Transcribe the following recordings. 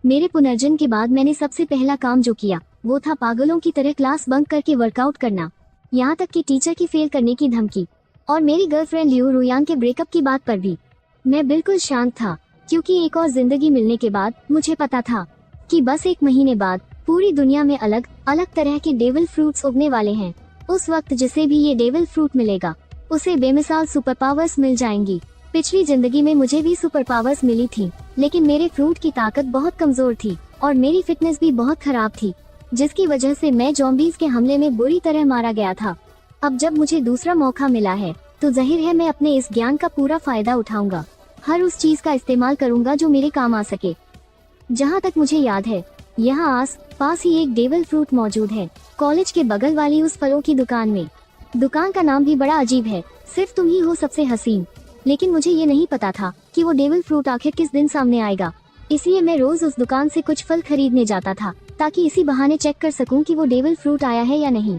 मेरे पुनर्जन्म के बाद मैंने सबसे पहला काम जो किया वो था पागलों की तरह क्लास बंक करके वर्कआउट करना, यहाँ तक कि टीचर की फेल करने की धमकी और मेरी गर्लफ्रेंड लियो रुयांग के ब्रेकअप की बात पर भी। मैं बिल्कुल शांत था क्योंकि एक और जिंदगी मिलने के बाद मुझे पता था कि बस 1 महीने बाद पूरी दुनिया में अलग अलग तरह के डेविल फ्रूट्स उगने वाले हैं। उस वक्त जिसे भी ये डेविल फ्रूट मिलेगा उसे बेमिसाल सुपर पावर्स मिल जाएंगी। पिछली जिंदगी में मुझे भी सुपर पावर्स मिली थी, लेकिन मेरे फ्रूट की ताकत बहुत कमजोर थी और मेरी फिटनेस भी बहुत खराब थी, जिसकी वजह से मैं ज़ॉम्बीज़ के हमले में बुरी तरह मारा गया था। अब जब मुझे दूसरा मौका मिला है तो जाहिर है मैं अपने इस ज्ञान का पूरा फायदा उठाऊंगा। हर उस चीज का इस्तेमाल करूंगा जो मेरे काम आ सके। जहाँ तक मुझे याद है यहाँ आस पास ही एक डेविल फ्रूट मौजूद है, कॉलेज के बगल वाली उस फलों की दुकान में। दुकान का नाम भी बड़ा अजीब है, सिर्फ तुम ही हो सबसे हसीन। लेकिन मुझे ये नहीं पता था कि वो डेविल फ्रूट आखिर किस दिन सामने आएगा, इसलिए मैं रोज उस दुकान से कुछ फल खरीदने जाता था ताकि इसी बहाने चेक कर सकूं कि वो डेविल फ्रूट आया है या नहीं।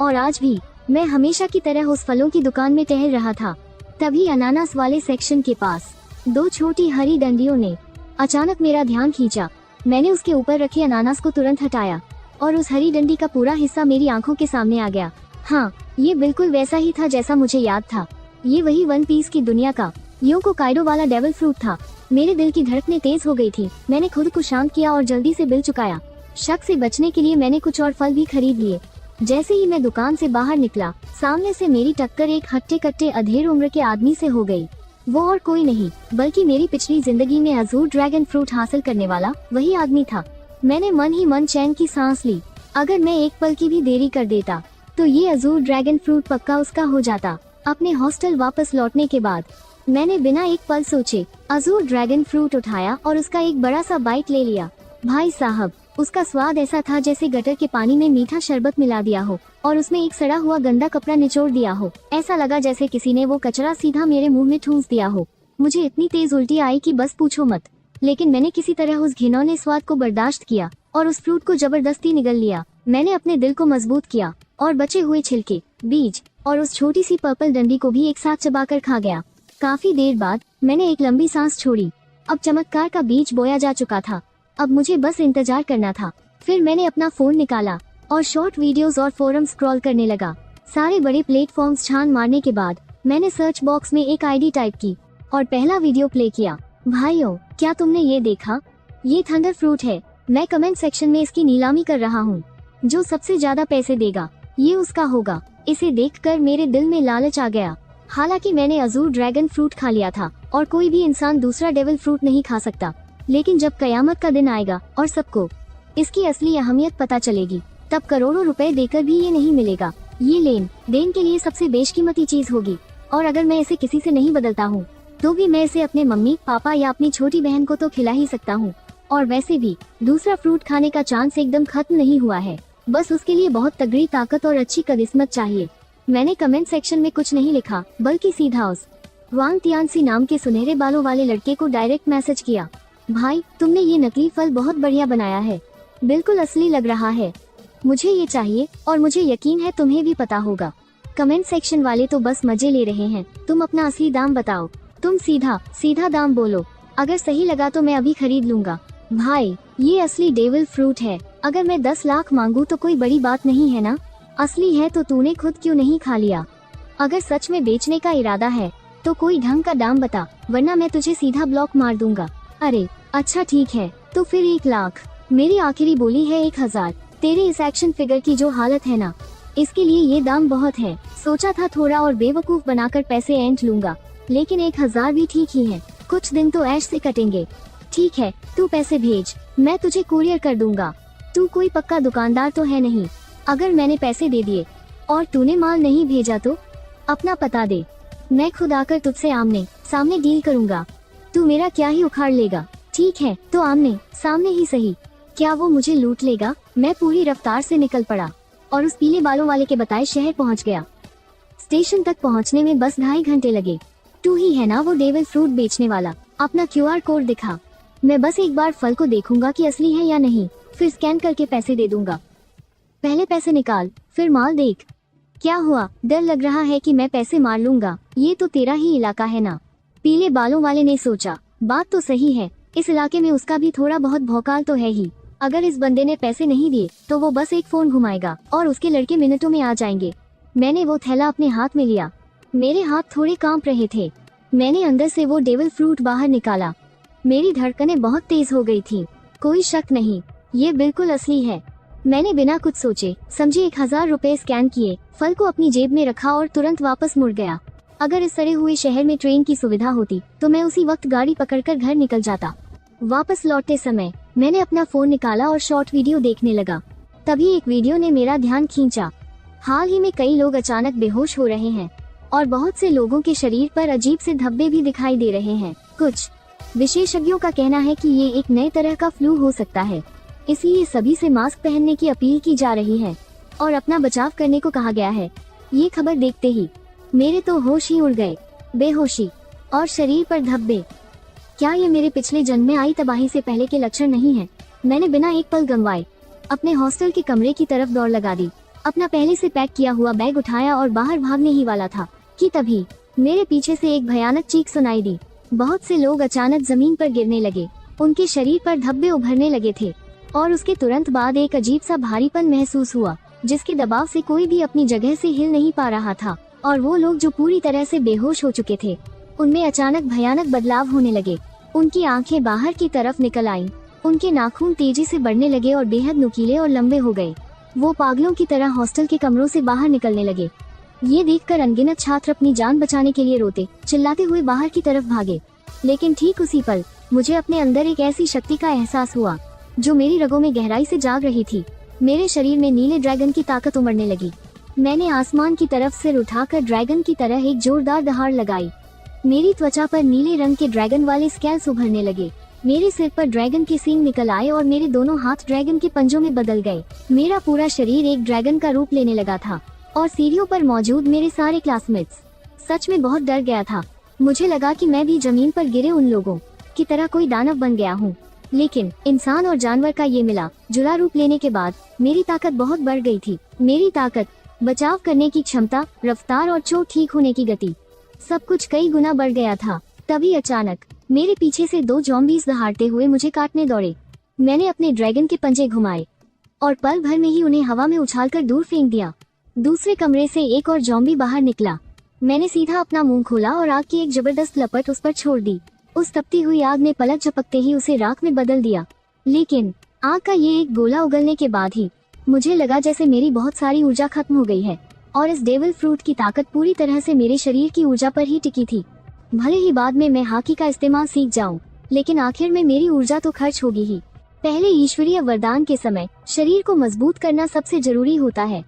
और आज भी मैं हमेशा की तरह उस फलों की दुकान में टहल रहा था। तभी अनानास वाले सेक्शन के पास 2 छोटी हरी डंडियों ने अचानक मेरा ध्यान खींचा। मैंने उसके ऊपर रखे अनानास को तुरंत हटाया और उस हरी डंडी का पूरा हिस्सा मेरी आंखों के सामने आ गया। हाँ, ये बिल्कुल वैसा ही था जैसा मुझे याद था। ये वही वन पीस की दुनिया का योको काइडो वाला डेविल फ्रूट था। मेरे दिल की धड़कनें तेज हो गई थी। मैंने खुद को शांत किया और जल्दी से बिल चुकाया। शक से बचने के लिए मैंने कुछ और फल भी खरीद लिए। जैसे ही मैं दुकान से बाहर निकला, सामने से मेरी टक्कर एक हट्टे कट्टे अधेड़ उम्र के आदमी से हो गई। वो और कोई नहीं बल्कि मेरी पिछली जिंदगी में अजूर ड्रैगन फ्रूट हासिल करने वाला वही आदमी था। मैंने मन ही मन चैन की सांस ली। अगर मैं एक पल की भी देरी कर देता तो ये अजूर ड्रैगन फ्रूट पक्का उसका हो जाता। अपने हॉस्टल वापस लौटने के बाद मैंने बिना एक पल सोचे अजूर ड्रैगन फ्रूट उठाया और उसका एक बड़ा सा बाइट ले लिया। भाई साहब, उसका स्वाद ऐसा था जैसे गटर के पानी में मीठा शरबत मिला दिया हो और उसमें एक सड़ा हुआ गंदा कपड़ा निचोड़ दिया हो। ऐसा लगा जैसे किसी ने वो कचरा सीधा मेरे मुंह में ठूंस दिया हो। मुझे इतनी तेज उल्टी आई कि बस पूछो मत। लेकिन मैंने किसी तरह उस घिनौने स्वाद को बर्दाश्त किया और उस फ्रूट को जबरदस्ती निगल लिया। मैंने अपने दिल को मजबूत किया और बचे हुए छिलके, बीज और उस छोटी सी पर्पल डंडी को भी एक साथ चबाकर खा गया। काफी देर बाद मैंने एक लंबी सांस छोड़ी। अब चमत्कार का बीज बोया जा चुका था। अब मुझे बस इंतजार करना था। फिर मैंने अपना फोन निकाला और शॉर्ट वीडियोस और फोरम स्क्रॉल करने लगा। सारे बड़े प्लेटफॉर्म्स छान मारने के बाद मैंने सर्च बॉक्स में एक आईडी टाइप की और पहला वीडियो प्ले किया। भाइयों, क्या तुमने ये देखा? ये थंडर फ्रूट है। मैं कमेंट सेक्शन में इसकी नीलामी कर रहा हूँ। जो सबसे ज्यादा पैसे देगा ये उसका होगा। इसे देखकर मेरे दिल में लालच आ गया। हालांकि मैंने अजूर ड्रैगन फ्रूट खा लिया था और कोई भी इंसान दूसरा डेविल फ्रूट नहीं खा सकता। लेकिन जब कयामत का दिन आएगा और सबको इसकी असली अहमियत पता चलेगी, तब करोड़ों रुपए देकर भी ये नहीं मिलेगा। ये लेन देन के लिए सबसे बेशकीमती चीज होगी। और अगर मैं इसे किसी से नहीं बदलता हूँ तो भी मैं इसे अपने मम्मी पापा या अपनी छोटी बहन को तो खिला ही सकता हूँ। और वैसे भी दूसरा फ्रूट खाने का चांस एकदम खत्म नहीं हुआ है। बस उसके लिए बहुत तगड़ी ताकत और अच्छी किस्मत चाहिए। मैंने कमेंट सेक्शन में कुछ नहीं लिखा बल्कि सीधा उस वांग तियानसी नाम के सुनहरे बालों वाले लड़के को डायरेक्ट मैसेज किया। भाई, तुमने ये नकली फल बहुत बढ़िया बनाया है, बिल्कुल असली लग रहा है। मुझे ये चाहिए और मुझे यकीन है तुम्हें भी पता होगा। कमेंट सेक्शन वाले तो बस मजे ले रहे हैं। तुम अपना असली दाम बताओ। तुम सीधा सीधा दाम बोलो। अगर सही लगा तो मैं अभी खरीद लूंगा। भाई, ये असली डेविल फ्रूट है। अगर मैं 10 लाख मांगू तो कोई बड़ी बात नहीं है ना? असली है तो तूने खुद क्यों नहीं खा लिया? अगर सच में बेचने का इरादा है तो कोई ढंग का दाम बता, वरना मैं तुझे सीधा ब्लॉक मार दूंगा। अरे अच्छा ठीक है, तो फिर 1 लाख। मेरी आखिरी बोली है 1000। तेरे इस एक्शन फिगर की जो हालत है ना, इसके लिए ये दाम बहुत है। सोचा था थोड़ा और बेवकूफ बनाकर पैसे ऐंठ लूंगा, लेकिन 1000 भी ठीक ही है। कुछ दिन तो ऐश से कटेंगे। ठीक है, तू पैसे भेज, मैं तुझे कुरियर कर दूंगा। तू कोई पक्का दुकानदार तो है नहीं? अगर मैंने पैसे दे दिए और तूने माल नहीं भेजा तो अपना पता दे, मैं खुद आकर तुझसे आमने सामने डील करूंगा। तू मेरा क्या ही उखाड़ लेगा। ठीक है, तो आमने सामने ही सही। क्या वो मुझे लूट लेगा? मैं पूरी रफ्तार से निकल पड़ा और उस पीले बालों वाले के बताए शहर पहुंच गया। स्टेशन तक पहुंचने में बस 2.5 घंटे लगे। तू ही है ना वो डेविल फ्रूट बेचने वाला? अपना QR कोड दिखा। मैं बस एक बार फल को देखूंगा कि असली है या नहीं, फिर स्कैन करके पैसे दे दूंगा। पहले पैसे निकाल, फिर माल देख। क्या हुआ? डर लग रहा है कि मैं पैसे मार लूंगा? ये तो तेरा ही इलाका है ना? पीले बालों वाले ने सोचा, बात तो सही है, इस इलाके में उसका भी थोड़ा बहुत भौकाल तो है ही। अगर इस बंदे ने पैसे नहीं दिए तो वो बस एक फोन घुमाएगा और उसके लड़के मिनटों में आ जाएंगे। मैंने वो थैला अपने हाथ में लिया। मेरे हाथ थोड़े कांप रहे थे। मैंने अंदर से वो डेविल फ्रूट बाहर निकाला। मेरी धड़कनें बहुत तेज हो गई थी। कोई शक नहीं, ये बिल्कुल असली है। मैंने बिना कुछ सोचे समझे 1000 रुपए स्कैन किए, फल को अपनी जेब में रखा और तुरंत वापस मुड़ गया। अगर इस सड़े हुए शहर में ट्रेन की सुविधा होती तो मैं उसी वक्त गाड़ी पकड़कर घर निकल जाता। वापस लौटते समय मैंने अपना फोन निकाला और शॉर्ट वीडियो देखने लगा। तभी एक वीडियो ने मेरा ध्यान खींचा। हाल ही में कई लोग अचानक बेहोश हो रहे हैं और बहुत से लोगों के शरीर पर अजीब से धब्बे भी दिखाई दे रहे हैं। कुछ विशेषज्ञों का कहना है कि ये एक नए तरह का फ्लू हो सकता है, इसलिए सभी से मास्क पहनने की अपील की जा रही है और अपना बचाव करने को कहा गया है। ये खबर देखते ही मेरे तो होश ही उड़ गए। बेहोशी और शरीर पर धब्बे, क्या ये मेरे पिछले जन्म में आई तबाही से पहले के लक्षण नहीं है? मैंने बिना एक पल गंवाए अपने हॉस्टल के कमरे की तरफ दौड़ लगा दी। अपना पहले से पैक किया हुआ बैग उठाया और बाहर भागने ही वाला था कि तभी मेरे पीछे से एक भयानक चीख सुनाई दी। बहुत से लोग अचानक जमीन पर गिरने लगे। उनके शरीर पर धब्बे उभरने लगे थे और उसके तुरंत बाद एक अजीब सा भारीपन महसूस हुआ, जिसके दबाव से कोई भी अपनी जगह से हिल नहीं पा रहा था। और वो लोग जो पूरी तरह से बेहोश हो चुके थे, उनमें अचानक भयानक बदलाव होने लगे। उनकी आंखें बाहर की तरफ निकल आईं, उनके नाखून तेजी से बढ़ने लगे और बेहद नुकीले और लंबे हो गए। वो पागलों की तरह हॉस्टल के कमरों से बाहर निकलने लगे। ये देखकर अनगिनत छात्र अपनी जान बचाने के लिए रोते चिल्लाते हुए बाहर की तरफ भागे। लेकिन ठीक उसी पल मुझे अपने अंदर एक ऐसी शक्ति का एहसास हुआ जो मेरी रगों में गहराई से जाग रही थी। मेरे शरीर में नीले ड्रैगन की ताकत उमड़ने लगी। मैंने आसमान की तरफ सिर उठाकर ड्रैगन की तरह एक जोरदार दहाड़ लगाई। मेरी त्वचा पर नीले रंग के ड्रैगन वाले स्कैल्स उभरने लगे। मेरे सिर पर ड्रैगन के सींग निकल आए और मेरे दोनों हाथ ड्रैगन के पंजों में बदल गए। मेरा पूरा शरीर एक ड्रैगन का रूप लेने लगा था और सीढ़ियों पर मौजूद मेरे सारे क्लासमेट्स सच में बहुत डर गया था। मुझे लगा कि मैं भी जमीन पर गिरे उन लोगों की तरह कोई दानव बन गया हूँ। लेकिन इंसान और जानवर का ये मिला जुला रूप लेने के बाद मेरी ताकत बहुत बढ़ गई थी। मेरी ताकत, बचाव करने की क्षमता, रफ्तार और चोट ठीक होने की गति, सब कुछ कई गुना बढ़ गया था। तभी अचानक मेरे पीछे से 2 ज़ॉम्बीज़ दहाड़ते हुए मुझे काटने दौड़े। मैंने अपने ड्रैगन के पंजे घुमाए और पल भर में ही उन्हें हवा में उछालकर दूर फेंक दिया। दूसरे कमरे से एक और ज़ॉम्बी बाहर निकला। मैंने सीधा अपना मुंह खोला और आग की एक जबरदस्त लपट उस पर छोड़ दी। उस तपती हुई आग ने पलक झपकते ही उसे राख में बदल दिया। लेकिन आग का ये एक गोला उगलने के बाद ही मुझे लगा जैसे मेरी बहुत सारी ऊर्जा खत्म हो गई है और इस डेविल फ्रूट की ताकत पूरी तरह से मेरे शरीर की ऊर्जा पर ही टिकी थी। भले ही बाद में मैं हाकी का इस्तेमाल सीख जाऊं, लेकिन आखिर में मेरी ऊर्जा तो खर्च होगी ही। पहले ईश्वरीय वरदान के समय शरीर को मजबूत करना सबसे जरूरी होता है।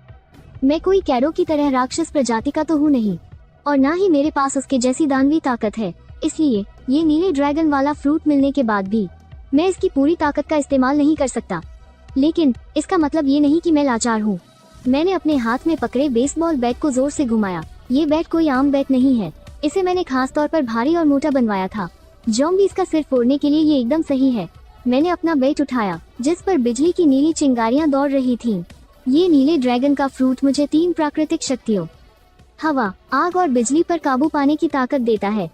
मैं कोई कैरो की तरह राक्षस प्रजाति का तो हूँ नहीं और ना ही मेरे पास उसके जैसी दानवी ताकत है। इसलिए ये नीले ड्रैगन वाला फ्रूट मिलने के बाद भी मैं इसकी पूरी ताकत का इस्तेमाल नहीं कर सकता। लेकिन इसका मतलब ये नहीं कि मैं लाचार हूँ। मैंने अपने हाथ में पकड़े बेसबॉल बैट को जोर से घुमाया। ये बैट कोई आम बैट नहीं है, इसे मैंने खास तौर पर भारी और मोटा बनवाया था। ज़ॉम्बीज़ का सिर फोड़ने के लिए ये एकदम सही है। मैंने अपना बैट उठाया जिस पर बिजली की नीली चिंगारियां दौड़ रही थीं। ये नीले ड्रैगन का फ्रूट मुझे 3 प्राकृतिक शक्तियों, हवा, आग और बिजली पर काबू पाने की ताकत देता है।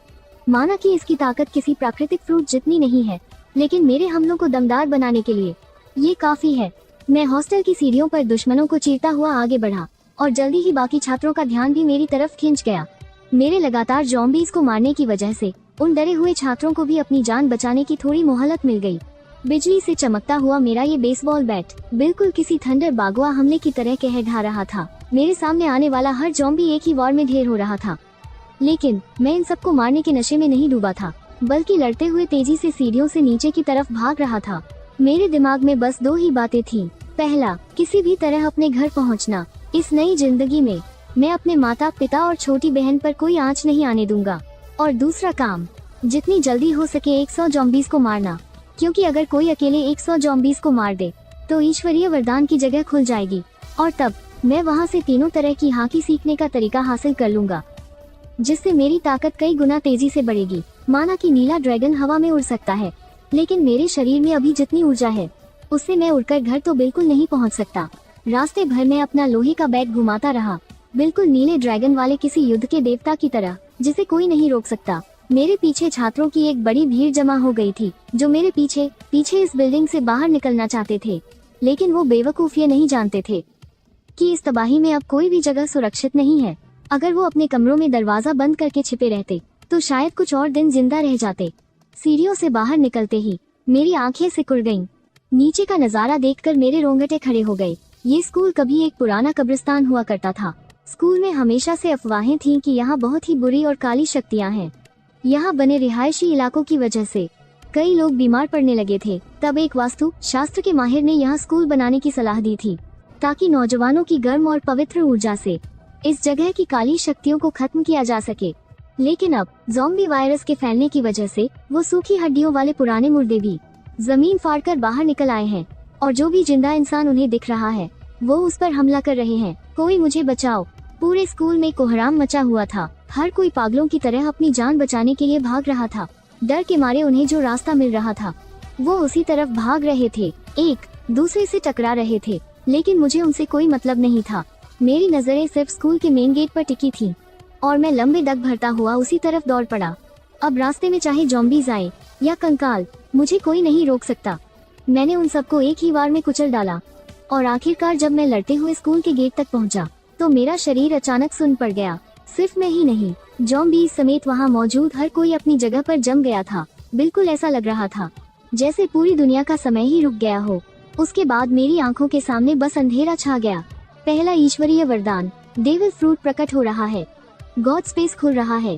माना कि इसकी ताकत किसी प्राकृतिक फ्रूट जितनी नहीं है, लेकिन मेरे हमलों को दमदार बनाने के लिए ये काफी है। मैं हॉस्टल की सीढ़ियों पर दुश्मनों को चीरता हुआ आगे बढ़ा और जल्दी ही बाकी छात्रों का ध्यान भी मेरी तरफ खिंच गया। मेरे लगातार ज़ॉम्बीज़ को मारने की वजह से उन डरे हुए छात्रों को भी अपनी जान बचाने की थोड़ी मोहलत मिल गई। बिजली से चमकता हुआ मेरा ये बेसबॉल बैट बिल्कुल किसी थंडर बागुआ हमले की तरह कह ढा रहा था। मेरे सामने आने वाला हर ज़ॉम्बी एक ही वार में ढेर हो रहा था। लेकिन मैं इन सबको मारने के नशे में नहीं डूबा था, बल्कि लड़ते हुए तेजी से सीढ़ियों से नीचे की तरफ भाग रहा था। मेरे दिमाग में बस 2 ही बातें थीं। पहला, किसी भी तरह अपने घर पहुंचना। इस नई जिंदगी में मैं अपने माता पिता और छोटी बहन पर कोई आंच नहीं आने दूंगा। और दूसरा काम, जितनी जल्दी हो सके 100 ज़ॉम्बीज़ को मारना, क्योंकि अगर कोई अकेले 100 ज़ॉम्बीज़ को मार दे तो ईश्वरीय वरदान की जगह खुल जाएगी और तब मैं वहां से तीनों तरह की हाकी सीखने का तरीका हासिल कर लूंगा, जिससे मेरी ताकत कई गुना तेजी से बढ़ेगी। माना कि नीला ड्रैगन हवा में उड़ सकता है, लेकिन मेरे शरीर में अभी जितनी ऊर्जा है उससे मैं उड़कर घर तो बिल्कुल नहीं पहुंच सकता। रास्ते भर में अपना लोहे का बैट घुमाता रहा, बिल्कुल नीले ड्रैगन वाले किसी युद्ध के देवता की तरह जिसे कोई नहीं रोक सकता। मेरे पीछे छात्रों की एक बड़ी भीड़ जमा हो गई थी, जो मेरे पीछे पीछे इस बिल्डिंग से बाहर निकलना चाहते थे। लेकिन वो बेवकूफ ये नहीं जानते थे कि इस तबाही में अब कोई भी जगह सुरक्षित नहीं है। अगर वो अपने कमरों में दरवाजा बंद करके छिपे रहते तो शायद कुछ और दिन जिंदा रह जाते। सीढ़ियों से बाहर निकलते ही मेरी आंखें सिकुड़ गईं। नीचे का नजारा देखकर मेरे रोंगटे खड़े हो गए। ये स्कूल कभी एक पुराना कब्रिस्तान हुआ करता था। स्कूल में हमेशा से अफवाहें थीं कि यहाँ बहुत ही बुरी और काली शक्तियाँ हैं। यहाँ बने रिहायशी इलाकों की वजह से कई लोग बीमार पड़ने लगे थे। तब एक वास्तु शास्त्र के माहिर ने यहाँ स्कूल बनाने की सलाह दी थी, ताकि नौजवानों की गर्म और पवित्र ऊर्जा से इस जगह की काली शक्तियों को खत्म किया जा सके। लेकिन अब ज़ॉम्बी वायरस के फैलने की वजह से वो सूखी हड्डियों वाले पुराने मुर्दे भी जमीन फाड़कर बाहर निकल आए हैं, और जो भी जिंदा इंसान उन्हें दिख रहा है वो उस पर हमला कर रहे हैं। कोई मुझे बचाओ। पूरे स्कूल में कोहराम मचा हुआ था। हर कोई पागलों की तरह अपनी जान बचाने के लिए भाग रहा था। डर के मारे उन्हें जो रास्ता मिल रहा था वो उसी तरफ भाग रहे थे, एक दूसरे से टकरा रहे थे। लेकिन मुझे उनसे कोई मतलब नहीं था। मेरी नजरें सिर्फ स्कूल के मेन गेट पर टिकी थीं, और मैं लंबे डग भरता हुआ उसी तरफ दौड़ पड़ा। अब रास्ते में चाहे ज़ॉम्बीज़ आए या कंकाल, मुझे कोई नहीं रोक सकता। मैंने उन सबको एक ही बार में कुचल डाला, और आखिरकार जब मैं लड़ते हुए स्कूल के गेट तक पहुंचा तो मेरा शरीर अचानक सुन्न पड़ गया। सिर्फ मैं ही नहीं, ज़ॉम्बीज़ समेत वहाँ मौजूद हर कोई अपनी जगह पर जम गया था। बिल्कुल ऐसा लग रहा था जैसे पूरी दुनिया का समय ही रुक गया हो। उसके बाद मेरी आंखों के सामने बस अंधेरा छा गया। पहला ईश्वरीय वरदान डेविल फ्रूट प्रकट हो रहा है। गॉड स्पेस खुल रहा है।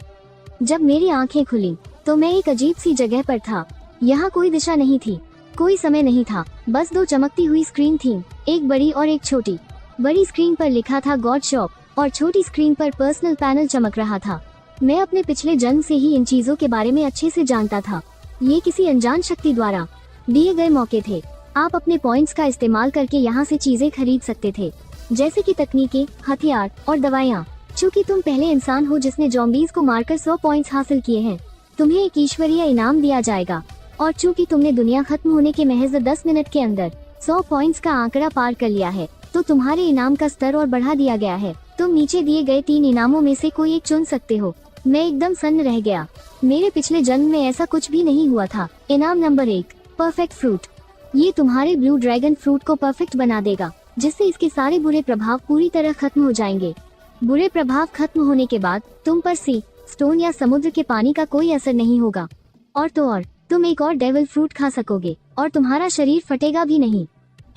जब मेरी आंखें खुली तो मैं एक अजीब सी जगह पर था। यहाँ कोई दिशा नहीं थी, कोई समय नहीं था, बस दो चमकती हुई स्क्रीन थीं, एक बड़ी और एक छोटी। बड़ी स्क्रीन पर लिखा था गॉड शॉप, और छोटी स्क्रीन पर पर्सनल पैनल चमक रहा था। मैं अपने पिछले जन्म से ही इन चीजों के बारे में अच्छे से जानता था। ये किसी अनजान शक्ति द्वारा दिए गए मौके थे। आप अपने पॉइंट्स का इस्तेमाल करके यहाँ से चीजें खरीद सकते थे, जैसे कि तकनीकें, हथियार और दवाइयाँ। चूँकि तुम पहले इंसान हो जिसने ज़ॉम्बीज़ को मारकर 100 पॉइंट्स हासिल किए हैं, तुम्हें एक ईश्वरीय इनाम दिया जाएगा। और चूँकि तुमने दुनिया खत्म होने के महज 10 मिनट के अंदर 100 पॉइंट्स का आंकड़ा पार कर लिया है, तो तुम्हारे इनाम का स्तर और बढ़ा दिया गया है। तुम नीचे दिए गए 3 इनामों में से कोई एक चुन सकते हो। मैं एकदम सन्न रह गया। मेरे पिछले जन्म में ऐसा कुछ भी नहीं हुआ था। इनाम नंबर 1, परफेक्ट फ्रूट। ये तुम्हारे ब्लू ड्रैगन फ्रूट को परफेक्ट बना देगा, जिससे इसके सारे बुरे प्रभाव पूरी तरह खत्म हो जाएंगे। बुरे प्रभाव खत्म होने के बाद तुम पर सी, स्टोन या समुद्र के पानी का कोई असर नहीं होगा। और तो और तुम एक और डेविल फ्रूट खा सकोगे, और तुम्हारा शरीर फटेगा भी नहीं।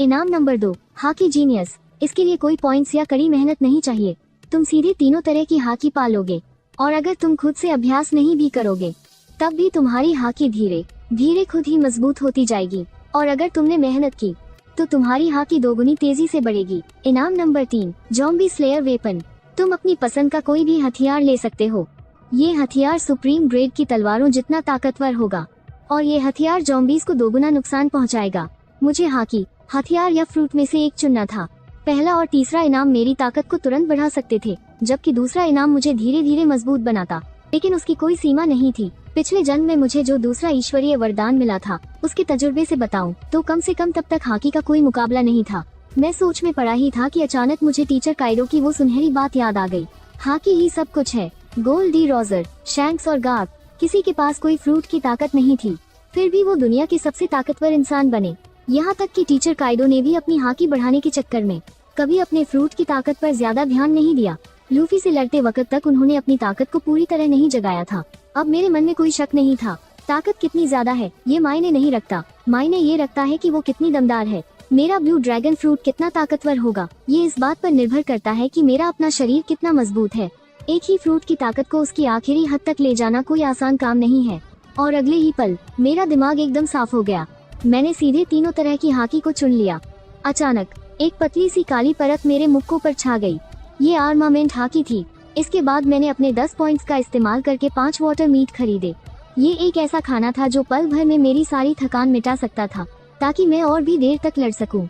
इनाम नंबर 2, हाकी जीनियस। इसके लिए कोई पॉइंट्स या कड़ी मेहनत नहीं चाहिए। तुम सीधे तीनों तरह की हाकी पालोगे, और अगर तुम खुद से अभ्यास नहीं भी करोगे तब भी तुम्हारी हाकी धीरे धीरे खुद ही मजबूत होती जाएगी। और अगर तुमने मेहनत की तो तुम्हारी हाकी दोगुनी तेजी से बढ़ेगी। इनाम नंबर 3, ज़ॉम्बी स्लेयर वेपन। तुम अपनी पसंद का कोई भी हथियार ले सकते हो। ये हथियार सुप्रीम ग्रेड की तलवारों जितना ताकतवर होगा, और ये हथियार ज़ॉम्बीज़ को दोगुना नुकसान पहुंचाएगा। मुझे हाकी, हथियार या फ्रूट में से एक चुनना था। पहला और तीसरा इनाम मेरी ताकत को तुरंत बढ़ा सकते थे, जबकि दूसरा इनाम मुझे धीरे धीरे मजबूत बनाता, लेकिन उसकी कोई सीमा नहीं थी। पिछले जन्म में मुझे जो दूसरा ईश्वरीय वरदान मिला था, उसके तजुर्बे से बताऊं तो कम से कम तब तक हाकी का कोई मुकाबला नहीं था। मैं सोच में पड़ा ही था कि अचानक मुझे टीचर काइडो की वो सुनहरी बात याद आ गई। हाकी ही सब कुछ है। गोल्ड डी रोजर, शैंक्स और गार्प, किसी के पास कोई फ्रूट की ताकत नहीं थी, फिर भी वो दुनिया के सबसे ताकतवर इंसान बने। यहाँ तक कि टीचर काइडो ने भी अपनी हाकी बढ़ाने के चक्कर में कभी अपने फ्रूट की ताकत पर ज्यादा ध्यान नहीं दिया। लूफी से लड़ते वक्त तक उन्होंने अपनी ताकत को पूरी तरह नहीं जगाया था। अब मेरे मन में कोई शक नहीं था। ताकत कितनी ज्यादा है ये मायने नहीं रखता, मायने ये रखता है कि वो कितनी दमदार है। मेरा ब्लू ड्रैगन फ्रूट कितना ताकतवर होगा ये इस बात पर निर्भर करता है कि मेरा अपना शरीर कितना मजबूत है। एक ही फ्रूट की ताकत को उसकी आखिरी हद तक ले जाना कोई आसान काम नहीं है। और अगले ही पल मेरा दिमाग एकदम साफ हो गया। मैंने सीधे तीनों तरह की हाकी को चुन लिया। अचानक एक पतली सी काली परत मेरे मुक्कों पर छा गई। ये आर्मामेंट हाकी थी। इसके बाद मैंने अपने 10 पॉइंट्स का इस्तेमाल करके 5 वाटर मीट खरीदे। ये एक ऐसा खाना था जो पल भर में मेरी सारी थकान मिटा सकता था, ताकि मैं और भी देर तक लड़ सकूं।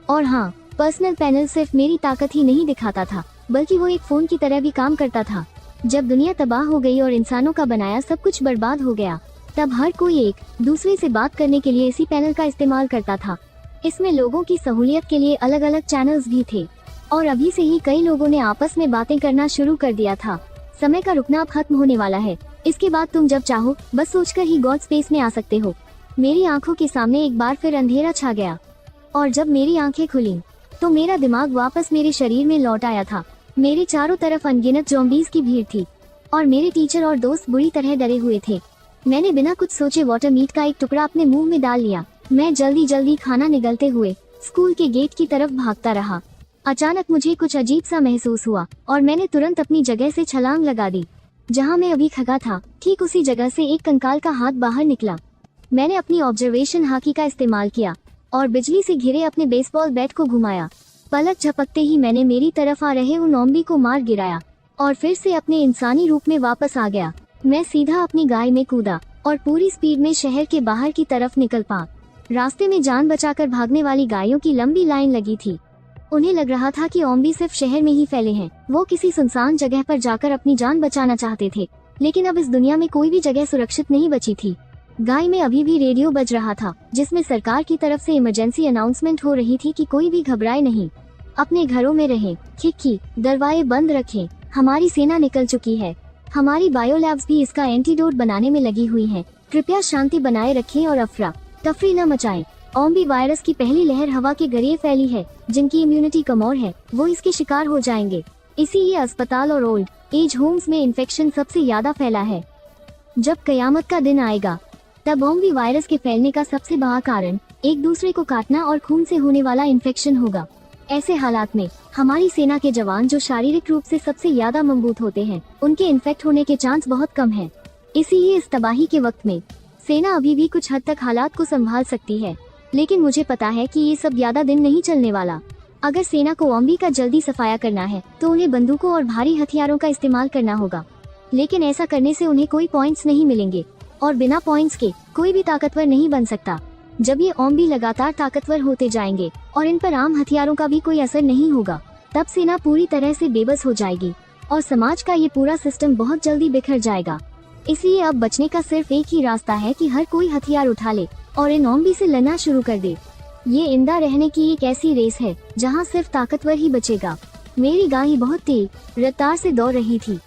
और हाँ, पर्सनल पैनल सिर्फ मेरी ताकत ही नहीं दिखाता था, बल्कि वो एक फोन की तरह भी काम करता था। जब दुनिया तबाह हो गई और इंसानों का बनाया सब कुछ बर्बाद हो गया, तब हर कोई एक दूसरे से बात करने के लिए इसी पैनल का इस्तेमाल करता था। इसमें लोगों की सहूलियत के लिए अलग अलग चैनल्स भी थे, और अभी से ही कई लोगों ने आपस में बातें करना शुरू कर दिया था। समय का रुकना अब खत्म होने वाला है। इसके बाद तुम जब चाहो बस सोचकर ही गॉड स्पेस में आ सकते हो। मेरी आंखों के सामने एक बार फिर अंधेरा छा गया और जब मेरी आंखें खुली तो मेरा दिमाग वापस मेरे शरीर में लौट आया था। मेरे चारों तरफ अनगिनत ज़ॉम्बीज़ की भीड़ थी और मेरे टीचर और दोस्त बुरी तरह डरे हुए थे। मैंने बिना कुछ सोचे वाटर मीट का एक टुकड़ा अपने मुंह में डाल लिया। मैं जल्दी जल्दी खाना निगलते हुए स्कूल के गेट की तरफ भागता रहा। अचानक मुझे कुछ अजीब सा महसूस हुआ और मैंने तुरंत अपनी जगह से छलांग लगा दी। जहां मैं अभी खड़ा था ठीक उसी जगह से एक कंकाल का हाथ बाहर निकला। मैंने अपनी ऑब्जर्वेशन हाकी का इस्तेमाल किया और बिजली से घिरे अपने बेसबॉल बैट को घुमाया। पलक झपकते ही मैंने मेरी तरफ आ रहे उन ज़ॉम्बी को मार गिराया और फिर से अपने इंसानी रूप में वापस आ गया। मैं सीधा अपनी गाय में कूदा और पूरी स्पीड में शहर के बाहर की तरफ निकल पा। रास्ते में जान बचाकर भागने वाली गायों की लंबी लाइन लगी थी। उन्हें लग रहा था कि ज़ॉम्बी सिर्फ शहर में ही फैले हैं। वो किसी सुनसान जगह पर जाकर अपनी जान बचाना चाहते थे, लेकिन अब इस दुनिया में कोई भी जगह सुरक्षित नहीं बची थी। गाय में अभी भी रेडियो बज रहा था जिसमें सरकार की तरफ से इमरजेंसी अनाउंसमेंट हो रही थी कि कोई भी घबराए नहीं, अपने घरों में रहें, खिड़की दरवाजे बंद रखें, हमारी सेना निकल चुकी है, हमारी बायो लैब्स भी इसका एंटीडोट बनाने में लगी हुई हैं, कृपया शांति बनाए रखें और अफरा तफरी न मचाएं। ज़ॉम्बी वायरस की पहली लहर हवा के जरिए फैली है। जिनकी इम्यूनिटी कमजोर है वो इसके शिकार हो जाएंगे। इसीलिए अस्पताल और ओल्ड एज होम्स में इन्फेक्शन सबसे ज्यादा फैला है। जब कयामत का दिन आएगा तब ज़ॉम्बी वायरस के फैलने का सबसे बड़ा कारण एक दूसरे को काटना और खून से होने वाला इन्फेक्शन होगा। ऐसे हालात में हमारी सेना के जवान जो शारीरिक रूप से सबसे ज्यादा मजबूत होते हैं उनके इन्फेक्ट होने के चांस बहुत कम है। इसीलिए इस तबाही के वक्त में सेना अभी भी कुछ हद तक हालात को संभाल सकती है, लेकिन मुझे पता है कि ये सब ज्यादा दिन नहीं चलने वाला। अगर सेना को ज़ॉम्बी का जल्दी सफाया करना है तो उन्हें बंदूकों और भारी हथियारों का इस्तेमाल करना होगा, लेकिन ऐसा करने से उन्हें कोई पॉइंट्स नहीं मिलेंगे और बिना पॉइंट्स के कोई भी ताकतवर नहीं बन सकता। जब ये ज़ॉम्बी लगातार ताकतवर होते जाएंगे और इन पर आम हथियारों का भी कोई असर नहीं होगा, तब सेना पूरी तरह से बेबस हो जाएगी और समाज का ये पूरा सिस्टम बहुत जल्दी बिखर जाएगा। इसलिए अब बचने का सिर्फ एक ही रास्ता है कि हर कोई हथियार उठा ले और इन ज़ॉम्बी से लड़ना शुरू कर दे। ये इंदा रहने की एक ऐसी रेस है जहाँ सिर्फ ताकतवर ही बचेगा। मेरी गाय बहुत तेज रफ्तार से दौड़ रही थी।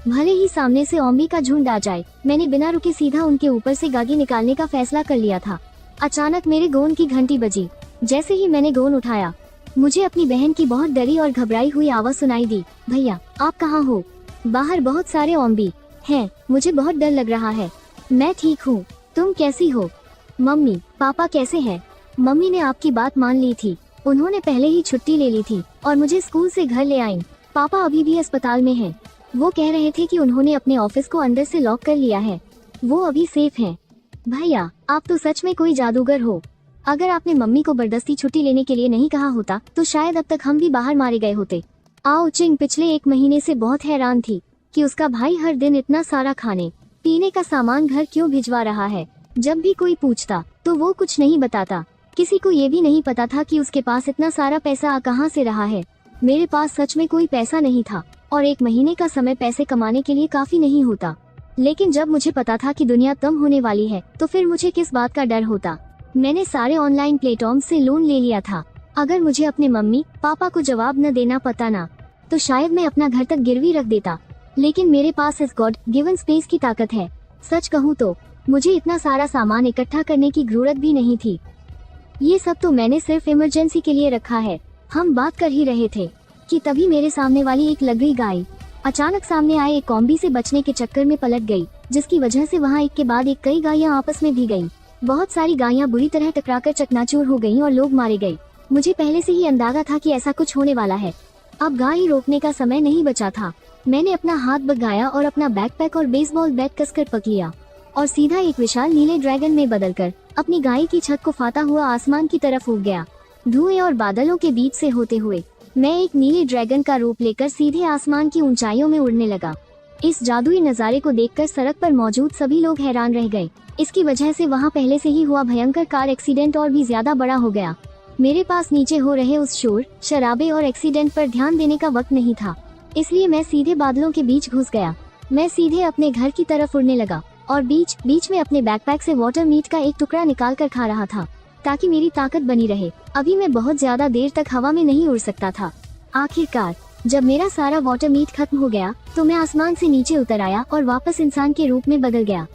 भले ही सामने से ज़ॉम्बी का झुंड आ जाए, मैंने बिना रुके सीधा उनके ऊपर से गागी निकालने का फैसला कर लिया था। अचानक मेरे गोंद की घंटी बजी। जैसे ही मैंने गोंद उठाया मुझे अपनी बहन की बहुत डरी और घबराई हुई आवाज सुनाई दी, भैया आप कहाँ हो? बाहर बहुत सारे ज़ॉम्बी हैं, मुझे बहुत डर लग रहा है। मैं ठीक हूँ, तुम कैसी हो? मम्मी पापा कैसे हैं? मम्मी ने आपकी बात मान ली थी, उन्होंने पहले ही छुट्टी ले ली थी और मुझे स्कूल से घर ले आईं। पापा अभी भी अस्पताल में हैं। वो कह रहे थे कि उन्होंने अपने ऑफिस को अंदर से लॉक कर लिया है, वो अभी सेफ हैं। भैया आप तो सच में कोई जादूगर हो। अगर आपने मम्मी को जबरदस्ती छुट्टी लेने के लिए नहीं कहा होता तो शायद अब तक हम भी बाहर मारे गए होते। आओ चिंग पिछले 1 महीने से बहुत हैरान थी कि उसका भाई हर दिन इतना सारा खाने पीने का सामान घर क्यों भिजवा रहा है। जब भी कोई पूछता तो वो कुछ नहीं बताता। किसी को ये भी नहीं पता था कि उसके पास इतना सारा पैसा आ कहाँ से रहा है। मेरे पास सच में कोई पैसा नहीं था और 1 महीने का समय पैसे कमाने के लिए काफी नहीं होता, लेकिन जब मुझे पता था कि दुनिया तम होने वाली है तो फिर मुझे किस बात का डर होता। मैंने सारे ऑनलाइन प्लेटफॉर्म से लोन ले लिया था। अगर मुझे अपने मम्मी पापा को जवाब न देना पता ना तो शायद मैं अपना घर तक गिरवी रख देता, लेकिन मेरे पास इस गॉड गिवन स्पेस की ताकत है। सच कहूँ तो मुझे इतना सारा सामान इकट्ठा करने की जरूरत भी नहीं थी। ये सब तो मैंने सिर्फ इमरजेंसी के लिए रखा है। हम बात कर ही रहे थे कि तभी मेरे सामने वाली एक लगड़ी गाय अचानक सामने आए एक ज़ॉम्बी से बचने के चक्कर में पलट गई, जिसकी वजह से वहाँ एक के बाद एक कई गायें आपस में भी गईं। बहुत सारी गायें बुरी तरह टकराकर चकनाचूर हो गईं और लोग मारे गए। मुझे पहले से ही अंदाजा था कि ऐसा कुछ होने वाला है। अब गाय रोकने का समय नहीं बचा था। मैंने अपना हाथ बढ़ाया और अपना बैकपैक और बेसबॉल बैट कसकर पकड़ लिया और सीधा एक विशाल नीले ड्रैगन में बदलकर अपनी गाय की छत को फाता हुआ आसमान की तरफ उड़ गया। धुएं और बादलों के बीच से होते हुए मैं एक नीले ड्रैगन का रूप लेकर सीधे आसमान की ऊंचाइयों में उड़ने लगा। इस जादुई नजारे को देखकर सड़क पर मौजूद सभी लोग हैरान रह गए। इसकी वजह से वहाँ पहले से ही हुआ भयंकर कार एक्सीडेंट और भी ज्यादा बड़ा हो गया। मेरे पास नीचे हो रहे उस शोर शराबे और एक्सीडेंट पर ध्यान देने का वक्त नहीं था, इसलिए मैं सीधे बादलों के बीच घुस गया। मैं सीधे अपने घर की तरफ उड़ने लगा और बीच बीच में अपने बैकपैक से वाटर मीट का एक टुकड़ा निकाल कर खा रहा था ताकि मेरी ताकत बनी रहे। अभी मैं बहुत ज्यादा देर तक हवा में नहीं उड़ सकता था। आखिरकार जब मेरा सारा वाटर मीट खत्म हो गया तो मैं आसमान से नीचे उतर आया और वापस इंसान के रूप में बदल गया।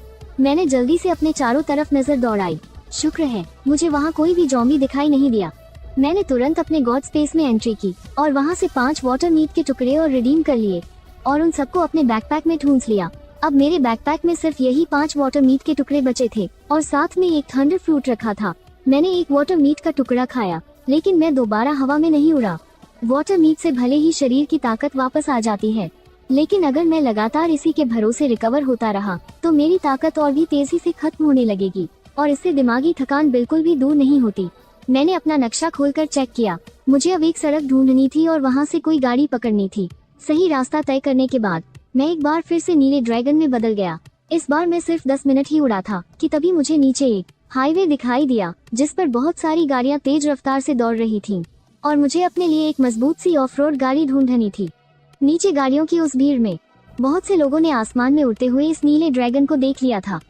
मैंने जल्दी से अपने चारों तरफ नजर दौड़ाई। शुक्र है मुझे वहाँ कोई भी ज़ॉम्बी दिखाई नहीं दिया। मैंने तुरंत अपने गॉड स्पेस में एंट्री की और वहाँ से 5 वाटर मीट के टुकड़े और रिडीम कर लिए और उन सबको अपने बैकपैक में ठूंस लिया। अब मेरे बैकपैक में सिर्फ यही 5 वाटर मीट के टुकड़े बचे थे और साथ में एक थंडर फ्रूट रखा था। मैंने एक वाटर मीट का टुकड़ा खाया, लेकिन मैं दोबारा हवा में नहीं उड़ा। वाटर मीट से भले ही शरीर की ताकत वापस आ जाती है, लेकिन अगर मैं लगातार इसी के भरोसे रिकवर होता रहा तो मेरी ताकत और भी तेजी से खत्म होने लगेगी और इससे दिमागी थकान बिल्कुल भी दूर नहीं होती। मैंने अपना नक्शा खोलकर चेक किया। मुझे अब एक सड़क ढूंढनी थी और वहाँ से कोई गाड़ी पकड़नी थी। सही रास्ता तय करने के बाद मैं एक बार फिर से नीले ड्रैगन में बदल गया। इस बार मैं सिर्फ 10 मिनट ही उड़ा था कि तभी मुझे नीचे एक हाईवे दिखाई दिया जिस पर बहुत सारी गाड़ियां तेज रफ्तार से दौड़ रही थीं और मुझे अपने लिए एक मजबूत सी ऑफ रोड गाड़ी ढूंढनी थी। नीचे गाड़ियों की उस भीड़ में बहुत से लोगों ने आसमान में उड़ते हुए इस नीले ड्रैगन को देख लिया था।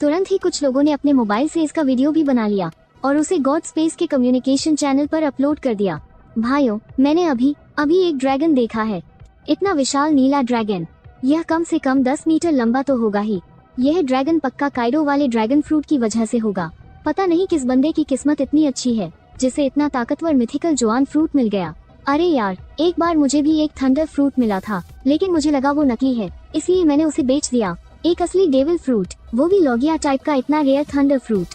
तुरंत ही कुछ लोगों ने अपने मोबाइल से इसका वीडियो भी बना लिया और उसे गॉड स्पेस के कम्युनिकेशन चैनल पर अपलोड कर दिया। भाइयों, मैंने अभी एक ड्रैगन देखा है। इतना विशाल नीला ड्रैगन, यह कम से कम 10 मीटर लंबा तो होगा ही। यह ड्रैगन पक्का काइडो वाले ड्रैगन फ्रूट की वजह से होगा। पता नहीं किस बंदे की किस्मत इतनी अच्छी है जिसे इतना ताकतवर मिथिकल जोआन फ्रूट मिल गया। अरे यार, एक बार मुझे भी एक थंडर फ्रूट मिला था, लेकिन मुझे लगा वो नकली है, इसलिए मैंने उसे बेच दिया। एक असली डेविल फ्रूट, वो भी लॉगिया टाइप का इतना रेयर थंडर फ्रूट,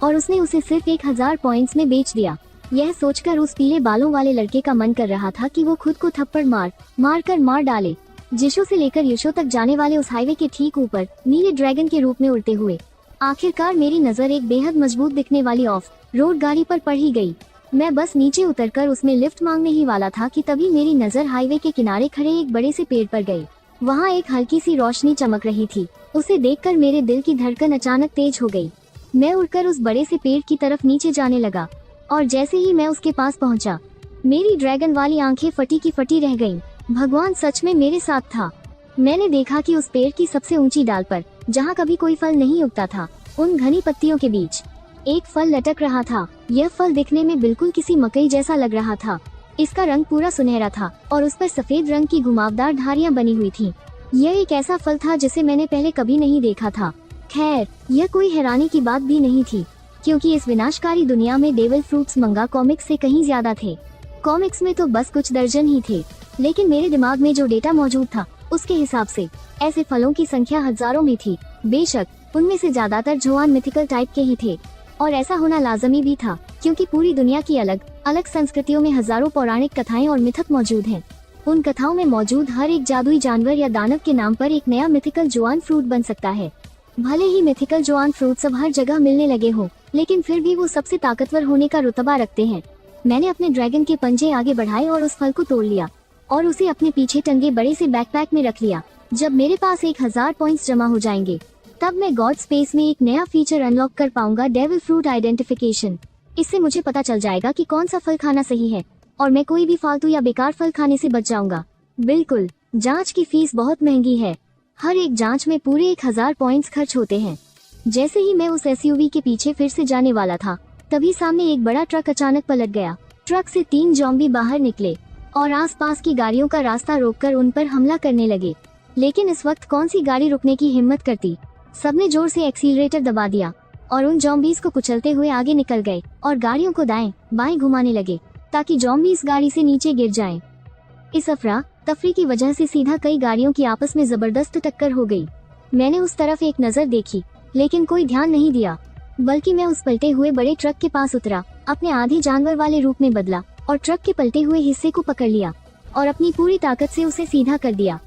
और उसने उसे सिर्फ 1000 पॉइंट्स में बेच दिया। यह सोचकर उस पीले बालों वाले लड़के का मन कर रहा था कि वो खुद को थप्पड़ मार डाले। जिशो से लेकर यशो तक जाने वाले उस हाईवे के ठीक ऊपर नीले ड्रैगन के रूप में उड़ते हुए आखिरकार मेरी नजर एक बेहद मजबूत दिखने वाली ऑफ रोड गाड़ी पर पड़ ही गई। मैं बस नीचे उतरकर उसमें लिफ्ट मांगने ही वाला था कि तभी मेरी नजर हाईवे के किनारे खड़े एक बड़े से पेड़ पर गई। वहाँ एक हल्की सी रोशनी चमक रही थी। उसे देखकर मेरे दिल की धड़कन अचानक तेज हो गई। मैं उड़कर उस बड़े से पेड़ की तरफ नीचे जाने लगा और जैसे ही मैं उसके पास पहुंचा, मेरी ड्रैगन वाली आंखें फटी की फटी रह गईं। भगवान सच में मेरे साथ था। मैंने देखा कि उस पेड़ की सबसे ऊंची डाल पर, जहाँ कभी कोई फल नहीं उगता था, उन घनी पत्तियों के बीच एक फल लटक रहा था। यह फल दिखने में बिल्कुल किसी मकई जैसा लग रहा था। इसका रंग पूरा सुनहरा था और उस पर सफेद रंग की घुमावदार धारियां बनी हुई थीं। यह एक ऐसा फल था जिसे मैंने पहले कभी नहीं देखा था। खैर, यह कोई हैरानी की बात भी नहीं थी, क्योंकि इस विनाशकारी दुनिया में डेविल फ्रूट्स मंगा कॉमिक्स से कहीं ज्यादा थे। कॉमिक्स में तो बस कुछ दर्जन ही थे, लेकिन मेरे दिमाग में जो डेटा मौजूद था उसके हिसाब से ऐसे फलों की संख्या हजारों में थी। बेशक उनमें से ज्यादातर जोआन मिथिकल टाइप के ही थे, और ऐसा होना लाजमी भी था, क्योंकि पूरी दुनिया की अलग अलग संस्कृतियों में हजारों पौराणिक कथाएं और मिथक मौजूद हैं। उन कथाओं में मौजूद हर एक जादुई जानवर या दानव के नाम पर एक नया मिथिकल जोआन फ्रूट बन सकता है। भले ही मिथिकल जोआन फ्रूट सब हर जगह मिलने लगे हो, लेकिन फिर भी वो सबसे ताकतवर होने का रुतबा रखते हैं। मैंने अपने ड्रैगन के पंजे आगे बढ़ाए और उस फल को तोड़ लिया और उसे अपने पीछे टंगे बड़े से बैकपैक में रख लिया। जब मेरे पास 1000 पॉइंट्स जमा हो जाएंगे, तब मैं गॉड स्पेस में एक नया फीचर अनलॉक कर पाऊंगा, डेविल फ्रूट आइडेंटिफिकेशन। इससे मुझे पता चल जाएगा कि कौन सा फल खाना सही है और मैं कोई भी फालतू या बेकार फल खाने से बच जाऊंगा। बिल्कुल, जांच की फीस बहुत महंगी है। हर एक जांच में पूरे 1000 पॉइंट्स खर्च होते हैं। जैसे ही मैं उस एसयूवी के पीछे फिर से जाने वाला था, तभी सामने एक बड़ा ट्रक अचानक पलट गया। ट्रक से 3 ज़ॉम्बी बाहर निकले और आसपास की गाड़ियों का रास्ता रोककर उन पर हमला करने लगे। लेकिन इस वक्त कौन सी गाड़ी रुकने की हिम्मत करती। सबने जोर से एक्सीलरेटर दबा दिया और उन ज़ॉम्बीज़ को कुचलते हुए आगे निकल गए और गाड़ियों को दाएं बाएं घुमाने लगे ताकि ज़ॉम्बीज़ गाड़ी से नीचे गिर जाएं। इस अफरा तफरी की वजह से सीधा कई गाड़ियों की आपस में जबरदस्त टक्कर हो गई। मैंने उस तरफ एक नजर देखी, लेकिन कोई ध्यान नहीं दिया, बल्कि मैं उस पलटे हुए बड़े ट्रक के पास उतरा, अपने आधे जानवर वाले रूप में बदला और ट्रक के पलटे हुए हिस्से को पकड़ लिया और अपनी पूरी ताकत से उसे सीधा कर दिया।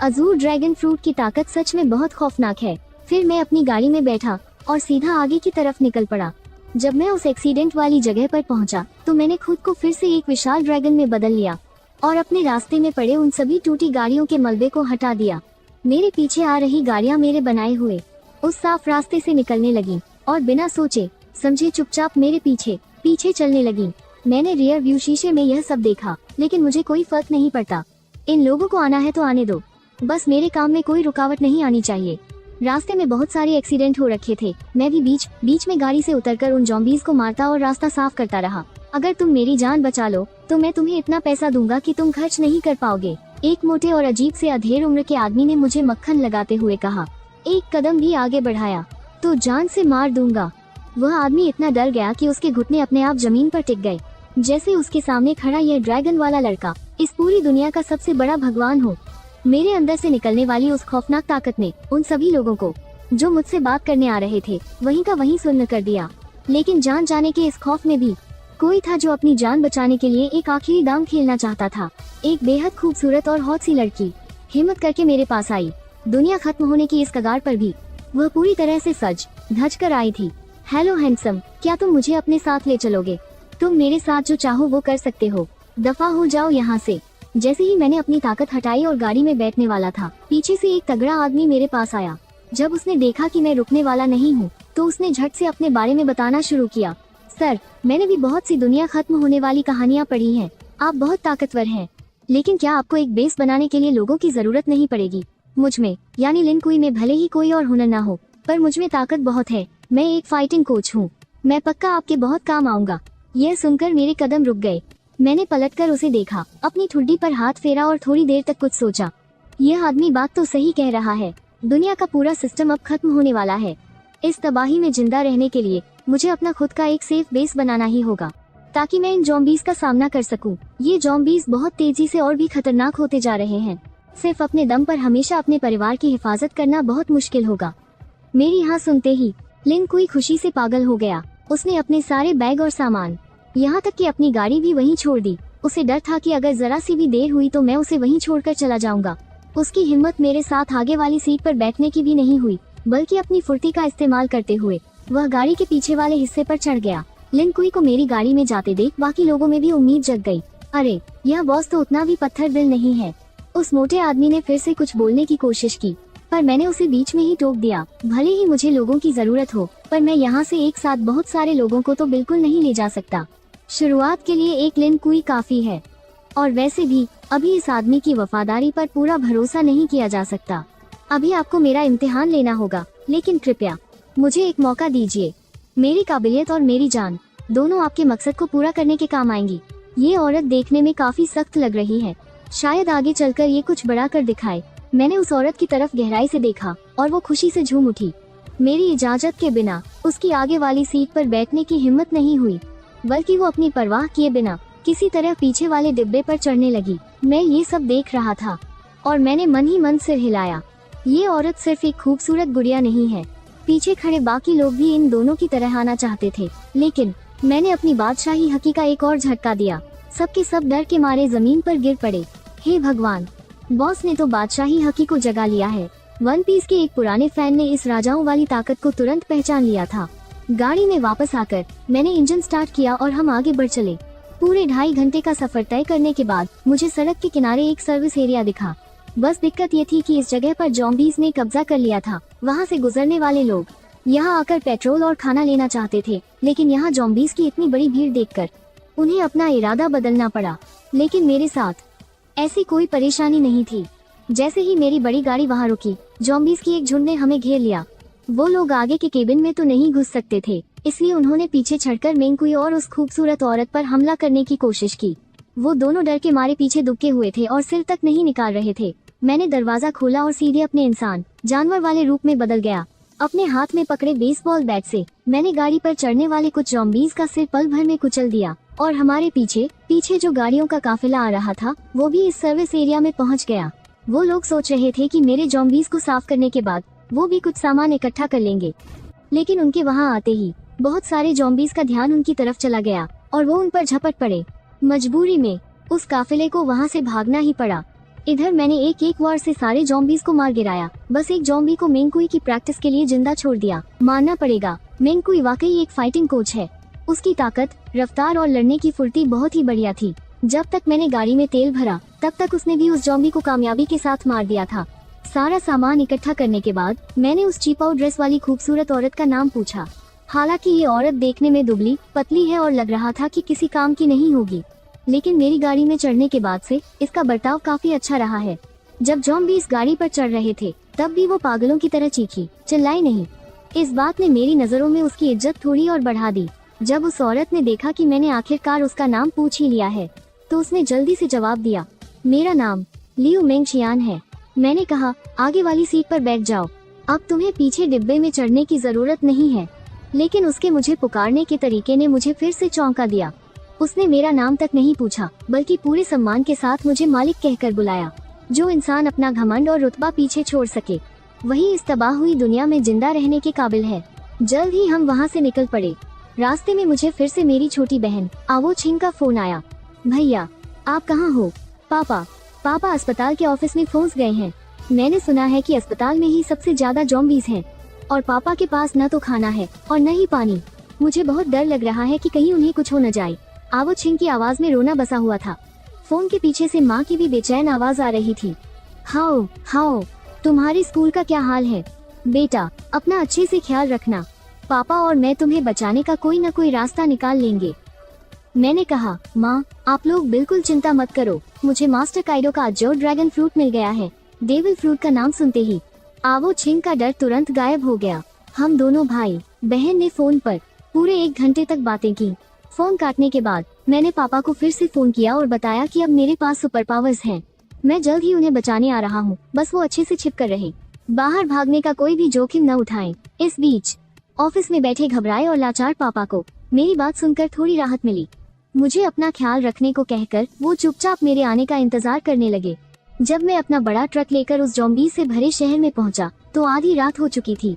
अजूर ड्रैगन फ्रूट की ताकत सच में बहुत खौफनाक है। फिर मैं अपनी गाड़ी में बैठा और सीधा आगे की तरफ निकल पड़ा। जब मैं उस एक्सीडेंट वाली जगह पर पहुंचा, तो मैंने खुद को फिर से एक विशाल ड्रैगन में बदल लिया और अपने रास्ते में पड़े उन सभी टूटी गाड़ियों के मलबे को हटा दिया। मेरे पीछे आ रही गाड़ियां मेरे बनाए हुए उस साफ रास्ते से निकलने लगी और बिना सोचे समझे चुपचाप मेरे पीछे चलने लगी। मैंने रियर व्यू शीशे में यह सब देखा, लेकिन मुझे कोई फर्क नहीं पड़ता। इन लोगों को आना है तो आने दो, बस मेरे काम में कोई रुकावट नहीं आनी चाहिए। रास्ते में बहुत सारे एक्सीडेंट हो रखे थे। मैं भी बीच में गाड़ी से उतरकर उन ज़ॉम्बीज़ को मारता और रास्ता साफ करता रहा। अगर तुम मेरी जान बचा लो तो मैं तुम्हें इतना पैसा दूंगा कि तुम खर्च नहीं कर पाओगे। एक मोटे और अजीब से अधेड़ उम्र के आदमी ने मुझे मक्खन लगाते हुए कहा। एक कदम भी आगे बढ़ाया तो जान से मार दूंगा। वह आदमी इतना डर गया कि उसके घुटने अपने आप जमीन पर टिक गए, जैसे उसके सामने खड़ा यह ड्रैगन वाला लड़का इस पूरी दुनिया का सबसे बड़ा भगवान हो। मेरे अंदर से निकलने वाली उस खौफनाक ताकत ने उन सभी लोगों को जो मुझसे बात करने आ रहे थे वहीं का वहीं सुन्न कर दिया। लेकिन जान जाने के इस खौफ में भी कोई था जो अपनी जान बचाने के लिए एक आखिरी दांव खेलना चाहता था। एक बेहद खूबसूरत और हॉट सी लड़की हिम्मत करके मेरे पास आई। दुनिया खत्म होने की इस कगार पर भी वह पूरी तरह से सज धज कर आई थी। हेलो हैंडसम, क्या तुम मुझे अपने साथ ले चलोगे? तुम मेरे साथ जो चाहो वो कर सकते हो, दफा हो जाओ यहाँ से। जैसे ही मैंने अपनी ताकत हटाई और गाड़ी में बैठने वाला था, पीछे से एक तगड़ा आदमी मेरे पास आया। जब उसने देखा कि मैं रुकने वाला नहीं हूँ तो उसने झट से अपने बारे में बताना शुरू किया। सर, मैंने भी बहुत सी दुनिया खत्म होने वाली कहानियाँ पढ़ी हैं। आप बहुत ताकतवर हैं, लेकिन क्या आपको एक बेस बनाने के लिए लोगों की जरूरत नहीं पड़ेगी? मुझ में यानी लिन कुई में भले ही कोई और हुनर ना हो, पर मुझ में ताकत बहुत है। मैं एक फाइटिंग कोच हूँ, मैं पक्का आपके बहुत काम आऊंगा। यह सुनकर मेरे कदम रुक गए। मैंने पलटकर उसे देखा, अपनी ठुड्डी पर हाथ फेरा और थोड़ी देर तक कुछ सोचा। यह आदमी बात तो सही कह रहा है, दुनिया का पूरा सिस्टम अब खत्म होने वाला है। इस तबाही में जिंदा रहने के लिए मुझे अपना खुद का एक सेफ बेस बनाना ही होगा, ताकि मैं इन ज़ॉम्बीज़ का सामना कर सकूं। ये ज़ॉम्बीज़ बहुत तेजी से और भी खतरनाक होते जा रहे हैं। सिर्फ अपने दम पर हमेशा अपने परिवार की हिफाजत करना बहुत मुश्किल होगा। मेरी हाँ सुनते ही लिन कुई खुशी से पागल हो गया। उसने अपने सारे बैग और सामान, यहाँ तक कि अपनी गाड़ी भी वहीं छोड़ दी। उसे डर था कि अगर जरा सी भी देर हुई तो मैं उसे वहीं छोड़कर चला जाऊंगा। उसकी हिम्मत मेरे साथ आगे वाली सीट पर बैठने की भी नहीं हुई, बल्कि अपनी फुर्ती का इस्तेमाल करते हुए वह गाड़ी के पीछे वाले हिस्से पर चढ़ गया। लिन कुई को मेरी गाड़ी में जाते देख बाकी लोगों में भी उम्मीद जग गई। अरे, यह बॉस तो उतना भी पत्थर दिल नहीं है। उस मोटे आदमी ने फिर से कुछ बोलने की कोशिश की, पर मैंने उसे बीच में ही टोक दिया। भले ही मुझे लोगों की जरूरत हो, पर मैं यहाँ से एक साथ बहुत सारे लोगों को तो बिल्कुल नहीं ले जा सकता। शुरुआत के लिए एक लिन कुई काफी है, और वैसे भी अभी इस आदमी की वफादारी पर पूरा भरोसा नहीं किया जा सकता। अभी आपको मेरा इम्तिहान लेना होगा, लेकिन कृपया मुझे एक मौका दीजिए। मेरी काबिलियत और मेरी जान दोनों आपके मकसद को पूरा करने के काम आएंगी। ये औरत देखने में काफी सख्त लग रही है, शायद आगे चलकर ये कुछ बड़ा कर दिखाए। मैंने उस औरत की तरफ गहराई से देखा और वो खुशी से झूम उठी। मेरी इजाजत के बिना उसकी आगे वाली सीट पर बैठने की हिम्मत नहीं हुई, बल्कि वो अपनी परवाह किए बिना किसी तरह पीछे वाले डिब्बे पर चढ़ने लगी। मैं ये सब देख रहा था और मैंने मन ही मन सिर हिलाया। ये औरत सिर्फ एक खूबसूरत गुड़िया नहीं है। पीछे खड़े बाकी लोग भी इन दोनों की तरह आना चाहते थे, लेकिन मैंने अपनी बादशाही हकी का एक और झटका दिया। सबके सब डर के मारे जमीन पर गिर पड़े। हे भगवान, बॉस ने तो बादशाही हकी को जगा लिया है। वन पीस के एक पुराने फैन ने इस राजाओं वाली ताकत को तुरंत पहचान लिया था। गाड़ी में वापस आकर मैंने इंजन स्टार्ट किया और हम आगे बढ़ चले। पूरे 2.5 घंटे का सफर तय करने के बाद मुझे सड़क के किनारे एक सर्विस एरिया दिखा। बस दिक्कत ये थी कि इस जगह पर ज़ॉम्बीज़ ने कब्जा कर लिया था। वहाँ से गुजरने वाले लोग यहाँ आकर पेट्रोल और खाना लेना चाहते थे, लेकिन यहाँ ज़ॉम्बीज़ की इतनी बड़ी भीड़ देखकर उन्हें अपना इरादा बदलना पड़ा। लेकिन मेरे साथ ऐसी कोई परेशानी नहीं थी। जैसे ही मेरी बड़ी गाड़ी वहाँ रुकी, ज़ॉम्बीज़ की एक झुंड ने हमें घेर लिया। वो लोग आगे के केबिन में तो नहीं घुस सकते थे, इसलिए उन्होंने पीछे चढ़कर मेंगकुई और उस खूबसूरत औरत पर हमला करने की कोशिश की। वो दोनों डर के मारे पीछे दुबके हुए थे और सिर तक नहीं निकाल रहे थे। मैंने दरवाजा खोला और सीधे अपने इंसान जानवर वाले रूप में बदल गया। अपने हाथ में पकड़े बेसबॉल बैट से मैंने गाड़ी पर चढ़ने वाले कुछ ज़ॉम्बीज़ का सिर पल भर में कुचल दिया और हमारे पीछे जो गाड़ियों का काफिला आ रहा था वो भी इस सर्विस एरिया में पहुंच गया। वो लोग सोच रहे थे कि मेरे ज़ॉम्बीज़ को साफ करने के बाद वो भी कुछ सामान इकट्ठा कर लेंगे, लेकिन उनके वहां आते ही बहुत सारे ज़ॉम्बीज़ का ध्यान उनकी तरफ चला गया और वो उन पर झपट पड़े। मजबूरी में उस काफिले को वहां से भागना ही पड़ा। इधर मैंने एक वार से सारे ज़ॉम्बीज़ को मार गिराया। बस एक ज़ॉम्बी को मेंगकुई की प्रैक्टिस के लिए जिंदा छोड़ दिया। मानना पड़ेगा, मेंगकुई वाकई एक फाइटिंग कोच है। उसकी ताकत, रफ्तार और लड़ने की फुर्ती बहुत ही बढ़िया थी। जब तक मैंने गाड़ी में तेल भरा तब तक उसने भी उस ज़ॉम्बी को कामयाबी के साथ मार दिया था। सारा सामान इकट्ठा करने के बाद मैंने उस चीपाउ ड्रेस वाली खूबसूरत औरत का नाम पूछा। हालांकि ये औरत देखने में दुबली पतली है और लग रहा था कि किसी काम की नहीं होगी, लेकिन मेरी गाड़ी में चढ़ने के बाद से इसका बर्ताव काफी अच्छा रहा है। जब ज़ॉम्बीज़ गाड़ी पर चढ़ रहे थे तब भी वो पागलों की तरह चीखी, चिल्लाई नहीं। इस बात ने मेरी नजरों में उसकी इज्जत थोड़ी और बढ़ा दी। जब उस औरत ने देखा कि मैंने आखिरकार उसका नाम पूछ ही लिया है, तो उसने जल्दी से जवाब दिया, मेरा नाम लियू मेंगशियान है। मैंने कहा, आगे वाली सीट पर बैठ जाओ, अब तुम्हें पीछे डिब्बे में चढ़ने की जरूरत नहीं है। लेकिन उसके मुझे पुकारने के तरीके ने मुझे फिर से चौंका दिया। उसने मेरा नाम तक नहीं पूछा, बल्कि पूरे सम्मान के साथ मुझे मालिक कहकर बुलाया। जो इंसान अपना घमंड और रुतबा पीछे छोड़ सके, वही इस तबाह हुई दुनिया में जिंदा रहने के काबिल है। जल्द ही हम वहाँ से निकल पड़े। रास्ते में मुझे फिर से मेरी छोटी बहन आवो छिंग का फोन आया। भैया, आप कहाँ हो? पापा अस्पताल के ऑफिस में फंस गए हैं। मैंने सुना है कि अस्पताल में ही सबसे ज्यादा ज़ॉम्बीज़ हैं और पापा के पास न तो खाना है और न ही पानी। मुझे बहुत डर लग रहा है कि कहीं उन्हें कुछ हो न जाए। आवो छिंग की आवाज में रोना बसा हुआ था। फोन के पीछे से माँ की भी बेचैन आवाज आ रही थी। हाओ, तुम्हारे स्कूल का क्या हाल है? बेटा, अपना अच्छे से ख्याल रखना। पापा और मैं तुम्हें बचाने का कोई न कोई रास्ता निकाल लेंगे। मैंने कहा, माँ, आप लोग बिल्कुल चिंता मत करो। मुझे मास्टर काइडो का अजोर ड्रैगन फ्रूट मिल गया है। डेविल फ्रूट का नाम सुनते ही आवो छिंग का डर तुरंत गायब हो गया। हम दोनों भाई बहन ने फोन पर पूरे 1 घंटे तक बातें की। फोन काटने के बाद मैंने पापा को फिर से फोन किया और बताया कि अब मेरे पास सुपर पावर्स हैं। मैं जल्द ही उन्हें बचाने आ रहा हूँ, बस वो अच्छे से छिप कर रहे। बाहर भागने का कोई भी जोखिम न उठाएं। इस बीच ऑफिस में बैठे घबराए और लाचार पापा को मेरी बात सुनकर थोड़ी राहत मिली। मुझे अपना ख्याल रखने को कहकर वो चुपचाप मेरे आने का इंतजार करने लगे। जब मैं अपना बड़ा ट्रक लेकर उस ज़ॉम्बीज़ से भरे शहर में पहुंचा, तो आधी रात हो चुकी थी।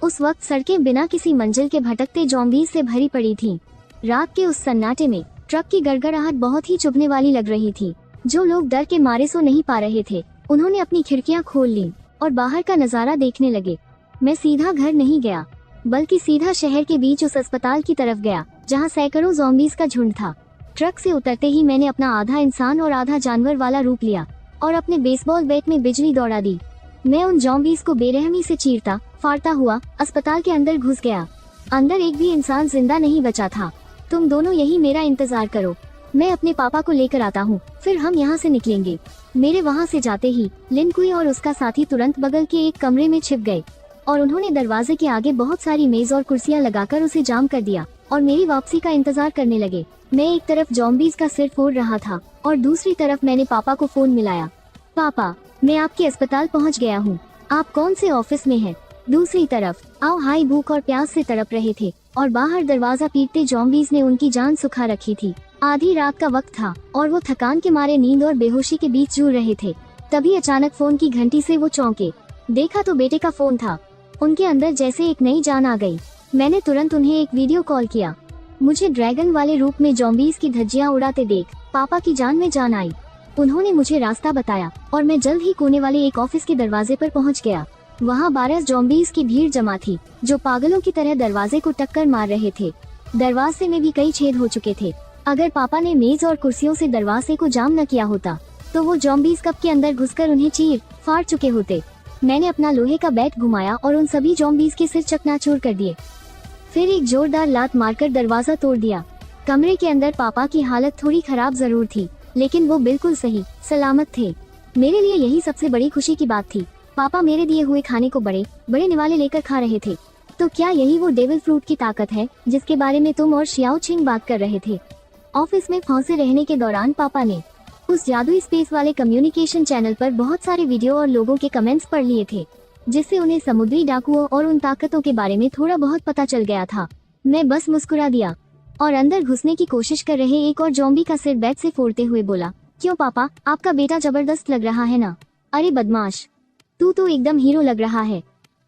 उस वक्त सड़कें बिना किसी मंजिल के भटकते ज़ॉम्बीज़ से भरी पड़ी थीं। रात के उस सन्नाटे में ट्रक की गड़गड़ाहट बहुत ही चुभने वाली लग रही थी। जो लोग डर के मारे सो नहीं पा रहे थे, उन्होंने अपनी खिड़कियां खोल लीं और बाहर का नजारा देखने लगे। मैं सीधा घर नहीं गया, बल्कि सीधा शहर के बीच उस अस्पताल की तरफ गया, जहां सैकड़ों ज़ॉम्बीज़ का झुंड था। ट्रक से उतरते ही मैंने अपना आधा इंसान और आधा जानवर वाला रूप लिया और अपने बेसबॉल बैट में बिजली दौड़ा दी। मैं उन ज़ॉम्बीज़ को बेरहमी से चीरता फाड़ता हुआ अस्पताल के अंदर घुस गया। अंदर एक भी इंसान जिंदा नहीं बचा था। तुम दोनों यही मेरा इंतजार करो, मैं अपने पापा को लेकर आता हूँ, फिर हम यहाँ से निकलेंगे। मेरे वहाँ से जाते ही लिनकुई और उसका साथी तुरंत बगल के एक कमरे में छिप गए और उन्होंने दरवाजे के आगे बहुत सारी मेज और कुर्सियां लगाकर उसे जाम कर दिया और मेरी वापसी का इंतजार करने लगे। मैं एक तरफ ज़ॉम्बीज़ का सिर फोड़ रहा था और दूसरी तरफ मैंने पापा को फोन मिलाया। पापा, मैं आपके अस्पताल पहुंच गया हूं। आप कौन से ऑफिस में हैं? दूसरी तरफ आओ हाई भूख और प्यास से तड़प रहे थे और बाहर दरवाजा पीटते ज़ॉम्बीज़ ने उनकी जान सुखा रखी थी। आधी रात का वक्त था और वो थकान के मारे नींद और बेहोशी के बीच जूझ रहे थे। तभी अचानक फोन की घंटी से वो चौंके। देखा तो बेटे का फोन था। उनके अंदर जैसे एक नई जान आ गई। मैंने तुरंत उन्हें एक वीडियो कॉल किया। मुझे ड्रैगन वाले रूप में ज़ॉम्बीज़ की धज्जियां उड़ाते देख पापा की जान में जान आई। उन्होंने मुझे रास्ता बताया और मैं जल्द ही कोने वाले एक ऑफिस के दरवाजे पर पहुंच गया। वहां 12 ज़ॉम्बीज़ की भीड़ जमा थी, जो पागलों की तरह दरवाजे को टक्कर मार रहे थे। दरवाजे में भी कई छेद हो चुके थे। अगर पापा ने मेज और कुर्सियों से दरवाजे को जाम न किया होता, तो वो ज़ॉम्बीज़ कब के अंदर घुसकर उन्हें चीर फाड़ चुके होते। मैंने अपना लोहे का बैट घुमाया और उन सभी ज़ॉम्बीज़ के सिर चकनाचूर कर दिए। फिर एक जोरदार लात मारकर दरवाजा तोड़ दिया। कमरे के अंदर पापा की हालत थोड़ी खराब जरूर थी, लेकिन वो बिल्कुल सही सलामत थे। मेरे लिए यही सबसे बड़ी खुशी की बात थी। पापा मेरे दिए हुए खाने को बड़े बड़े निवाले लेकर खा रहे थे। तो क्या यही वो डेविल फ्रूट की ताकत है जिसके बारे में तुम और शियाओ छिंग बात कर रहे थे? ऑफिस में फंसे रहने के दौरान पापा ने उस जादुई स्पेस वाले कम्युनिकेशन चैनल पर बहुत सारे वीडियो और लोगों के कमेंट्स पढ़ लिए थे, जिससे उन्हें समुद्री डाकुओं और उन ताकतों के बारे में थोड़ा बहुत पता चल गया था। मैं बस मुस्कुरा दिया और अंदर घुसने की कोशिश कर रहे एक और ज़ॉम्बी का सिर बैट से फोड़ते हुए बोला, क्यों पापा, आपका बेटा जबरदस्त लग रहा है ना? अरे बदमाश, तू तो एकदम हीरो लग रहा है।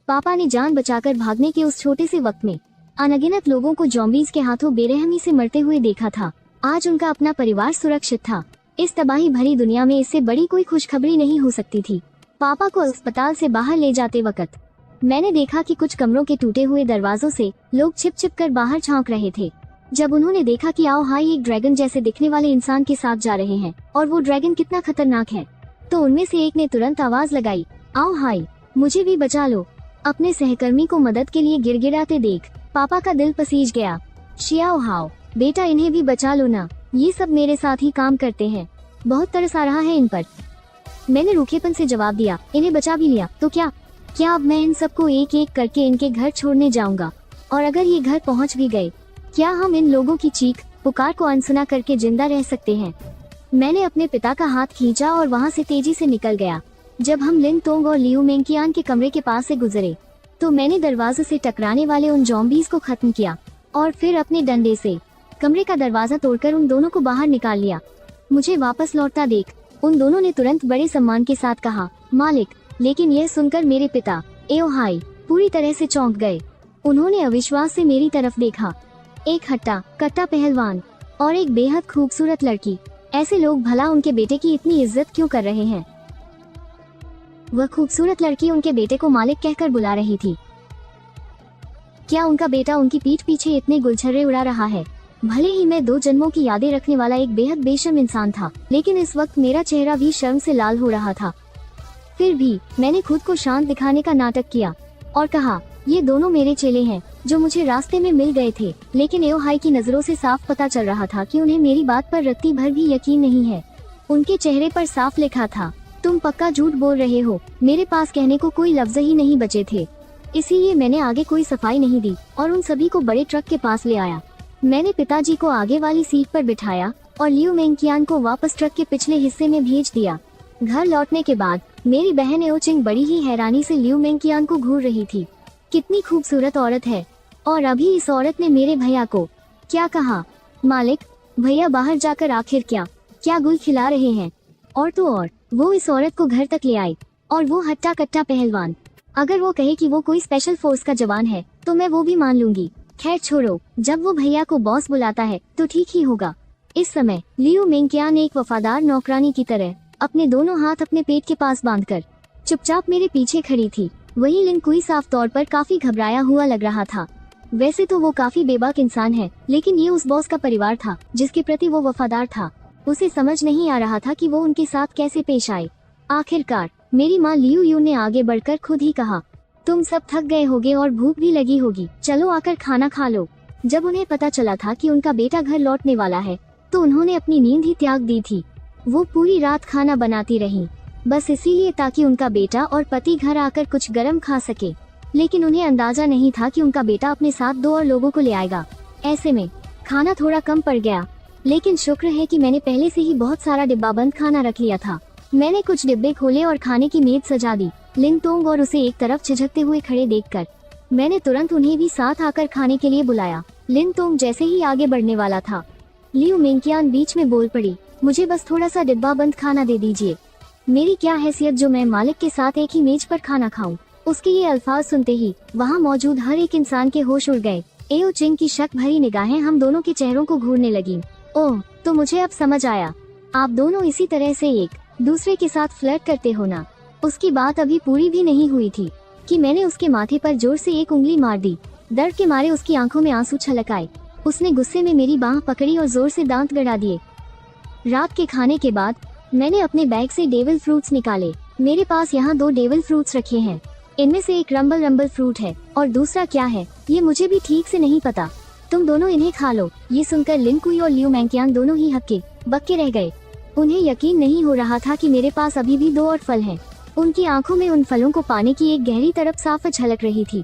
पापा ने जान बचाकर भागने के उस छोटे से वक्त में अनगिनत लोगों को ज़ॉम्बीज़ के हाथों बेरहमी से मरते हुए देखा था। आज उनका अपना परिवार सुरक्षित था। इस तबाही भरी दुनिया में इससे बड़ी कोई खुशखबरी नहीं हो सकती थी। पापा को अस्पताल से बाहर ले जाते वक्त मैंने देखा कि कुछ कमरों के टूटे हुए दरवाजों से लोग छिप छिप कर बाहर झांक रहे थे। जब उन्होंने देखा कि आओ हाई एक ड्रैगन जैसे दिखने वाले इंसान के साथ जा रहे हैं और वो ड्रैगन कितना खतरनाक है, तो उनमें से एक ने तुरंत आवाज लगाई, आओ हाई, मुझे भी बचा लो। अपने सहकर्मी को मदद के लिए गिड़गिड़ाते देख पापा का दिल पसीज गया। शियाओ हाओ, बेटा इन्हें भी बचा लो ना, ये सब मेरे साथ ही काम करते हैं, बहुत तरस आ रहा है इन पर। मैंने रूखेपन से जवाब दिया, इन्हें बचा भी लिया तो क्या अब मैं इन सबको एक एक करके इनके घर छोड़ने जाऊंगा, और अगर ये घर पहुंच भी गए क्या हम इन लोगों की चीख पुकार को अनसुना करके जिंदा रह सकते हैं? मैंने अपने पिता का हाथ खींचा और वहाँ से तेजी से निकल गया। जब हम लिन तोंग और लियू मेंकियान के कमरे के पास से गुजरे तो मैंने दरवाजे से टकराने वाले उन ज़ॉम्बीज़ को खत्म किया और फिर अपने डंडे से कमरे का दरवाजा तोड़कर उन दोनों को बाहर निकाल लिया। मुझे वापस लौटता देख उन दोनों ने तुरंत बड़े सम्मान के साथ कहा, मालिक। लेकिन यह सुनकर मेरे पिता एओहाई पूरी तरह से चौंक गए। उन्होंने अविश्वास से मेरी तरफ देखा। एक हट्टा कट्टा पहलवान और एक बेहद खूबसूरत लड़की, ऐसे लोग भला उनके बेटे की इतनी इज्जत क्यों कर रहे हैं? वह खूबसूरत लड़की उनके बेटे को मालिक कहकर बुला रही थी। क्या उनका बेटा उनकी पीठ पीछे इतने गुलछर्रे उड़ा रहा है? भले ही मैं 2 जन्मों की यादें रखने वाला एक बेहद बेशर्म इंसान था, लेकिन इस वक्त मेरा चेहरा भी शर्म से लाल हो रहा था। फिर भी मैंने खुद को शांत दिखाने का नाटक किया और कहा, ये दोनों मेरे चेले हैं जो मुझे रास्ते में मिल गए थे। लेकिन एओहाई की नजरों से साफ पता चल रहा था कि उन्हें मेरी बात पर रत्ती भर भी यकीन नहीं है। उनके चेहरे पर साफ लिखा था, तुम पक्का झूठ बोल रहे हो। मेरे पास कहने को कोई लफ्ज ही नहीं बचे थे, इसीलिए मैंने आगे कोई सफाई नहीं दी और उन सभी को बड़े ट्रक के पास ले आया। मैंने पिताजी को आगे वाली सीट पर बिठाया और लियू मेंकियान को वापस ट्रक के पिछले हिस्से में भेज दिया। घर लौटने के बाद मेरी बहन एओचिंग बड़ी ही हैरानी से लियू मेंकियान को घूर रही थी। कितनी खूबसूरत औरत है। और अभी इस औरत ने मेरे भैया को क्या कहा? मालिक, भैया बाहर जाकर आखिर क्या गुल खिला रहे हैं? और तो और वो इस औरत को घर तक ले आई। और वो हट्टा कट्टा पहलवान, अगर वो कहे कि वो कोई स्पेशल फोर्स का जवान है तो मैं वो भी मान लूंगी। खैर छोड़ो, जब वो भैया को बॉस बुलाता है तो ठीक ही होगा। इस समय लियू मेंकियान एक वफादार नौकरानी की तरह अपने दोनों हाथ अपने पेट के पास बांधकर चुपचाप मेरे पीछे खड़ी थी। वही लिन कुई साफ तौर पर काफी घबराया हुआ लग रहा था। वैसे तो वो काफी बेबाक इंसान है, लेकिन ये उस बॉस का परिवार था जिसके प्रति वो वफादार था। उसे समझ नहीं आ रहा था कि वो उनके साथ कैसे पेश आए। आखिरकार मेरी माँ लियू यू ने आगे बढ़कर खुद ही कहा, तुम सब थक गए होगे और भूख भी लगी होगी, चलो आकर खाना खा लो। जब उन्हें पता चला था कि उनका बेटा घर लौटने वाला है तो उन्होंने अपनी नींद ही त्याग दी थी। वो पूरी रात खाना बनाती रहीं, बस इसीलिए ताकि उनका बेटा और पति घर आकर कुछ गर्म खा सके। लेकिन उन्हें अंदाजा नहीं था कि उनका बेटा अपने साथ 2 और लोगों को ले आएगा। ऐसे में खाना थोड़ा कम पड़ गया, लेकिन शुक्र है कि मैंने पहले से ही बहुत सारा डिब्बा बंद खाना रख लिया था। मैंने कुछ डिब्बे खोले और खाने की मेज सजा दी। लिन तोंग और उसे एक तरफ झिझकते हुए खड़े देखकर मैंने तुरंत उन्हें भी साथ आकर खाने के लिए बुलाया। लिन तोंग जैसे ही आगे बढ़ने वाला था, लियू मेंकियान बीच में बोल पड़ी, मुझे बस थोड़ा सा डिब्बा बंद खाना दे दीजिए। मेरी क्या हैसियत जो मैं मालिक के साथ एक ही मेज पर खाना खाऊं। उसके ये अल्फाज सुनते ही वहाँ मौजूद हर एक इंसान के होश उड़ गए। एओचिंग की शक भरी निगाहें हम दोनों के चेहरों को घूरने लगीं। ओह, तो मुझे अब समझ आया, आप दोनों इसी तरह से एक दूसरे के साथ फ्लर्ट करते हो ना। उसकी बात अभी पूरी भी नहीं हुई थी कि मैंने उसके माथे पर जोर से एक उंगली मार दी। दर्द के मारे उसकी आंखों में आंसू छलक आए। उसने गुस्से में मेरी बांह पकड़ी और जोर से दांत गड़ा दिए। रात के खाने के बाद मैंने अपने बैग से डेविल फ्रूट्स निकाले। मेरे पास यहाँ 2 डेविल फ्रूट्स रखे हैं। इनमें से एक रंबल फ्रूट है और दूसरा क्या है ये मुझे भी ठीक से नहीं पता। तुम दोनों इन्हें खा लो। ये सुनकर लिन कुई और लियू मेंकियान दोनों ही हक्के बक्के रह गए। उन्हें यकीन नहीं हो रहा था कि मेरे पास अभी भी 2 और फल हैं। उनकी आंखों में उन फलों को पाने की एक गहरी तरफ साफ झलक रही थी।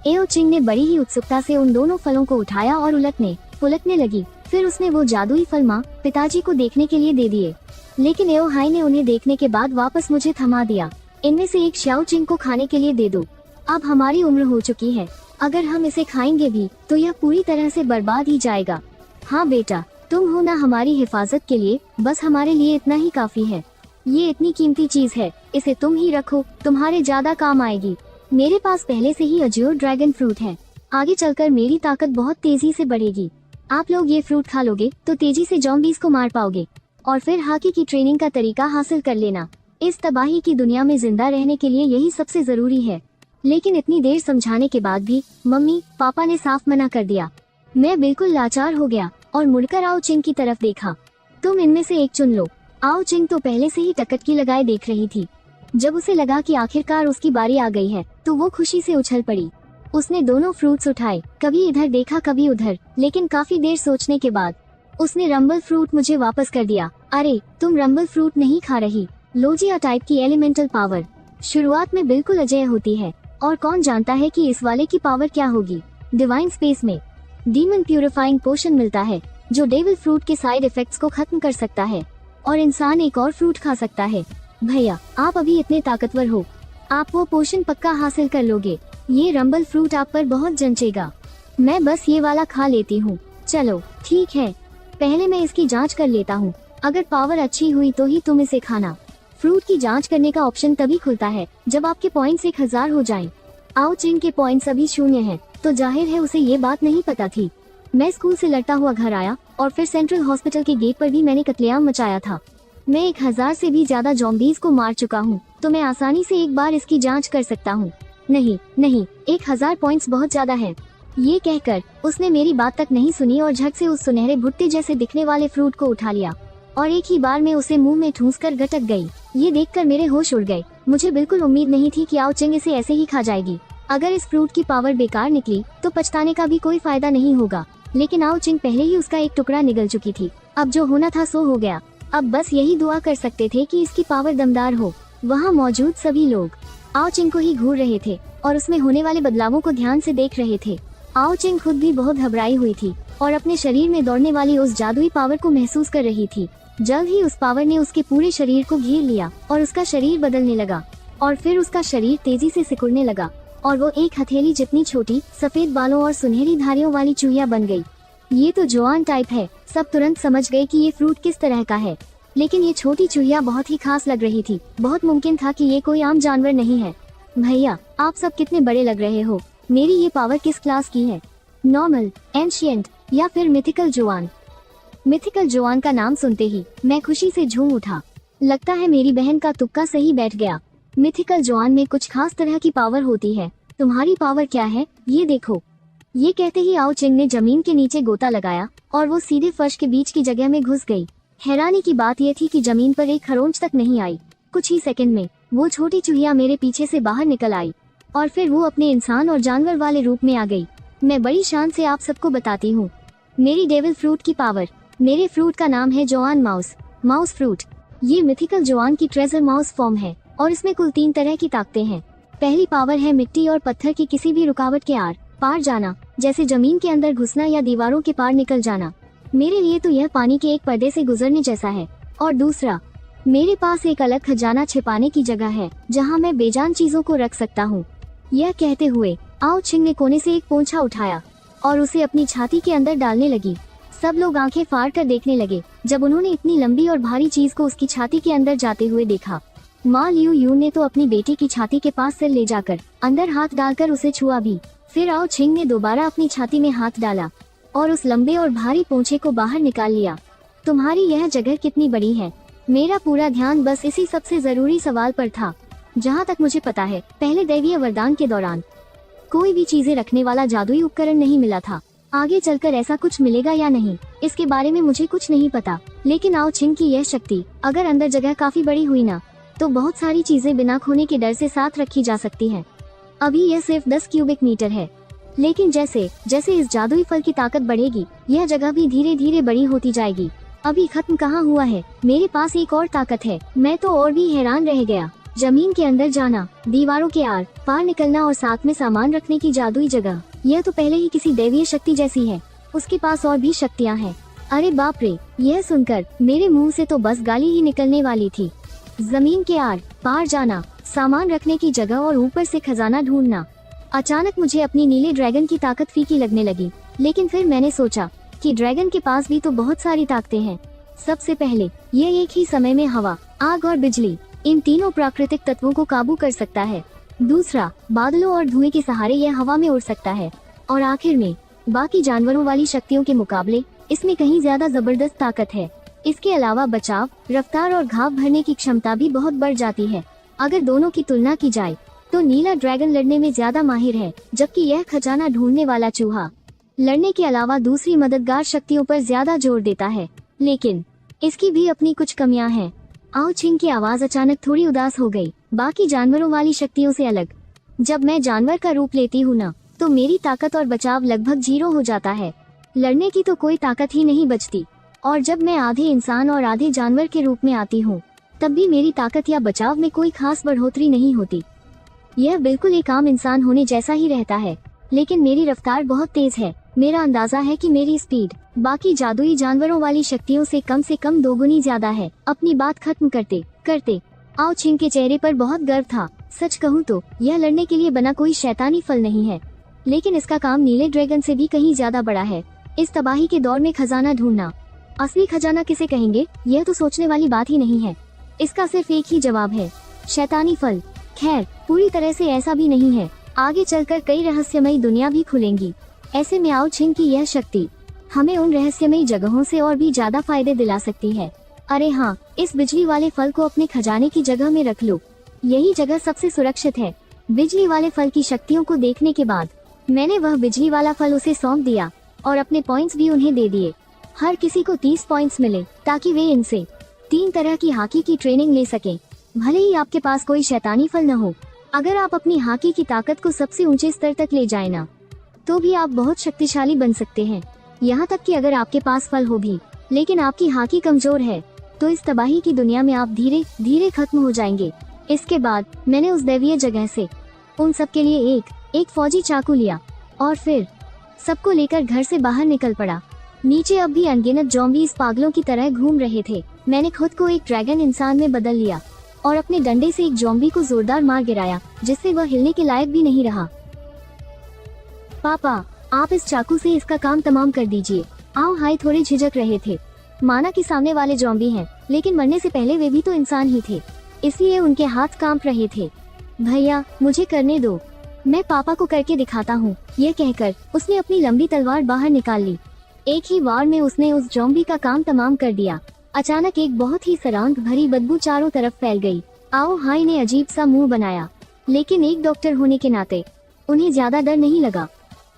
एओचिंग ने बड़ी ही उत्सुकता से उन दोनों फलों को उठाया और उलटने पुलटने लगी। फिर उसने वो जादुई फल माँ पिताजी को देखने के लिए दे दिए, लेकिन एओहाई ने उन्हें देखने के बाद वापस मुझे थमा दिया। इनमें से एक शाओचिंग को खाने के लिए दे दो। अब हमारी उम्र हो चुकी है, अगर हम इसे खाएंगे भी तो यह पूरी तरह से बर्बाद ही जाएगा। हाँ बेटा, तुम हो ना हमारी हिफाजत के लिए, बस हमारे लिए इतना ही काफी है। ये इतनी कीमती चीज है, इसे तुम ही रखो, तुम्हारे ज्यादा काम आएगी। मेरे पास पहले से ही अज्योर ड्रैगन फ्रूट है, आगे चलकर मेरी ताकत बहुत तेजी से बढ़ेगी। आप लोग ये फ्रूट खा लोगे तो तेजी से ज़ॉम्बीज़ को मार पाओगे और फिर हाकी की ट्रेनिंग का तरीका हासिल कर लेना। इस तबाही की दुनिया में जिंदा रहने के लिए यही सबसे जरूरी है। लेकिन इतनी देर समझाने के बाद भी मम्मी पापा ने साफ मना कर दिया। मैं बिल्कुल लाचार हो गया और मुड़कर आओ चिंग की तरफ देखा। तुम इनमें से एक चुन लो। आओ चिंग तो पहले से ही टकटकी लगाए देख रही थी। जब उसे लगा कि आखिरकार उसकी बारी आ गई है तो वो खुशी से उछल पड़ी। उसने दोनों फ्रूट्स उठाए, कभी इधर देखा कभी उधर, लेकिन काफी देर सोचने के बाद उसने रंबल फ्रूट मुझे वापस कर दिया। अरे तुम रंबल फ्रूट नहीं खा रही, लोजिया टाइप की एलिमेंटल पावर शुरुआत में बिल्कुल अजेय होती है और कौन जानता है कि इस वाले की पावर क्या होगी डिवाइन स्पेस में। डीमन प्यूरिफाइंग पोशन मिलता है जो डेविल फ्रूट के साइड इफेक्ट्स को खत्म कर सकता है और इंसान एक और फ्रूट खा सकता है। भैया आप अभी इतने ताकतवर हो, आप वो पोशन पक्का हासिल कर लोगे। ये रंबल फ्रूट आप पर बहुत जंचेगा। मैं बस ये वाला खा लेती हूँ। चलो ठीक है, पहले मैं इसकी जांच कर लेता हूँ। अगर पावर अच्छी हुई तो ही तुम इसे खाना। फ्रूट की जांच करने का ऑप्शन तभी खुलता है जब आपके पॉइंट्स 1000 हो जाएं। आओ चिंग के पॉइंट्स अभी 0 हैं, तो जाहिर है उसे ये बात नहीं पता थी। मैं स्कूल से लड़ता हुआ घर आया और फिर सेंट्रल हॉस्पिटल के गेट पर भी मैंने कत्लेआम मचाया था। मैं 1000 से भी ज्यादा ज़ॉम्बीज़ को मार चुका हूँ, तो मैं आसानी से एक बार इसकी जांच कर सकता हूँ। नहीं नहीं, 1000 पॉइंट्स बहुत ज्यादा है। ये कहकर उसने मेरी बात तक नहीं सुनी और झट से उस सुनहरे भुट्टे जैसे दिखने वाले फ्रूट को उठा लिया और एक ही बार में उसे मुंह में ठूंस कर गटक गई। ये देखकर मेरे होश उड़ गए। मुझे बिल्कुल उम्मीद नहीं थी कि आओ चिंग इसे ऐसे ही खा जाएगी। अगर इस फ्रूट की पावर बेकार निकली तो पछताने का भी कोई फायदा नहीं होगा, लेकिन आओ चिंग पहले ही उसका एक टुकड़ा निगल चुकी थी। अब जो होना था सो हो गया। अब बस यही दुआ कर सकते थे कि इसकी पावर दमदार हो। वहाँ मौजूद सभी लोग आओ चिंग को ही घूर रहे थे और उसमें होने वाले बदलावों को ध्यान से देख रहे थे। आओ चिंग खुद भी बहुत घबराई हुई थी और अपने शरीर में दौड़ने वाली उस जादुई पावर को महसूस कर रही थी। जल्द ही उस पावर ने उसके पूरे शरीर को घेर लिया और उसका शरीर बदलने लगा और फिर उसका शरीर तेजी से सिकुड़ने लगा और वो एक हथेली जितनी छोटी सफेद बालों और सुनहरी धारियों वाली चूहिया बन गई। ये तो जोआन टाइप है। सब तुरंत समझ गए कि ये फ्रूट किस तरह का है, लेकिन ये छोटी चूहिया बहुत ही खास लग रही थी। बहुत मुमकिन था कि ये कोई आम जानवर नहीं है। भैया आप सब कितने बड़े लग रहे हो। मेरी ये पावर किस क्लास की है, नॉर्मल, एंशिएंट या फिर मिथिकल जोआन? मिथिकल जोआन का नाम सुनते ही मैं खुशी से झूम उठा। लगता है मेरी बहन का तुक्का सही बैठ गया। मिथिकल जोआन में कुछ खास तरह की पावर होती है। तुम्हारी पावर क्या है ये देखो। ये कहते ही आओ चिंग ने जमीन के नीचे गोता लगाया और वो सीधे फर्श के बीच की जगह में घुस गई। हैरानी की बात यह थी कि जमीन पर एक खरोंच तक नहीं आई। कुछ ही सेकंड में वो छोटी चूहिया मेरे पीछे से बाहर निकल आई और फिर वो अपने इंसान और जानवर वाले रूप में आ गई। मैं बड़ी शान से आप सबको बताती हूँ मेरी डेविल फ्रूट की पावर। मेरे फ्रूट का नाम है जोआन माउस फ्रूट। ये मिथिकल जोआन की ट्रेजर माउस फॉर्म है और इसमें कुल 3 तरह की ताकतें हैं। पहली पावर है मिट्टी और पत्थर की किसी भी रुकावट के आर पार जाना, जैसे जमीन के अंदर घुसना या दीवारों के पार निकल जाना। मेरे लिए तो यह पानी के एक पर्दे से गुजरने जैसा है। और दूसरा, मेरे पास एक अलग खजाना छिपाने की जगह है जहाँ मैं बेजान चीजों को रख सकता हूँ। यह कहते हुए आओ चिंग ने कोने से एक पोंछा उठाया और उसे अपनी छाती के अंदर डालने लगी। सब लोग आंखें फाड़ कर देखने लगे जब उन्होंने इतनी लंबी और भारी चीज को उसकी छाती के अंदर जाते हुए देखा। माँ लियू यू ने तो अपनी बेटी की छाती के पास से ले जाकर अंदर हाथ डालकर उसे छुआ भी। फिर आओ छिंग ने दोबारा अपनी छाती में हाथ डाला और उस लंबे और भारी पोंछे को बाहर निकाल लिया। तुम्हारी यह जगह कितनी बड़ी है? मेरा पूरा ध्यान बस इसी सबसे जरूरी सवाल पर था। जहाँ तक मुझे पता है पहले दैवीय वरदान के दौरान कोई भी चीजें रखने वाला जादुई उपकरण नहीं मिला था। आगे चलकर ऐसा कुछ मिलेगा या नहीं इसके बारे में मुझे कुछ नहीं पता, लेकिन आओ छिंग की यह शक्ति अगर अंदर जगह काफी बड़ी हुई ना तो बहुत सारी चीजें बिना खोने के डर से साथ रखी जा सकती हैं। अभी यह सिर्फ 10 क्यूबिक मीटर है, लेकिन जैसे जैसे इस जादुई फल की ताकत बढ़ेगी यह जगह भी धीरे धीरे बड़ी होती जाएगी। अभी खत्म कहाँ हुआ है, मेरे पास एक और ताकत है। मैं तो और भी हैरान रह गया। जमीन के अंदर जाना, दीवारों के आर पार निकलना और साथ में सामान रखने की जादुई जगह, यह तो पहले ही किसी दैवीय शक्ति जैसी है। उसके पास और भी शक्तियाँ हैं। अरे बाप रे, यह सुनकर मेरे मुंह से तो बस गाली ही निकलने वाली थी। जमीन के आर पार जाना, सामान रखने की जगह और ऊपर से खजाना ढूंढना। अचानक मुझे अपनी नीले ड्रैगन की ताकत फीकी लगने लगी, लेकिन फिर मैंने सोचा कि ड्रैगन के पास भी तो बहुत सारी ताकतें हैं। सबसे पहले यह एक ही समय में हवा, आग और बिजली, इन तीनों प्राकृतिक तत्वों को काबू कर सकता है। दूसरा, बादलों और धुएं के सहारे यह हवा में उड़ सकता है। और आखिर में बाकी जानवरों वाली शक्तियों के मुकाबले इसमें कहीं ज्यादा जबरदस्त ताकत है। इसके अलावा बचाव, रफ्तार और घाव भरने की क्षमता भी बहुत बढ़ जाती है। अगर दोनों की तुलना की जाए तो नीला ड्रैगन लड़ने में ज्यादा माहिर है, जबकि यह खजाना ढूंढने वाला चूहा लड़ने के अलावा दूसरी मददगार शक्तियों पर ज्यादा जोर देता है। लेकिन इसकी भी अपनी कुछ कमियां हैं। आओ छिंग की आवाज अचानक थोड़ी उदास हो गई। बाकी जानवरों वाली शक्तियों से अलग, जब मैं जानवर का रूप लेती हूँ ना तो मेरी ताकत और बचाव लगभग 0 हो जाता है। लड़ने की तो कोई ताकत ही नहीं बचती। और जब मैं आधे इंसान और आधे जानवर के रूप में आती हूँ तब भी मेरी ताकत या बचाव में कोई खास बढ़ोतरी नहीं होती। यह बिल्कुल एक आम इंसान होने जैसा ही रहता है, लेकिन मेरी रफ्तार बहुत तेज है। मेरा अंदाजा है कि मेरी स्पीड बाकी जादुई जानवरों वाली शक्तियों से कम 2 गुनी ज्यादा है। अपनी बात खत्म करते करते आओ छिंग के चेहरे पर बहुत गर्व था। सच कहूँ तो यह लड़ने के लिए बना कोई शैतानी फल नहीं है, लेकिन इसका काम नीले ड्रैगन से भी कहीं ज्यादा बड़ा है। इस तबाही के दौर में खजाना ढूंढना, असली खजाना किसे कहेंगे, यह तो सोचने वाली बात ही नहीं है। इसका सिर्फ एक ही जवाब है, शैतानी फल। खैर, पूरी तरह से ऐसा भी नहीं है। आगे चलकर कई रहस्यमयी दुनिया भी खुलेंगी। ऐसे में आओ छिंग की यह शक्ति हमें उन रहस्यमयी जगहों से और भी ज्यादा फायदे दिला सकती है। अरे हाँ, इस बिजली वाले फल को अपने खजाने की जगह में रख लो, यही जगह सबसे सुरक्षित है। बिजली वाले फल की शक्तियों को देखने के बाद मैंने वह बिजली वाला फल उसे सौंप दिया और अपने पॉइंट्स भी उन्हें दे दिए। हर किसी को 30 पॉइंट्स मिले ताकि वे इनसे 3 तरह की हॉकी की ट्रेनिंग ले सकें। भले ही आपके पास कोई शैतानी फल न हो, अगर आप अपनी हॉकी की ताकत को सबसे ऊंचे स्तर तक ले जाए ना, तो भी आप बहुत शक्तिशाली बन सकते हैं। यहाँ तक कि अगर आपके पास फल हो भी लेकिन आपकी हॉकी कमजोर है, तो इस तबाही की दुनिया में आप धीरे धीरे खत्म हो जाएंगे। इसके बाद मैंने उस दैवीय जगह से उन सब के लिए एक फौजी चाकू लिया और फिर सबको लेकर घर से बाहर निकल पड़ा। नीचे अब भी अनगिनत ज़ॉम्बी इस पागलों की तरह घूम रहे थे। मैंने खुद को एक ड्रैगन इंसान में बदल लिया और अपने डंडे से एक ज़ॉम्बी को जोरदार मार गिराया, जिससे वह हिलने के लायक भी नहीं रहा। पापा, आप इस चाकू से इसका काम तमाम कर दीजिए। आओ हाय थोड़े झिझक रहे थे, माना कि सामने वाले ज़ॉम्बी हैं, लेकिन मरने से पहले वे भी तो इंसान ही थे, इसलिए उनके हाथ कांप रहे थे। भैया मुझे करने दो, मैं पापा को करके दिखाता हूँ। यह कहकर उसने अपनी लंबी तलवार बाहर निकाल ली। एक ही वार में उसने उस ज़ॉम्बी का काम तमाम कर दिया। अचानक एक बहुत ही सरांग भरी बदबू चारों तरफ फैल गई। आओ हाय ने अजीब सा मुंह बनाया, लेकिन एक डॉक्टर होने के नाते उन्हें ज्यादा डर नहीं लगा।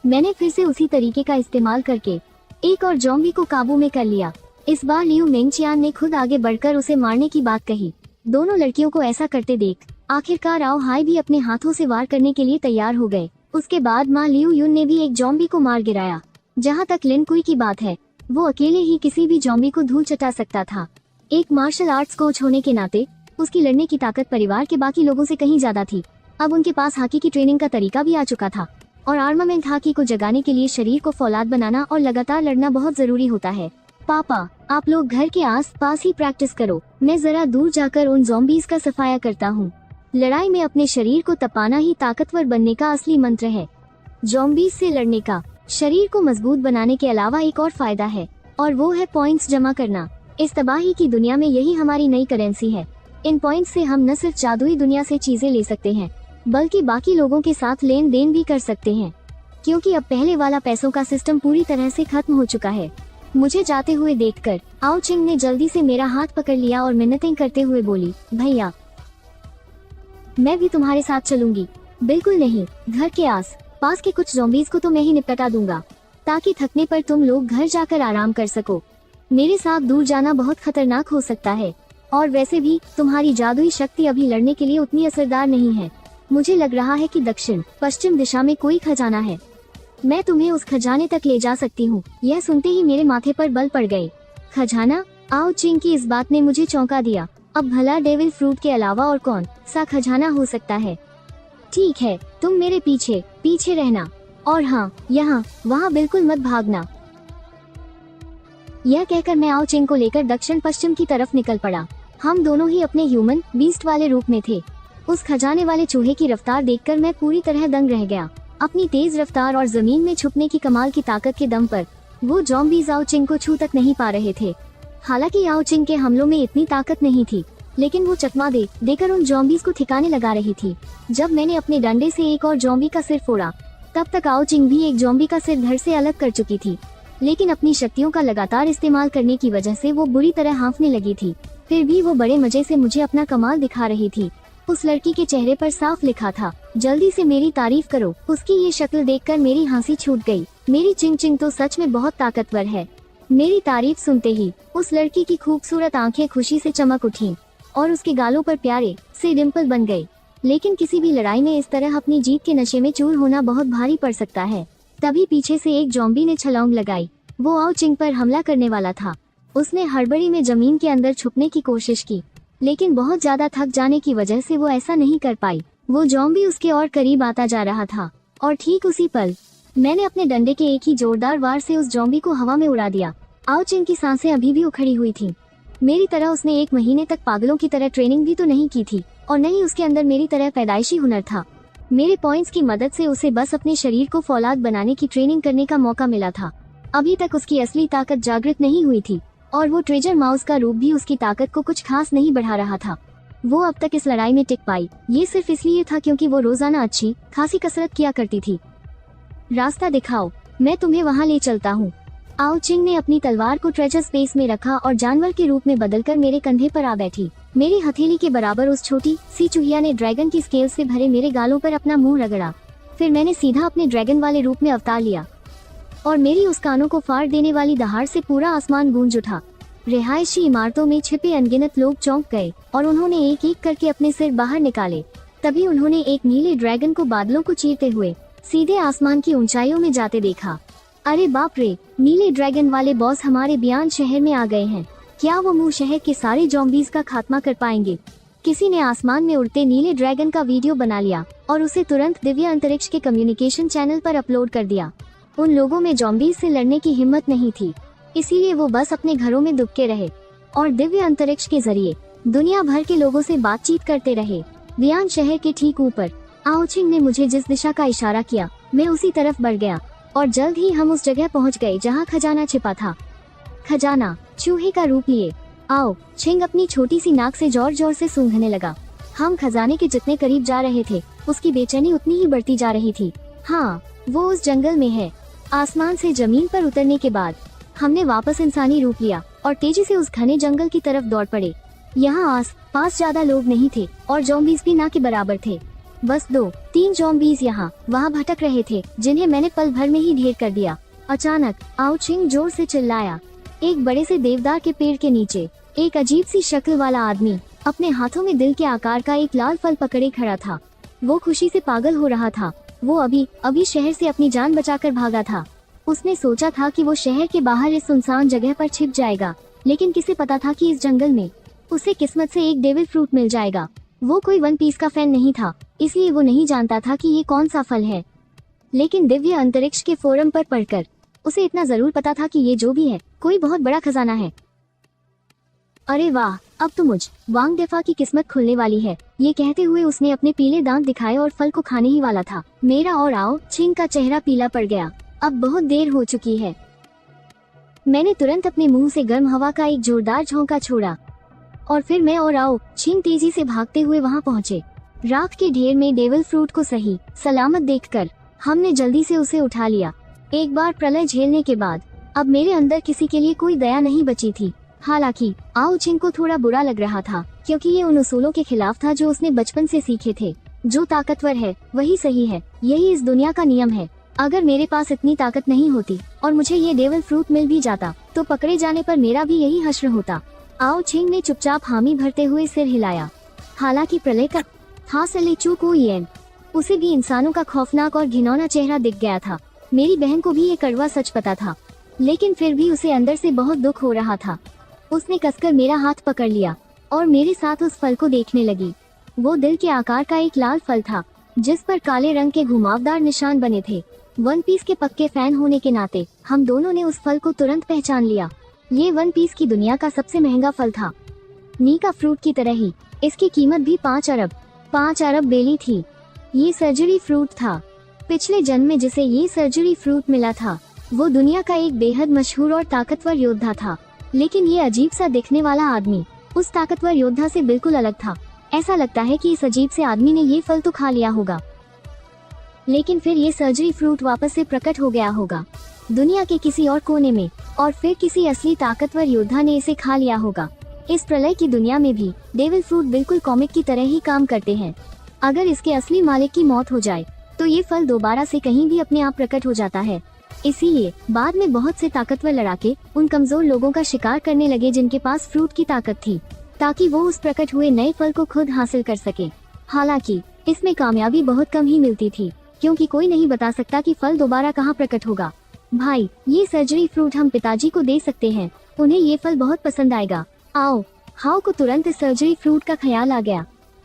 मैंने फिर से उसी तरीके का इस्तेमाल करके एक और ज़ॉम्बी को काबू में कर लिया। इस बार लियू मेंगचियान ने खुद आगे बढ़कर उसे मारने की बात कही। दोनों लड़कियों को ऐसा करते देख आखिरकार आओ हाय भी अपने हाथों से वार करने के लिए तैयार हो गए। उसके बाद माँ लियू युन ने भी एक ज़ॉम्बी को मार गिराया। जहाँ तक लिन कुई की बात है, वो अकेले ही किसी भी ज़ॉम्बी को धूल चटा सकता था। एक मार्शल आर्ट्स कोच होने के नाते उसकी लड़ने की ताकत परिवार के बाकी लोगों से कहीं ज्यादा थी। अब उनके पास हॉकी की ट्रेनिंग का तरीका भी आ चुका था और आर्मामेंट हॉकी को जगाने के लिए शरीर को फौलाद बनाना और लगातार लड़ना बहुत जरूरी होता है। पापा, आप लोग घर के आस पास ही प्रैक्टिस करो, मैं जरा दूर जाकर उन ज़ॉम्बीज का सफाया करता हूँ। लड़ाई में अपने शरीर को तपाना ही ताकतवर बनने का असली मंत्र है। ज़ॉम्बीज से लड़ने का शरीर को मजबूत बनाने के अलावा एक और फायदा है, और वो है पॉइंट्स जमा करना। इस तबाही की दुनिया में यही हमारी नई करेंसी है। इन पॉइंट्स से हम न सिर्फ जादुई दुनिया से चीजें ले सकते हैं, बल्कि बाकी लोगों के साथ लेन देन भी कर सकते हैं, क्योंकि अब पहले वाला पैसों का सिस्टम पूरी तरह से खत्म हो चुका है। मुझे जाते हुए देखकर आओ चिंग ने जल्दी से मेरा हाथ पकड़ लिया और मिन्नतें करते हुए बोली, भैया मैं भी तुम्हारे साथ चलूंगी। बिल्कुल नहीं, घर के आस पास के कुछ ज़ॉम्बीज को तो मैं ही निपटा दूंगा, ताकि थकने पर तुम लोग घर जाकर आराम कर सको। मेरे साथ दूर जाना बहुत खतरनाक हो सकता है, और वैसे भी तुम्हारी जादुई शक्ति अभी लड़ने के लिए उतनी असरदार नहीं है। मुझे लग रहा है कि दक्षिण पश्चिम दिशा में कोई खजाना है, मैं तुम्हें उस खजाने तक ले जा सकती हूँ। यह सुनते ही मेरे माथे पर बल पड़ गए। खजाना? आओ चिंग की इस बात ने मुझे चौंका दिया। अब भला डेविल फ्रूट के अलावा और कौन सा खजाना हो सकता है? ठीक है, तुम मेरे पीछे पीछे रहना, और हाँ, यहाँ वहाँ बिल्कुल मत भागना। यह कहकर मैं आओ चिंग को लेकर दक्षिण पश्चिम की तरफ निकल पड़ा। हम दोनों ही अपने ह्यूमन बीस्ट वाले रूप में थे। उस खजाने वाले चूहे की रफ्तार देखकर मैं पूरी तरह दंग रह गया। अपनी तेज रफ्तार और जमीन में छुपने की कमाल की ताकत के दम पर वो ज़ॉम्बीज़ आओ चिंग को छू तक नहीं पा रहे थे। हालांकि आओ चिंग के हमलों में इतनी ताकत नहीं थी, लेकिन वो चकमा देकर उन ज़ॉम्बीज़ को ठिकाने लगा रही थी। जब मैंने अपने डंडे से एक और ज़ॉम्बी का सिर फोड़ा, तब तक आओ चिंग भी एक ज़ॉम्बी का सिर धड़ से अलग कर चुकी थी। लेकिन अपनी शक्तियों का लगातार इस्तेमाल करने की वजह से वो बुरी तरह हाँफने लगी थी। फिर भी वो बड़े मजे से मुझे अपना कमाल दिखा रही थी। उस लड़की के चेहरे पर साफ लिखा था, जल्दी से मेरी तारीफ करो। उसकी ये शक्ल देखकर मेरी हंसी छूट गई। मेरी चिंग चिंग तो सच में बहुत ताकतवर है। मेरी तारीफ सुनते ही उस लड़की की खूबसूरत आंखें खुशी से चमक उठीं और उसके गालों पर प्यारे से डिम्पल बन गए। लेकिन किसी भी लड़ाई में इस तरह अपनी जीत के नशे में चूर होना बहुत भारी पड़ सकता है। तभी पीछे से एक ज़ॉम्बी ने छलांग लगाई। वो आओ चिंग पर हमला करने वाला था। उसने हड़बड़ी में जमीन के अंदर छुपने की कोशिश की, लेकिन बहुत ज्यादा थक जाने की वजह से वो ऐसा नहीं कर पाई। वो ज़ॉम्बी उसके और करीब आता जा रहा था, और ठीक उसी पल मैंने अपने डंडे के एक ही जोरदार वार से उस जॉम्बी को हवा में उड़ा दिया। आओ चिंग की सांसें अभी भी उखड़ी हुई थीं। मेरी तरह उसने 1 महीने तक पागलों की तरह ट्रेनिंग भी तो नहीं की थी और न ही उसके अंदर मेरी तरह पैदाइशी हुनर था। मेरे पॉइंट्स की मदद से उसे बस अपने शरीर को फौलाद बनाने की ट्रेनिंग करने का मौका मिला था। अभी तक उसकी असली ताकत जागृत नहीं हुई थी और वो ट्रेजर माउस का रूप भी उसकी ताकत को कुछ खास नहीं बढ़ा रहा था। वो अब तक इस लड़ाई में टिक पाई, ये सिर्फ इसलिए था क्योंकि वो रोजाना अच्छी खासी कसरत किया करती थी। रास्ता दिखाओ, मैं तुम्हें वहाँ ले चलता हूँ। आओ चिंग ने अपनी तलवार को ट्रेजर स्पेस में रखा और जानवर के रूप में बदलकर मेरे कंधे पर आ बैठी। मेरी हथेली के बराबर उस छोटी सी चूहिया ने ड्रैगन की स्केल से भरे मेरे गालों पर अपना मुंह रगड़ा। फिर मैंने सीधा अपने ड्रैगन वाले रूप में अवतार लिया और मेरी उस कानों को फाड़ देने वाली दहाड़ से पूरा आसमान गूंज उठा। रिहायशी इमारतों में छिपे अनगिनत लोग चौंक गए और उन्होंने एक एक करके अपने सिर बाहर निकाले। तभी उन्होंने एक नीले ड्रैगन को बादलों को चीरते हुए सीधे आसमान की ऊंचाइयों में जाते देखा। अरे बाप रे, नीले ड्रैगन वाले बॉस हमारे बियान शहर में आ गए हैं। क्या वो मुंह शहर के सारे जॉम्बीज का खात्मा कर पाएंगे? किसी ने आसमान में उड़ते नीले ड्रैगन का वीडियो बना लिया और उसे तुरंत दिव्य अंतरिक्ष के कम्युनिकेशन चैनल पर अपलोड कर दिया। उन लोगों में जॉम्बीज से लड़ने की हिम्मत नहीं थी, इसीलिए वो बस अपने घरों में दुबके रहे और दिव्य अंतरिक्ष के जरिए दुनिया भर के लोगों से बातचीत करते रहे। बियान शहर के ठीक ऊपर आओ चिंग ने मुझे जिस दिशा का इशारा किया, मैं उसी तरफ बढ़ गया और जल्द ही हम उस जगह पहुंच गए जहां खजाना छिपा था। खजाना चूहे का रूप लिए आओ चिंग अपनी छोटी सी नाक से जोर जोर से सूंघने लगा। हम खजाने के जितने करीब जा रहे थे, उसकी बेचैनी उतनी ही बढ़ती जा रही थी। हाँ, वो उस जंगल में है। आसमान से जमीन पर उतरने के बाद हमने वापस इंसानी रूप लिया और तेजी से उस घने जंगल की तरफ दौड़ पड़े। यहाँ आस पास ज्यादा लोग नहीं थे और जॉम्बीज भी ना के बराबर थे। बस 2-3 जॉम्बीज यहाँ वहाँ भटक रहे थे, जिन्हें मैंने पल भर में ही ढेर कर दिया। अचानक आओ चिंग जोर से चिल्लाया। एक बड़े से देवदार के पेड़ के नीचे एक अजीब सी शक्ल वाला आदमी अपने हाथों में दिल के आकार का एक लाल फल पकड़े खड़ा था। वो खुशी से पागल हो रहा था। वो अभी शहर से अपनी जान बचाकर भागा था। उसने सोचा था कि वो शहर के बाहर इस सुनसान जगह पर छिप जाएगा, लेकिन किसे पता था कि इस जंगल में उसे किस्मत से एक डेविल फ्रूट मिल जाएगा। वो कोई वन पीस का फैन नहीं था, इसलिए वो नहीं जानता था कि ये कौन सा फल है, लेकिन दिव्य अंतरिक्ष के फोरम पर पढ़कर उसे इतना जरूर पता था कि ये जो भी है कोई बहुत बड़ा खजाना है। अरे वाह, अब तो मुझ वांग डेफा की किस्मत खुलने वाली है। ये कहते हुए उसने अपने पीले दांत दिखाए और फल को खाने ही वाला था। मेरा और आओ चिंग का चेहरा पीला पड़ गया। अब बहुत देर हो चुकी है। मैंने तुरंत अपने मुंह से गर्म हवा का एक जोरदार झोंका छोड़ा और फिर मैं और आओ चिंग तेजी से भागते हुए वहां पहुंचे। राख के ढेर में डेविल फ्रूट को सही सलामत देखकर हमने जल्दी से उसे उठा लिया। एक बार प्रलय झेलने के बाद अब मेरे अंदर किसी के लिए कोई दया नहीं बची थी। हालांकि आओ चिंग को थोड़ा बुरा लग रहा था, क्योंकि ये उन उसूलों के खिलाफ था जो उसने बचपन से सीखे थे। जो ताकतवर है वही सही है, यही इस दुनिया का नियम है। अगर मेरे पास इतनी ताकत नहीं होती और मुझे ये डेविल फ्रूट मिल भी जाता, तो पकड़े जाने पर मेरा भी यही हश्र होता। आओ चिंग ने चुपचाप हामी भरते हुए सिर हिलाया। हालांकि प्रलय का उसे भी इंसानों का खौफनाक और घिनौना चेहरा दिख गया था। मेरी बहन को भी ये कड़वा सच पता था, लेकिन फिर भी उसे अंदर से बहुत दुख हो रहा था। उसने कसकर मेरा हाथ पकड़ लिया और मेरे साथ उस फल को देखने लगी। वो दिल के आकार का एक लाल फल था, जिस पर काले रंग के घुमावदार निशान बने थे। वन पीस के पक्के फैन होने के नाते हम दोनों ने उस फल को तुरंत पहचान लिया। ये वन पीस की दुनिया का सबसे महंगा फल था। नीका फ्रूट की तरह ही इसकी कीमत भी 5 अरब बेली थी। ये सर्जरी फ्रूट था। पिछले जन्म में जिसे ये सर्जरी फ्रूट मिला था, वो दुनिया का एक बेहद मशहूर और ताकतवर योद्धा था। लेकिन ये अजीब सा दिखने वाला आदमी उस ताकतवर योद्धा से बिल्कुल अलग था। ऐसा लगता है कि इस अजीब से आदमी ने ये फल तो खा लिया होगा, लेकिन फिर ये सर्जरी फ्रूट वापस से प्रकट हो गया होगा दुनिया के किसी और कोने में, और फिर किसी असली ताकतवर योद्धा ने इसे खा लिया होगा। इस प्रलय की दुनिया में भी डेविल फ्रूट बिल्कुल कॉमिक की तरह ही काम करते हैं। अगर इसके असली मालिक की मौत हो जाए तो ये फल दोबारा से कहीं भी अपने आप प्रकट हो जाता है। इसीलिए बाद में बहुत से ताकतवर लड़ाके उन कमजोर लोगों का शिकार करने लगे जिनके पास फ्रूट की ताकत थी, ताकि वो उस प्रकट हुए नए फल को खुद हासिल कर सके। हालांकि इसमें कामयाबी बहुत कम ही मिलती थी, क्योंकि कोई नहीं बता सकता कि फल दोबारा कहाँ प्रकट होगा। भाई, ये सर्जरी फ्रूट हम पिताजी को दे सकते हैं, उन्हें ये फल बहुत पसंद आएगा। आओ। हाउ को तुरंत इस सर्जरी फ्रूट का ख्याल आ गया।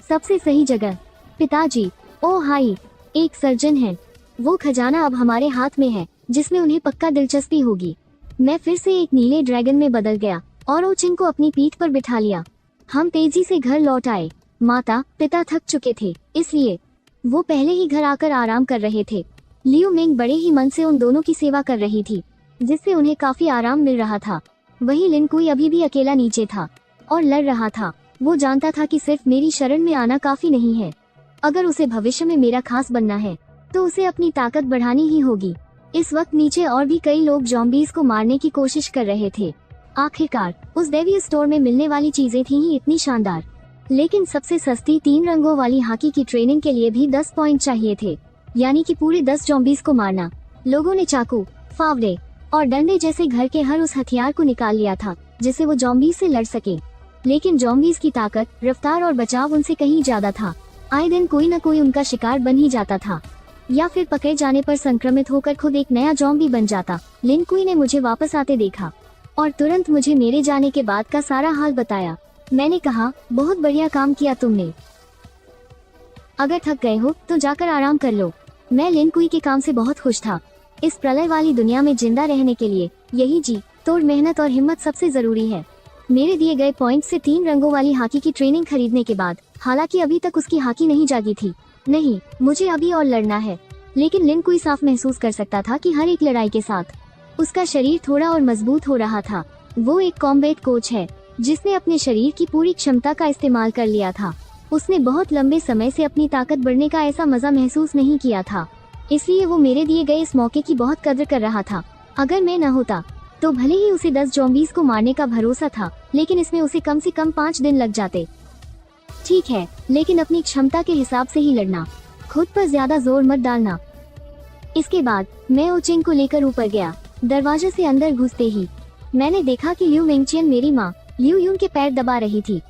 सबसे सही जगह। पिताजी, ओ हाई, एक सर्जन है। वो खजाना अब हमारे हाथ में है जिसमें उन्हें पक्का दिलचस्पी होगी। मैं फिर से एक नीले ड्रैगन में बदल गया और ओचिंग को अपनी पीठ पर बिठा लिया। हम तेजी से घर लौट आए। माता पिता थक चुके थे, इसलिए वो पहले ही घर आकर आराम कर रहे थे। लियू मिंग बड़े ही मन से उन दोनों की सेवा कर रही थी, जिससे उन्हें काफी आराम मिल रहा था। वहीं लिन कुई अभी भी अकेला नीचे था और लड़ रहा था। वो जानता था कि सिर्फ मेरी शरण में आना काफी नहीं है। अगर उसे भविष्य में मेरा खास बनना है तो उसे अपनी ताकत बढ़ानी ही होगी। इस वक्त नीचे और भी कई लोग ज़ॉम्बीज़ को मारने की कोशिश कर रहे थे। आखिरकार उस दैवीय स्टोर में मिलने वाली चीजें थी ही इतनी शानदार, लेकिन सबसे सस्ती 3 रंगों वाली हॉकी की ट्रेनिंग के लिए भी 10 पॉइंट चाहिए थे, यानी कि पूरे 10 ज़ॉम्बीज़ को मारना। लोगों ने चाकू, फावड़े और डंडे जैसे घर के हर उस हथियार को निकाल लिया था जिससे वो ज़ॉम्बीज़ से लड़ सके, लेकिन ज़ॉम्बीज़ की ताकत, रफ्तार और बचाव उनसे कहीं ज्यादा था। आए दिन कोई न कोई उनका शिकार बन ही जाता था, या फिर पकड़े जाने पर संक्रमित होकर खुद एक नया ज़ॉम्बी बन जाता। लिन कुई ने मुझे वापस आते देखा और तुरंत मुझे मेरे जाने के बाद का सारा हाल बताया। मैंने कहा, बहुत बढ़िया काम किया तुमने। अगर थक गए हो तो जाकर आराम कर लो। मैं लिन कुई के काम से बहुत खुश था। इस प्रलय वाली दुनिया में जिंदा रहने के लिए यही जी तोड़ मेहनत और हिम्मत सबसे जरूरी है। मेरे दिए गए पॉइंट से 3 रंगों वाली हॉकी की ट्रेनिंग खरीदने के बाद, हालांकि अभी तक उसकी हॉकी नहीं जागी थी। नहीं, मुझे अभी और लड़ना है। लेकिन लिन कुई साफ महसूस कर सकता था कि हर एक लड़ाई के साथ उसका शरीर थोड़ा और मजबूत हो रहा था। वो एक कॉम्बैट कोच है जिसने अपने शरीर की पूरी क्षमता का इस्तेमाल कर लिया था। उसने बहुत लंबे समय से अपनी ताकत बढ़ने का ऐसा मजा महसूस नहीं किया था, इसलिए वो मेरे दिए गए इस मौके की बहुत कदर कर रहा था। अगर मैं न होता तो भले ही उसे 10 ज़ॉम्बीज़ को मारने का भरोसा था, लेकिन इसमें उसे कम से कम 5 दिन लग जाते। ठीक है, लेकिन अपनी क्षमता के हिसाब से ही लड़ना, खुद पर ज्यादा जोर मत डालना। इसके बाद मैं ओचिंग को लेकर ऊपर गया। दरवाजे से अंदर घुसते ही मैंने देखा कि लियू मिंगचियन मेरी माँ लियू यून के पैर दबा रही थी।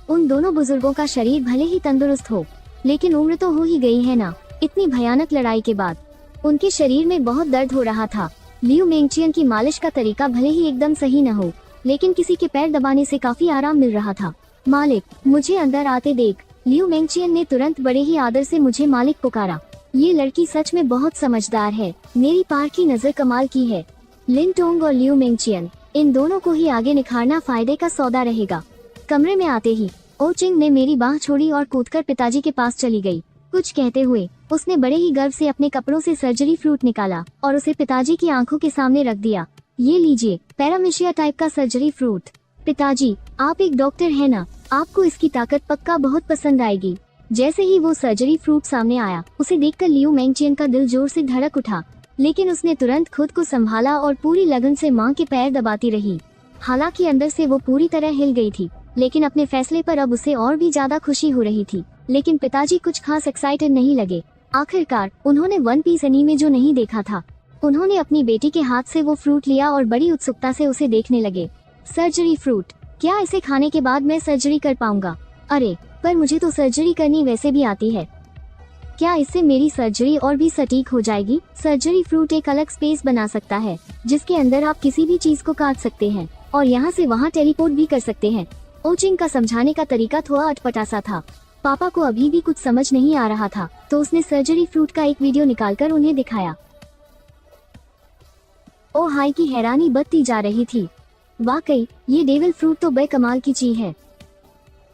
उन दोनों बुजुर्गों का शरीर भले ही तंदुरुस्त हो, लेकिन उम्र तो हो ही गई है ना। इतनी भयानक लड़ाई के बाद उनके शरीर में बहुत दर्द हो रहा था। लियू मिंगचियन की मालिश का तरीका भले ही एकदम सही न हो, लेकिन किसी के पैर दबाने से काफी आराम मिल रहा था। मालिक, मुझे अंदर आते देख। लियू मिंगचियन ने तुरंत बड़े ही आदर से मुझे मालिक पुकारा। ये लड़की सच में बहुत समझदार है। मेरी पार की नजर कमाल की है। लिन टोंग और लियू मिंगचियन, इन दोनों को ही आगे निखारना फायदे का सौदा रहेगा। कमरे में आते ही ओचिंग ने मेरी बाह छोड़ी और कूदकर पिताजी के पास चली गई। कुछ कहते हुए उसने बड़े ही गर्व से अपने कपड़ों से सर्जरी फ्रूट निकाला और उसे पिताजी की आंखों के सामने रख दिया। ये लीजिए, पैरामिशिया टाइप का सर्जरी फ्रूट। पिताजी, आप एक डॉक्टर है ना, आपको इसकी ताकत पक्का बहुत पसंद आएगी। जैसे ही वो सर्जरी फ्रूट सामने आया, उसे देखकर लियू मिंगचियन का दिल जोर से धड़क उठा, लेकिन उसने तुरंत खुद को संभाला और पूरी लगन से माँ के पैर दबाती रही। हालांकि अंदर से वो पूरी तरह हिल गई थी, लेकिन अपने फैसले पर अब उसे और भी ज्यादा खुशी हो रही थी। लेकिन पिताजी कुछ खास एक्साइटेड नहीं लगे। आखिरकार उन्होंने वन पीस एनीमे जो नहीं देखा था, उन्होंने अपनी बेटी के हाथ से वो फ्रूट लिया और बड़ी उत्सुकता से उसे देखने लगे। सर्जरी फ्रूट, क्या इसे खाने के बाद मैं सर्जरी कर पाऊंगा? अरे, पर मुझे तो सर्जरी करनी वैसे भी आती है। क्या इससे मेरी सर्जरी और भी सटीक हो जाएगी? सर्जरी फ्रूट एक अलग स्पेस बना सकता है जिसके अंदर आप किसी भी चीज को काट सकते हैं और यहाँ से वहाँ टेलीपोर्ट भी कर सकते हैं। ओचिंग का समझाने का तरीका थोड़ा अटपटा सा था। पापा को अभी भी कुछ समझ नहीं आ रहा था, तो उसने सर्जरी फ्रूट का एक वीडियो निकालकर उन्हें दिखाया। ओ हाय की हैरानी बढ़ती जा रही थी। वाकई ये डेविल फ्रूट तो बेकमाल की चीज है।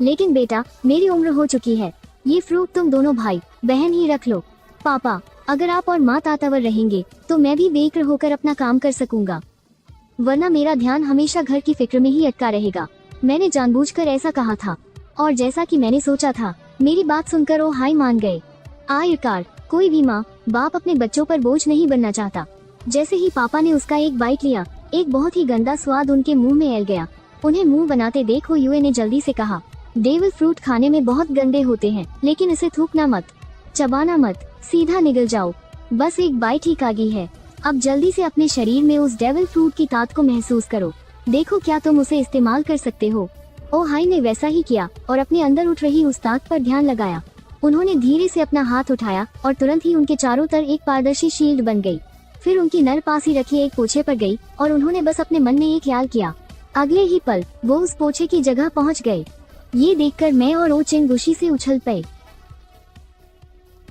लेकिन बेटा, मेरी उम्र हो चुकी है। ये फ्रूट तुम दोनों भाई बहन ही रख लो। पापा, अगर आप और माँ तातावर रहेंगे तो मैं भी बेकर होकर अपना काम कर सकूंगा, वरना मेरा ध्यान हमेशा घर की फिक्र में ही अटका रहेगा। मैंने जानबूझकर ऐसा कहा था, और जैसा कि मैंने सोचा था, मेरी बात सुनकर ओ हाय मान गए। आखिरकार कोई भी माँ बाप अपने बच्चों पर बोझ नहीं बनना चाहता। जैसे ही पापा ने उसका एक बाइट लिया, एक बहुत ही गंदा स्वाद उनके मुंह में ऐल गया। उन्हें मुंह बनाते देख हुए ने जल्दी से कहा, डेविल फ्रूट खाने में बहुत गंदे होते हैं, लेकिन इसे थूकना मत, चबाना मत, सीधा निगल जाओ। बस एक बाइट ही कागी है। अब जल्दी से अपने शरीर में उस डेविल फ्रूट की ताकत को महसूस करो। देखो क्या तुम उसे इस्तेमाल कर सकते हो। ओ हाई ने वैसा ही किया और अपने अंदर उठ रही उस ताकत पर ध्यान लगाया। उन्होंने धीरे से अपना हाथ उठाया और तुरंत ही उनके चारों तरफ एक पारदर्शी शील्ड बन गई। फिर उनकी नर पास ही रखी एक पोछे पर गई और उन्होंने बस अपने मन में एक ख्याल किया। अगले ही पल वो उस पोछे की जगह पहुंच गए। ये देखकर मैं और ओचिंग खुशी से उछल पड़े।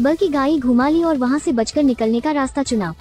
बल्कि गाड़ी घुमा ली और वहाँ से बचकर निकलने का रास्ता चुना।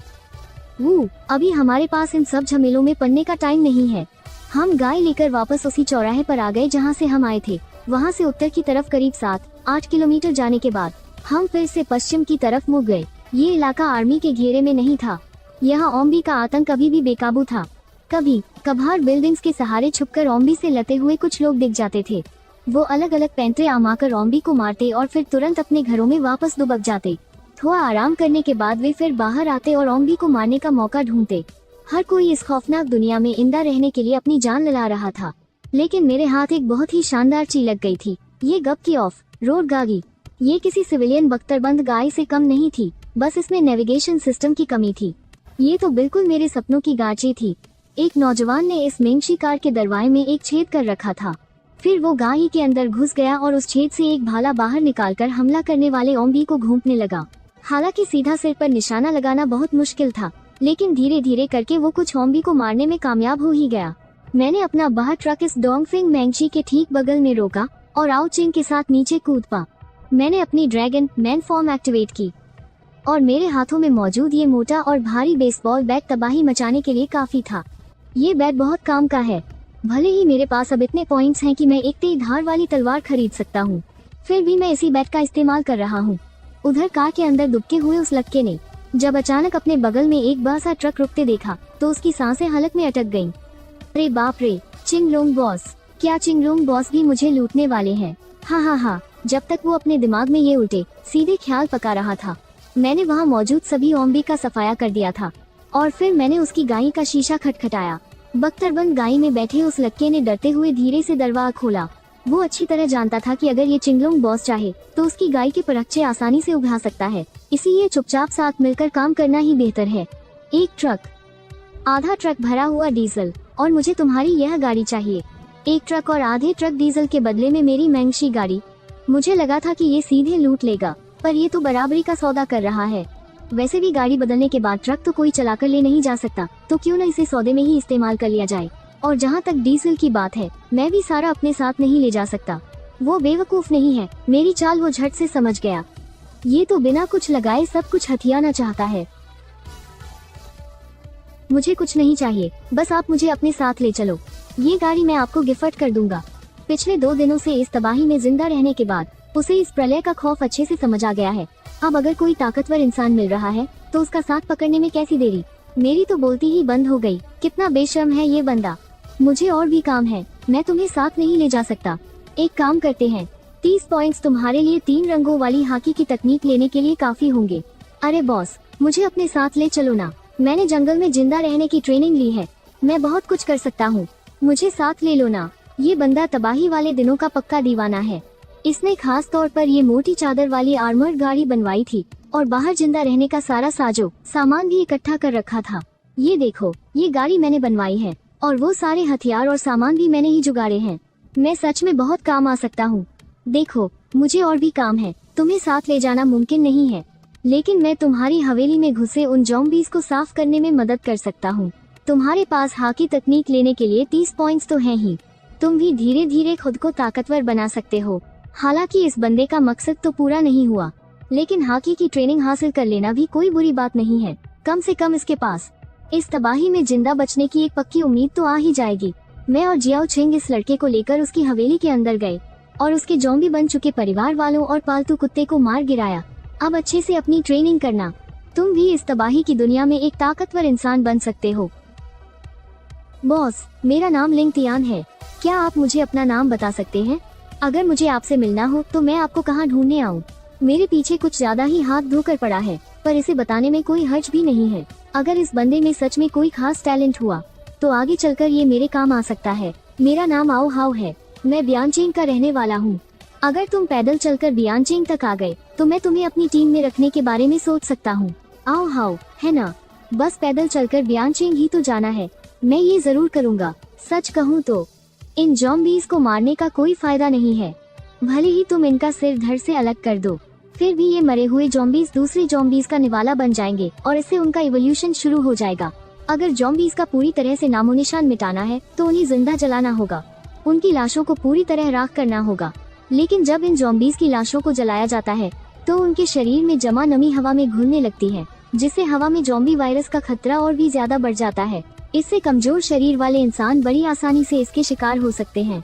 अभी हमारे पास इन सब झमेलों में पड़ने का टाइम नहीं है। हम गाय लेकर वापस उसी चौराहे पर आ गए जहाँ से हम आए थे। वहाँ से उत्तर की तरफ करीब 7-8 किलोमीटर जाने के बाद हम फिर से पश्चिम की तरफ मुड़ गए। ये इलाका आर्मी के घेरे में नहीं था। यहाँ ओम्बी का आतंक अभी भी बेकाबू था। कभी कभार बिल्डिंग्स के सहारे छुपकर ओम्बी से लते हुए कुछ लोग दिख जाते थे। वो अलग अलग पैंतरे आमाकर ओम्बी को मारते और फिर तुरंत अपने घरों में वापस दुबक जाते। थोड़ा आराम करने के बाद वे फिर बाहर आते और ओम्बी को मारने का मौका ढूंढते। हर कोई इस खौफनाक दुनिया में इंदा रहने के लिए अपनी जान लगा रहा था, लेकिन मेरे हाथ एक बहुत ही शानदार चीज लग गई थी। ये गप की ऑफ रोड गाड़ी। ये किसी सिविलियन बख्तरबंद गाड़ी से कम नहीं थी, बस इसमें नेविगेशन सिस्टम की कमी थी। ये तो बिल्कुल मेरे सपनों की गाड़ी थी। एक नौजवान ने इस मेंगशी कार के दरवाजे में एक छेद कर रखा था। फिर वो गाड़ी के अंदर घुस गया और उस छेद से एक भाला बाहर निकालकर हमला करने वाले ओम्बी को घूंपने लगा। हालांकि सीधा सिर पर निशाना लगाना बहुत मुश्किल था, लेकिन धीरे धीरे करके वो कुछ ओम्बी को मारने में कामयाब हो ही गया। मैंने अपना बाहर ट्रक इस डोंगफिंग मेंगशी के ठीक बगल में रोका और आउचिंग के साथ नीचे कूद पा। मैंने अपनी ड्रैगन मैन फॉर्म एक्टिवेट की और मेरे हाथों में मौजूद ये मोटा और भारी बेसबॉल बैट तबाही मचाने के लिए काफी था। ये बैट बहुत काम का है। भले ही मेरे पास अब इतने पॉइंट्स हैं कि मैं एक तेज धार वाली तलवार खरीद सकता हूँ, फिर भी मैं इसी बैट का इस्तेमाल कर रहा हूँ। उधर कार के अंदर दुबके हुए उस लड़के ने जब अचानक अपने बगल में एक बड़ा सा ट्रक रुकते देखा तो उसकी सांसें हलक में अटक गईं। अरे बाप रे, चिंगलोंग बॉस! क्या चिंगलोंग बॉस भी मुझे लूटने वाले हैं? हाँ। जब तक वो अपने दिमाग में ये उल्टे सीधे ख्याल पका रहा था, मैंने वहाँ मौजूद सभी ओम्बी का सफाया कर दिया था और फिर मैंने उसकी गाड़ी का शीशा खटखटाया। बख्तरबंद गाड़ी में बैठे उस लड़के ने डरते हुए धीरे से दरवाजा खोला। वो अच्छी तरह जानता था कि अगर ये चिंगलोंग बॉस चाहे तो उसकी गाड़ी के परखचे आसानी से उभा सकता है, इसीलिए चुपचाप साथ मिलकर काम करना ही बेहतर है। एक ट्रक, आधा ट्रक भरा हुआ डीजल, और मुझे तुम्हारी यह गाड़ी चाहिए। एक ट्रक और आधे ट्रक डीजल के बदले में मेरी मेंगशी गाड़ी। मुझे लगा था कि ये सीधे लूट लेगा, पर ये तो बराबरी का सौदा कर रहा है। वैसे भी गाड़ी बदलने के बाद ट्रक तो कोई चलाकर ले नहीं जा सकता, तो क्यों न इसे सौदे में ही इस्तेमाल कर लिया जाए। और जहाँ तक डीजल की बात है, मैं भी सारा अपने साथ नहीं ले जा सकता। वो बेवकूफ नहीं है, मेरी चाल वो झट से समझ गया। ये तो बिना कुछ लगाए सब कुछ हथियाना चाहता है। मुझे कुछ नहीं चाहिए, बस आप मुझे अपने साथ ले चलो। ये गाड़ी मैं आपको गिफ्ट कर दूंगा। पिछले 2 दिनों से इस तबाही में जिंदा रहने के बाद उसे इस प्रलय का खौफ अच्छे से समझ आ गया है। अब अगर कोई ताकतवर इंसान मिल रहा है तो उसका साथ पकड़ने में कैसी देरी। मेरी तो बोलती ही बंद हो गई। कितना बेशर्म है ये बंदा। मुझे और भी काम है, मैं तुम्हें साथ नहीं ले जा सकता। एक काम करते हैं, 30 पॉइंट्स तुम्हारे लिए 3 रंगों वाली हॉकी की तकनीक लेने के लिए काफी होंगे। अरे बॉस, मुझे अपने साथ ले चलो ना। मैंने जंगल में जिंदा रहने की ट्रेनिंग ली है, मैं बहुत कुछ कर सकता हूँ। मुझे साथ ले लो ना। ये बंदा तबाही वाले दिनों का पक्का दीवाना है। इसने खास तौर पर ये मोटी चादर वाली आर्मर्ड गाड़ी बनवाई थी और बाहर जिंदा रहने का सारा साजो सामान भी इकट्ठा कर रखा था। ये देखो, ये गाड़ी मैंने बनवाई है और वो सारे हथियार और सामान भी मैंने ही जुगाड़े हैं। मैं सच में बहुत काम आ सकता हूँ। देखो, मुझे और भी काम है, तुम्हें साथ ले जाना मुमकिन नहीं है, लेकिन मैं तुम्हारी हवेली में घुसे उन ज़ॉम्बीज़ को साफ करने में मदद कर सकता हूँ। तुम्हारे पास हॉकी तकनीक लेने के लिए 30 पॉइंट्स तो हैं ही। तुम भी धीरे धीरे खुद को ताकतवर बना सकते हो। हालांकि इस बंदे का मकसद तो पूरा नहीं हुआ, लेकिन हॉकी की ट्रेनिंग हासिल कर लेना भी कोई बुरी बात नहीं है। कम से कम इसके पास इस तबाही में जिंदा बचने की एक पक्की उम्मीद तो आ ही जाएगी। मैं और जियाओ छिंग इस लड़के को लेकर उसकी हवेली के अंदर गए और उसके ज़ॉम्बी बन चुके परिवार वालों और पालतू कुत्ते को मार गिराया। अब अच्छे से अपनी ट्रेनिंग करना, तुम भी इस तबाही की दुनिया में एक ताकतवर इंसान बन सकते हो। बॉस, मेरा नाम लिंग तियान है। क्या आप मुझे अपना नाम बता सकते हैं? अगर मुझे आपसे मिलना हो तो मैं आपको कहाँ ढूंढने आऊँ? मेरे पीछे कुछ ज्यादा ही हाथ धोकर पड़ा है, पर इसे बताने में कोई हर्ज भी नहीं है। अगर इस बंदे में सच में कोई खास टैलेंट हुआ तो आगे चलकर ये मेरे काम आ सकता है। मेरा नाम आओ हाउ है, मैं बियानचेंग का रहने वाला हूँ। अगर तुम पैदल चलकर बियानचेंग तक आ गए तो मैं तुम्हें अपनी टीम में रखने के बारे में सोच सकता हूँ। आओ हाउ, है ना? बस पैदल चलकर बियानचेंग ही तो जाना है। मैं ये जरूर करूँगा। सच कहूँ तो इन ज़ॉम्बीज़ को मारने का कोई फायदा नहीं है। भले ही तुम इनका सिर धड़ से अलग कर दो, फिर भी ये मरे हुए ज़ॉम्बीज़ दूसरे ज़ॉम्बीज़ का निवाला बन जाएंगे और इससे उनका इवोल्यूशन शुरू हो जाएगा। अगर ज़ॉम्बीज़ का पूरी तरह से नामो निशान मिटाना है तो उन्हें जिंदा जलाना होगा, उनकी लाशों को पूरी तरह राख करना होगा। लेकिन जब इन ज़ॉम्बीज़ की लाशों को जलाया जाता है तो उनके शरीर में जमा नमी हवा में घुलने लगती है, जिससे हवा में ज़ॉम्बी वायरस का खतरा और भी ज्यादा बढ़ जाता है। इससे कमजोर शरीर वाले इंसान बड़ी आसानी से इसके शिकार हो सकते हैं।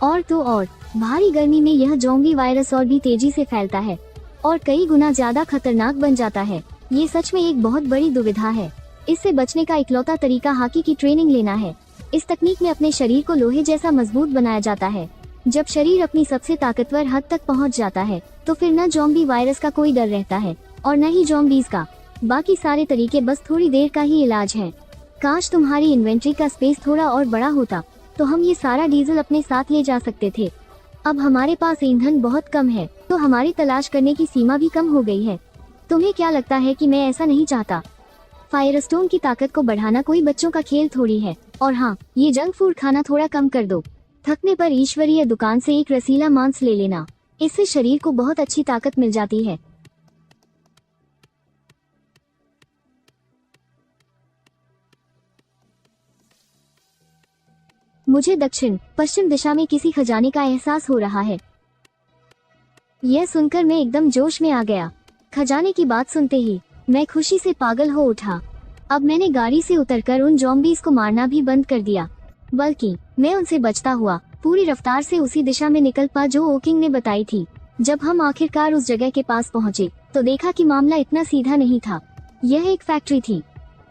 और तो और भारी गर्मी में यह ज़ॉम्बी वायरस और भी तेजी से फैलता है और कई गुना ज्यादा खतरनाक बन जाता है। ये सच में एक बहुत बड़ी दुविधा है। इससे बचने का इकलौता तरीका हॉकी की ट्रेनिंग लेना है। इस तकनीक में अपने शरीर को लोहे जैसा मजबूत बनाया जाता है। जब शरीर अपनी सबसे ताकतवर हद तक पहुंच जाता है तो फिर न ज़ॉम्बी वायरस का कोई डर रहता है और न ही ज़ॉम्बीज का। बाकी सारे तरीके बस थोड़ी देर का ही इलाज है। काश तुम्हारी इन्वेंट्री का स्पेस थोड़ा और बड़ा होता तो हम ये सारा डीजल अपने साथ ले जा सकते थे। अब हमारे पास ईंधन बहुत कम है तो हमारी तलाश करने की सीमा भी कम हो गई है। तुम्हें क्या लगता है कि मैं ऐसा नहीं चाहता? फायरस्टोन की ताकत को बढ़ाना कोई बच्चों का खेल थोड़ी है। और हाँ, ये जंक फूड खाना थोड़ा कम कर दो। थकने पर ईश्वरीय दुकान से एक रसीला मांस ले लेना, इससे शरीर को बहुत अच्छी ताकत मिल जाती है। मुझे दक्षिण पश्चिम दिशा में किसी खजाने का एहसास हो रहा है। यह सुनकर मैं एकदम जोश में आ गया। खजाने की बात सुनते ही मैं खुशी से पागल हो उठा। अब मैंने गाड़ी से उतरकर उन ज़ॉम्बीज को मारना भी बंद कर दिया, बल्कि मैं उनसे बचता हुआ पूरी रफ्तार से उसी दिशा में निकल पा जो ओकिंग ने बताई थी। जब हम आखिरकार उस जगह के पास पहुंचे तो देखा कि मामला इतना सीधा नहीं था। यह एक फैक्ट्री थी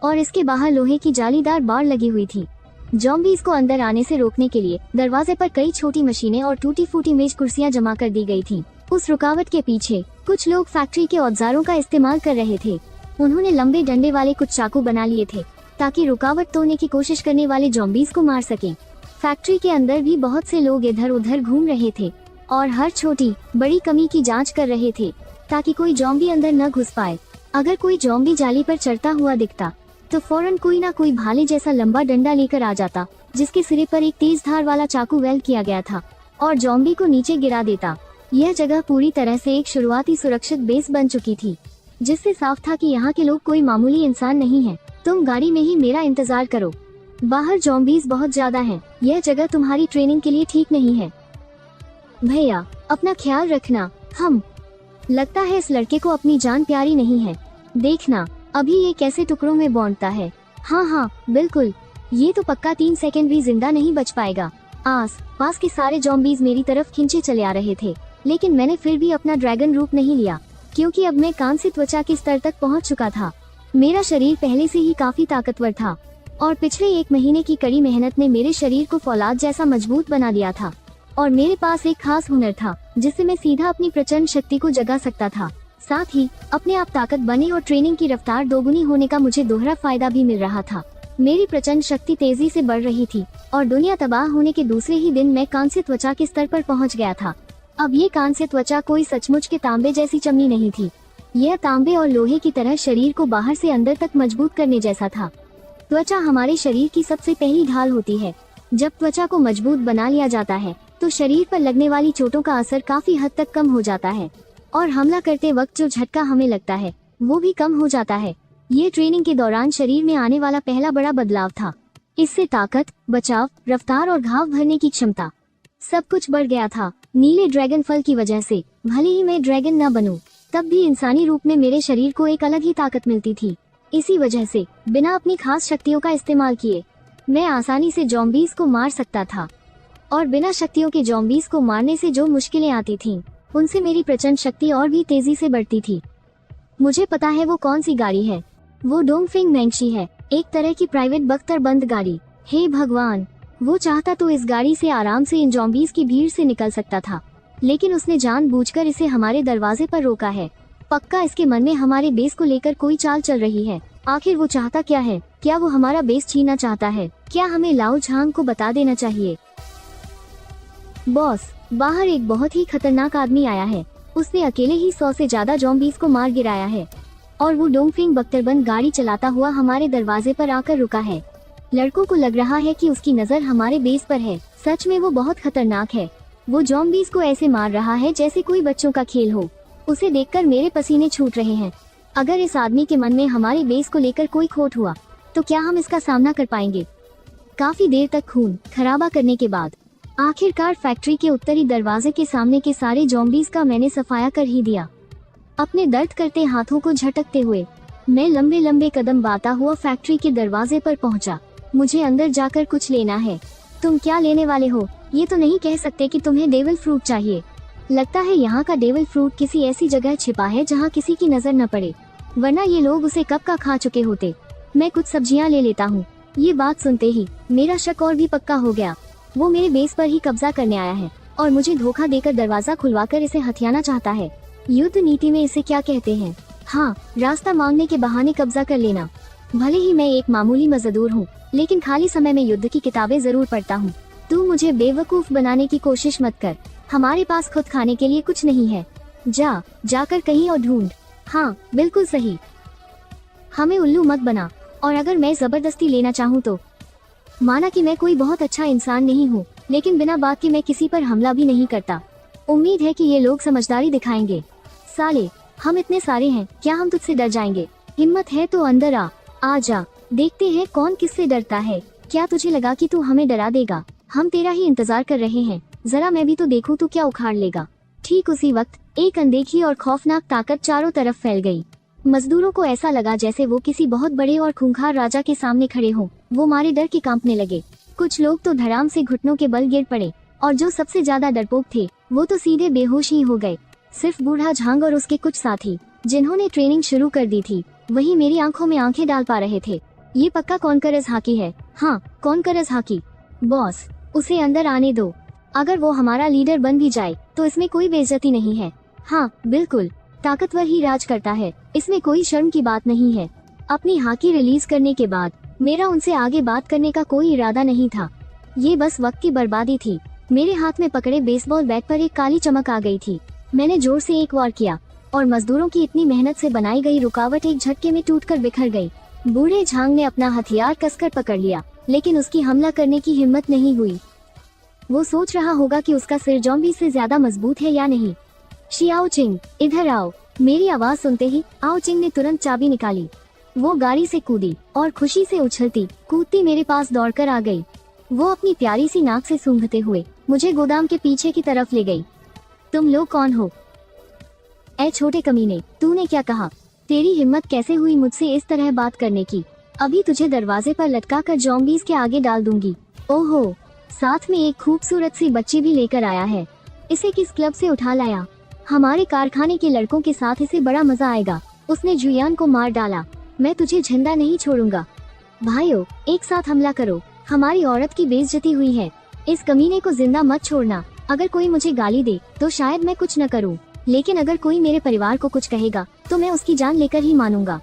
और इसके बाहर लोहे की जालीदार बाड़ लगी हुई थी। ज़ॉम्बीज को अंदर आने से रोकने के लिए दरवाजे पर कई छोटी मशीनें और टूटी फूटी मेज कुर्सियां जमा कर दी गई थीं। उस रुकावट के पीछे कुछ लोग फैक्ट्री के औजारों का इस्तेमाल कर रहे थे। उन्होंने लंबे डंडे वाले कुछ चाकू बना लिए थे ताकि रुकावट तोड़ने की कोशिश करने वाले ज़ॉम्बीज को मार सकें। फैक्ट्री के अंदर भी बहुत से लोग इधर उधर घूम रहे थे और हर छोटी बड़ी कमी की जांच कर रहे थे ताकि कोई ज़ॉम्बी अंदर न घुस पाए। अगर कोई ज़ॉम्बी जाली पर चढ़ता हुआ दिखता तो फौरन कोई ना कोई भाले जैसा लंबा डंडा लेकर आ जाता, जिसके सिरे पर एक तेज धार वाला चाकू वेल्ड किया गया था, और ज़ॉम्बी को नीचे गिरा देता। यह जगह पूरी तरह से एक शुरुआती सुरक्षित बेस बन चुकी थी, जिससे साफ था कि यहाँ के लोग कोई मामूली इंसान नहीं है। तुम गाड़ी में ही मेरा इंतजार करो, बाहर ज़ॉम्बीज बहुत ज्यादा हैं। यह जगह तुम्हारी ट्रेनिंग के लिए ठीक नहीं है। भैया, अपना ख्याल रखना। हम लगता है इस लड़के को अपनी जान प्यारी नहीं है। देखना अभी ये कैसे टुकड़ों में बांटता है। हाँ हाँ बिल्कुल, ये तो पक्का 3 सेकंड भी जिंदा नहीं बच पाएगा। आस पास के सारे ज़ॉम्बीज मेरी तरफ खिंचे चले आ रहे थे, लेकिन मैंने फिर भी अपना ड्रैगन रूप नहीं लिया, क्योंकि अब मैं कांस्य त्वचा के स्तर तक पहुंच चुका था। मेरा शरीर पहले से ही काफी ताकतवर था और पिछले 1 महीने की कड़ी मेहनत ने मेरे शरीर को फौलाद जैसा मजबूत बना दिया था। और मेरे पास एक खास हुनर था जिससे मैं सीधा अपनी प्रचंड शक्ति को जगा सकता था। साथ ही अपने आप ताकत बने और ट्रेनिंग की रफ्तार दोगुनी होने का मुझे दोहरा फायदा भी मिल रहा था। मेरी प्रचंड शक्ति तेजी से बढ़ रही थी और दुनिया तबाह होने के दूसरे ही दिन मैं कांस्य त्वचा के स्तर पर पहुंच गया था। अब ये कांस्य त्वचा कोई सचमुच के तांबे जैसी चमड़ी नहीं थी। यह तांबे और लोहे की तरह शरीर को बाहर से अंदर तक मजबूत करने जैसा था। त्वचा हमारे शरीर की सबसे पहली ढाल होती है। जब त्वचा को मजबूत बना लिया जाता है तो शरीर पर लगने वाली चोटों का असर काफी हद तक कम हो जाता है और हमला करते वक्त जो झटका हमें लगता है वो भी कम हो जाता है। ये ट्रेनिंग के दौरान शरीर में आने वाला पहला बड़ा बदलाव था। इससे ताकत, बचाव, रफ्तार और घाव भरने की क्षमता सब कुछ बढ़ गया था। नीले ड्रैगन फल की वजह से भले ही मैं ड्रैगन न बनूं, तब भी इंसानी रूप में मेरे शरीर को एक अलग ही ताकत मिलती थी। इसी वजह से बिना अपनी खास शक्तियों का इस्तेमाल किए मैं आसानी से ज़ॉम्बीज को मार सकता था, और बिना शक्तियों के ज़ॉम्बीज को मारने से जो मुश्किलें आती थीं, उनसे मेरी प्रचंड शक्ति और भी तेजी से बढ़ती थी। मुझे पता है वो कौन सी गाड़ी है। वो डोंगफिंग मैंगशी है, एक तरह की प्राइवेट बख्तरबंद गाड़ी। हे भगवान, वो चाहता तो इस गाड़ी से आराम से इन ज़ॉम्बीज की भीड़ से निकल सकता था, लेकिन उसने जानबूझकर इसे हमारे दरवाजे पर रोका है। पक्का इसके मन में हमारे बेस को लेकर कोई चाल चल रही है। आखिर वो चाहता क्या है? क्या वो हमारा बेस छीनना चाहता है? क्या हमें लाओ झांग को बता देना चाहिए? बॉस, बाहर एक बहुत ही खतरनाक आदमी आया है। उसने अकेले ही 100 से ज्यादा ज़ॉम्बीज को मार गिराया है और वो डोंगफिंग बख्तरबंद गाड़ी चलाता हुआ हमारे दरवाजे पर आकर रुका है। लड़कों को लग रहा है कि उसकी नजर हमारे बेस पर है। सच में वो बहुत खतरनाक है। वो ज़ॉम्बीज को ऐसे मार रहा है जैसे कोई बच्चों का खेल हो। उसे देखकर मेरे पसीने छूट रहे हैं। अगर इस आदमी के मन में हमारे बेस को लेकर कोई खोट हुआ तो क्या हम इसका सामना कर पाएंगे? काफी देर तक खून खराबा करने के बाद आखिरकार फैक्ट्री के उत्तरी दरवाजे के सामने के सारे ज़ॉम्बीज का मैंने सफाया कर ही दिया। अपने दर्द करते हाथों को झटकते हुए मैं लंबे लंबे कदम बाता हुआ फैक्ट्री के दरवाजे पर पहुंचा। मुझे अंदर जाकर कुछ लेना है। तुम क्या लेने वाले हो? ये तो नहीं कह सकते कि तुम्हें डेविल फ्रूट चाहिए। लगता है यहाँ का डेविल फ्रूट किसी ऐसी जगह छिपा है जहाँ किसी की नजर न पड़े, वरना ये लोग उसे कब का खा चुके होते। मैं कुछ सब्जियाँ ले लेता हूँ। ये बात सुनते ही मेरा शक और भी पक्का हो गया। वो मेरे बेस पर ही कब्जा करने आया है और मुझे धोखा देकर दरवाजा खुलवाकर इसे हथियाना चाहता है। युद्ध नीति में इसे क्या कहते हैं? हाँ, रास्ता मांगने के बहाने कब्जा कर लेना। भले ही मैं एक मामूली मजदूर हूँ, लेकिन खाली समय में युद्ध की किताबें जरूर पढ़ता हूँ। तू मुझे बेवकूफ बनाने की कोशिश मत कर। हमारे पास खुद खाने के लिए कुछ नहीं है। जाकर कहीं और ढूंढ। हाँ, बिल्कुल सही। हमें उल्लू मत बना। और अगर मैं जबरदस्ती लेना चाहूँ तो? माना कि मैं कोई बहुत अच्छा इंसान नहीं हूँ, लेकिन बिना बात के मैं किसी पर हमला भी नहीं करता। उम्मीद है कि ये लोग समझदारी दिखाएंगे। साले, हम इतने सारे हैं, क्या हम तुझसे डर जाएंगे? हिम्मत है तो अंदर आ जा। देखते हैं कौन किससे डरता है। क्या तुझे लगा कि तू हमें डरा देगा? हम तेरा ही इंतजार कर रहे हैं। जरा मैं भी तो देखूं तू क्या उखाड़ लेगा। ठीक उसी वक्त एक अनदेखी और खौफनाक ताकत चारों तरफ फैल गई। मजदूरों को ऐसा लगा जैसे वो किसी बहुत बड़े और खूंखार राजा के सामने खड़े हों। वो मारे डर के कांपने लगे। कुछ लोग तो धड़ाम से घुटनों के बल गिर पड़े और जो सबसे ज्यादा डरपोक थे वो तो सीधे बेहोश ही हो गए। सिर्फ बूढ़ा झांग और उसके कुछ साथी, जिन्होंने ट्रेनिंग शुरू कर दी थी, वही मेरी आंखों में आंखें डाल पा रहे थे। ये पक्का कॉन्करस हाकी है। हाँ, कॉन्करस हाकी। बॉस, उसे अंदर आने दो। अगर वो हमारा लीडर बन भी जाए तो इसमें कोई बेइज्जती नहीं है। हाँ बिल्कुल, ताकतवर ही राज करता है, इसमें कोई शर्म की बात नहीं है। अपनी हाकी रिलीज करने के बाद मेरा उनसे आगे बात करने का कोई इरादा नहीं था। ये बस वक्त की बर्बादी थी। मेरे हाथ में पकड़े बेसबॉल बैट पर एक काली चमक आ गई थी। मैंने जोर से एक वार किया और मजदूरों की इतनी मेहनत से बनाई गई रुकावट एक झटके में टूटकर बिखर गई। बूढ़े झांग ने अपना हथियार कसकर पकड़ लिया, लेकिन उसकी हमला करने की हिम्मत नहीं हुई। वो सोच रहा होगा कि उसका सिर जॉम्बी से ज्यादा मजबूत है या नहीं। शियाओ चिंग, इधर आओ। मेरी आवाज सुनते ही आओ चिंग ने तुरंत चाबी निकाली। वो गाड़ी से कूदी और खुशी से उछलती कूदती मेरे पास दौड़कर आ गई। वो अपनी प्यारी सी नाक से सूंघते हुए मुझे गोदाम के पीछे की तरफ ले गई। तुम लोग कौन हो? ए छोटे कमीने, तूने क्या कहा? तेरी हिम्मत कैसे हुई मुझसे इस तरह बात करने की? अभी तुझे दरवाजे पर लटका कर जॉम्बीज के आगे डाल दूंगी। ओहो, साथ में एक खूबसूरत सी बच्ची भी लेकर आया है। इसे किस क्लब से उठा लाया? हमारे कारखाने के लड़कों के साथ इसे बड़ा मजा आएगा। उसने जुयान को मार डाला। मैं तुझे जिंदा नहीं छोड़ूंगा। भाइयों, एक साथ हमला करो। हमारी औरत की बेइज्जती हुई है। इस कमीने को जिंदा मत छोड़ना। अगर कोई मुझे गाली दे तो शायद मैं कुछ न करूं, लेकिन अगर कोई मेरे परिवार को कुछ कहेगा तो मैं उसकी जान लेकर ही मानूंगा।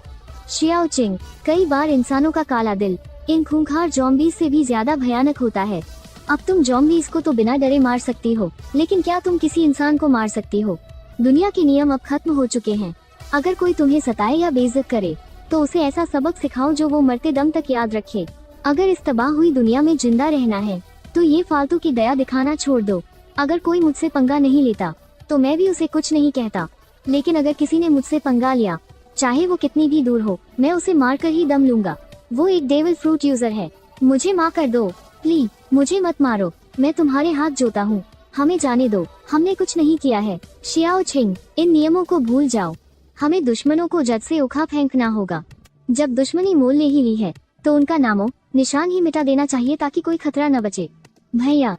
शियाओ चिंग, कई बार इंसानों का काला दिल इन खूंखार जॉम्बीज से भी ज्यादा भयानक होता है। अब तुम जॉम्बीज को तो बिना डरे मार सकती हो, लेकिन क्या तुम किसी इंसान को मार सकती हो? दुनिया के नियम अब खत्म हो चुके हैं। अगर कोई तुम्हें सताए या बेइज्जत करे तो उसे ऐसा सबक सिखाओ जो वो मरते दम तक याद रखे। अगर इस तबाह हुई दुनिया में जिंदा रहना है तो ये फालतू की दया दिखाना छोड़ दो। अगर कोई मुझसे पंगा नहीं लेता तो मैं भी उसे कुछ नहीं कहता, लेकिन अगर किसी ने मुझसे पंगा लिया, चाहे वो कितनी भी दूर हो, मैं उसे मार कर ही दम लूंगा। वो एक डेविल फ्रूट यूजर है। मुझे माफ कर दो प्लीज, मुझे मत मारो। मैं तुम्हारे हाथ जोता हूँ। हमें जाने दो, हमने कुछ नहीं किया है। शियाओ चिंग, इन नियमों को भूल जाओ। हमें दुश्मनों को जद से उखा फेंकना होगा। जब दुश्मनी मोल ले ही ली है तो उनका नामो निशान ही मिटा देना चाहिए ताकि कोई खतरा न बचे। भैया,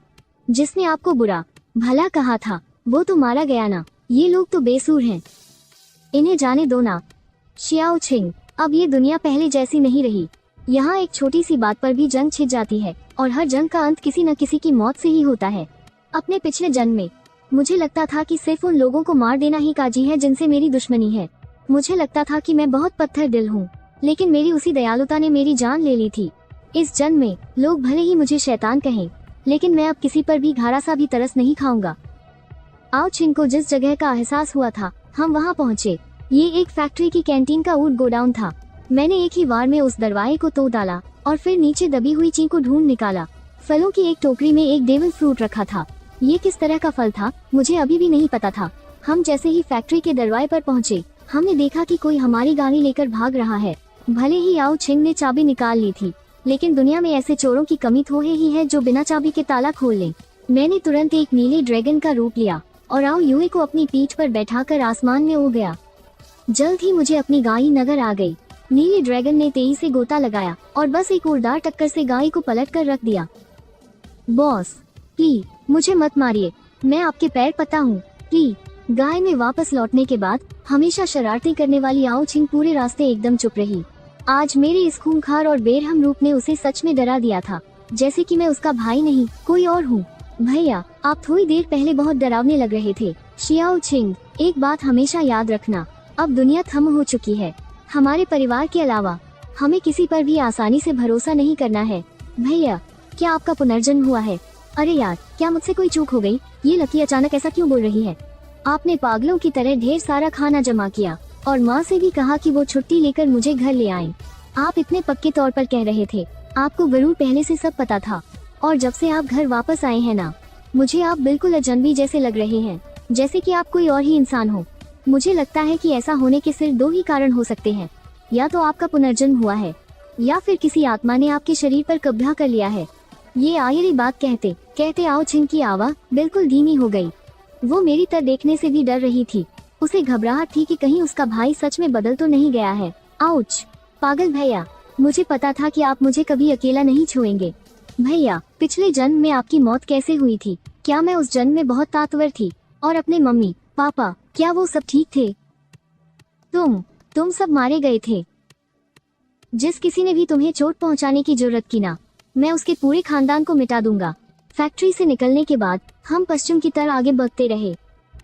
जिसने आपको बुरा भला कहा था वो तो मारा गया ना। ये लोग तो बेसूर हैं, इन्हें जाने दो ना। शियाओ चिंग, अब ये दुनिया पहले जैसी नहीं रही। यहाँ एक छोटी सी बात पर भी जंग छिड़ जाती है और हर जंग का अंत किसी न किसी की मौत से ही होता है। अपने पिछले जन्म में मुझे लगता था कि सिर्फ उन लोगों को मार देना ही काजी है जिनसे मेरी दुश्मनी है। मुझे लगता था कि मैं बहुत पत्थर दिल हूँ, लेकिन मेरी उसी दयालुता ने मेरी जान ले ली थी। इस जन्म में लोग भले ही मुझे शैतान कहें, लेकिन मैं अब किसी पर भी घारा सा भी तरस नहीं खाऊंगा। आओ चिंग को जिस जगह का एहसास हुआ था हम वहाँ पहुँचे। ये एक फैक्ट्री की कैंटीन का ऊट गोडाउन था। मैंने एक ही वार में उस दरवाजे को तोड़ डाला और फिर नीचे दबी हुई चिंग को ढूंढ निकाला। फलों की एक टोकरी में एक डेविल फ्रूट रखा था। ये किस तरह का फल था मुझे अभी भी नहीं पता था। हम जैसे ही फैक्ट्री के दरवाजे पर पहुँचे, हमने देखा कि कोई हमारी गाड़ी लेकर भाग रहा है। भले ही आओ चिंग ने चाबी निकाल ली थी, लेकिन दुनिया में ऐसे चोरों की कमी थोड़े ही है जो बिना चाबी के ताला खोल लें। मैंने तुरंत एक नीले ड्रैगन का रूप लिया और आओ युए को अपनी पीठ पर बैठाकर आसमान में उड़ गया। जल्द ही मुझे अपनी गाड़ी नजर आ गई। नीली ड्रैगन ने तेजी से गोता लगाया और बस एक जोरदार टक्कर से गाड़ी को पलट कर रख दिया। बॉस प्लीज मुझे मत मारिए, मैं आपके पैर पता हूँ प्लीज। गाय में वापस लौटने के बाद हमेशा शरारतें करने वाली आओ छिंग पूरे रास्ते एकदम चुप रही। आज मेरे इस खूंखार और बेरहम रूप ने उसे सच में डरा दिया था, जैसे कि मैं उसका भाई नहीं कोई और हूँ। भैया आप थोड़ी देर पहले बहुत डरावने लग रहे थे। शियाओ छिंग, एक बात हमेशा याद रखना, अब दुनिया थम हो चुकी है। हमारे परिवार के अलावा हमें किसी पर भी आसानी से भरोसा नहीं करना है। भैया क्या आपका पुनर्जन्म हुआ है? अरे यार क्या मुझसे कोई चूक हो गई? ये लकी अचानक ऐसा क्यों बोल रही है? आपने पागलों की तरह ढेर सारा खाना जमा किया और माँ से भी कहा कि वो छुट्टी लेकर मुझे घर ले आए। आप इतने पक्के तौर पर कह रहे थे, आपको जरूर पहले से सब पता था। और जब से आप घर वापस आए हैं ना, मुझे आप बिल्कुल अजनबी जैसे लग रहे हैं, जैसे कि आप कोई और ही इंसान हो। मुझे लगता है कि ऐसा होने के सिर्फ दो ही कारण हो सकते हैं, या तो आपका पुनर्जन्म हुआ है या फिर किसी आत्मा ने आपके शरीर पर कब्जा कर लिया है। ये आयरी बात कहते कहते आओ छिंग की आवाज बिल्कुल धीमी हो गई। वो मेरी तरफ देखने से भी डर रही थी। उसे घबराहट थी कि कहीं उसका भाई सच में बदल तो नहीं गया है। आउच! पागल भैया, मुझे पता था कि आप मुझे कभी अकेला नहीं छोड़ेंगे। भैया पिछले जन्म में आपकी मौत कैसे हुई थी? क्या मैं उस जन्म में बहुत ताकतवर थी? और अपने मम्मी पापा क्या वो सब ठीक थे? तुम सब मारे गए थे। जिस किसी ने भी तुम्हें चोट पहुंचाने की जरूरत की ना, मैं उसके पूरे खानदान को मिटा दूंगा। फैक्ट्री से निकलने के बाद हम पश्चिम की तरफ आगे बढ़ते रहे।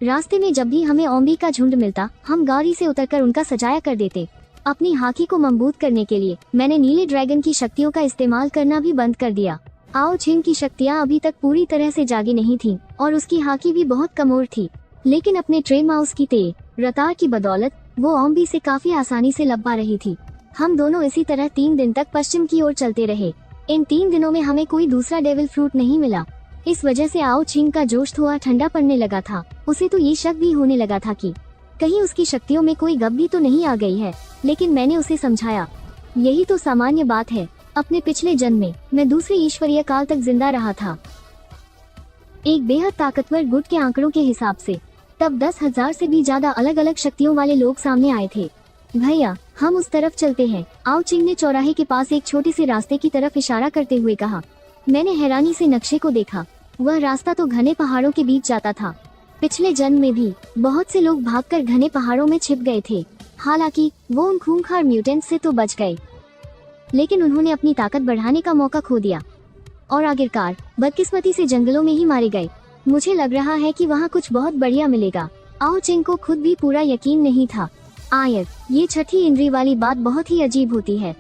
रास्ते में जब भी हमें ओम्बी का झुंड मिलता, हम गाड़ी से उतरकर उनका सजाया कर देते। अपनी हाकी को मजबूत करने के लिए मैंने नीले ड्रैगन की शक्तियों का इस्तेमाल करना भी बंद कर दिया। आओ छिंग की शक्तियाँ अभी तक पूरी तरह से जागी नहीं थीं और उसकी हाकी भी बहुत कमजोर थी, लेकिन अपने ट्रे माउस की तेज रफ्तार की बदौलत वो ओम्बी से काफी आसानी से लड़ पा रही थी। हम दोनों इसी तरह 3 दिन तक पश्चिम की ओर चलते रहे। इन 3 दिनों में हमें कोई दूसरा डेविल फ्रूट नहीं मिला। इस वजह से आओ छिंग का जोश थोड़ा ठंडा पड़ने लगा था। उसे तो ये शक भी होने लगा था कि कहीं उसकी शक्तियों में कोई गड़बड़ी तो नहीं आ गई है, लेकिन मैंने उसे समझाया, यही तो सामान्य बात है। अपने पिछले जन्म में मैं दूसरे ईश्वरीय काल तक जिंदा रहा था, एक बेहद ताकतवर गुट के आंकड़ों के हिसाब से। तब 10,000 से भी ज्यादा अलग अलग शक्तियों वाले लोग सामने आए थे। भैया हम उस तरफ चलते हैं। आओ छिंग ने चौराहे के पास एक छोटे से रास्ते की तरफ इशारा करते हुए कहा। मैंने हैरानी से नक्शे को देखा। वह रास्ता तो घने पहाड़ों के बीच जाता था। पिछले जन्म में भी बहुत से लोग भागकर घने पहाड़ों में छिप गए थे। हालांकि वो उन खूंखार म्यूटेंट से तो बच गए, लेकिन उन्होंने अपनी ताकत बढ़ाने का मौका खो दिया और आखिरकार बदकिस्मती से जंगलों में ही मारे गए। मुझे लग रहा है कि वहाँ कुछ बहुत बढ़िया मिलेगा। आओ छिंग को खुद भी पूरा यकीन नहीं था। आयर, ये छठी इंद्री वाली बात बहुत ही अजीब होती है,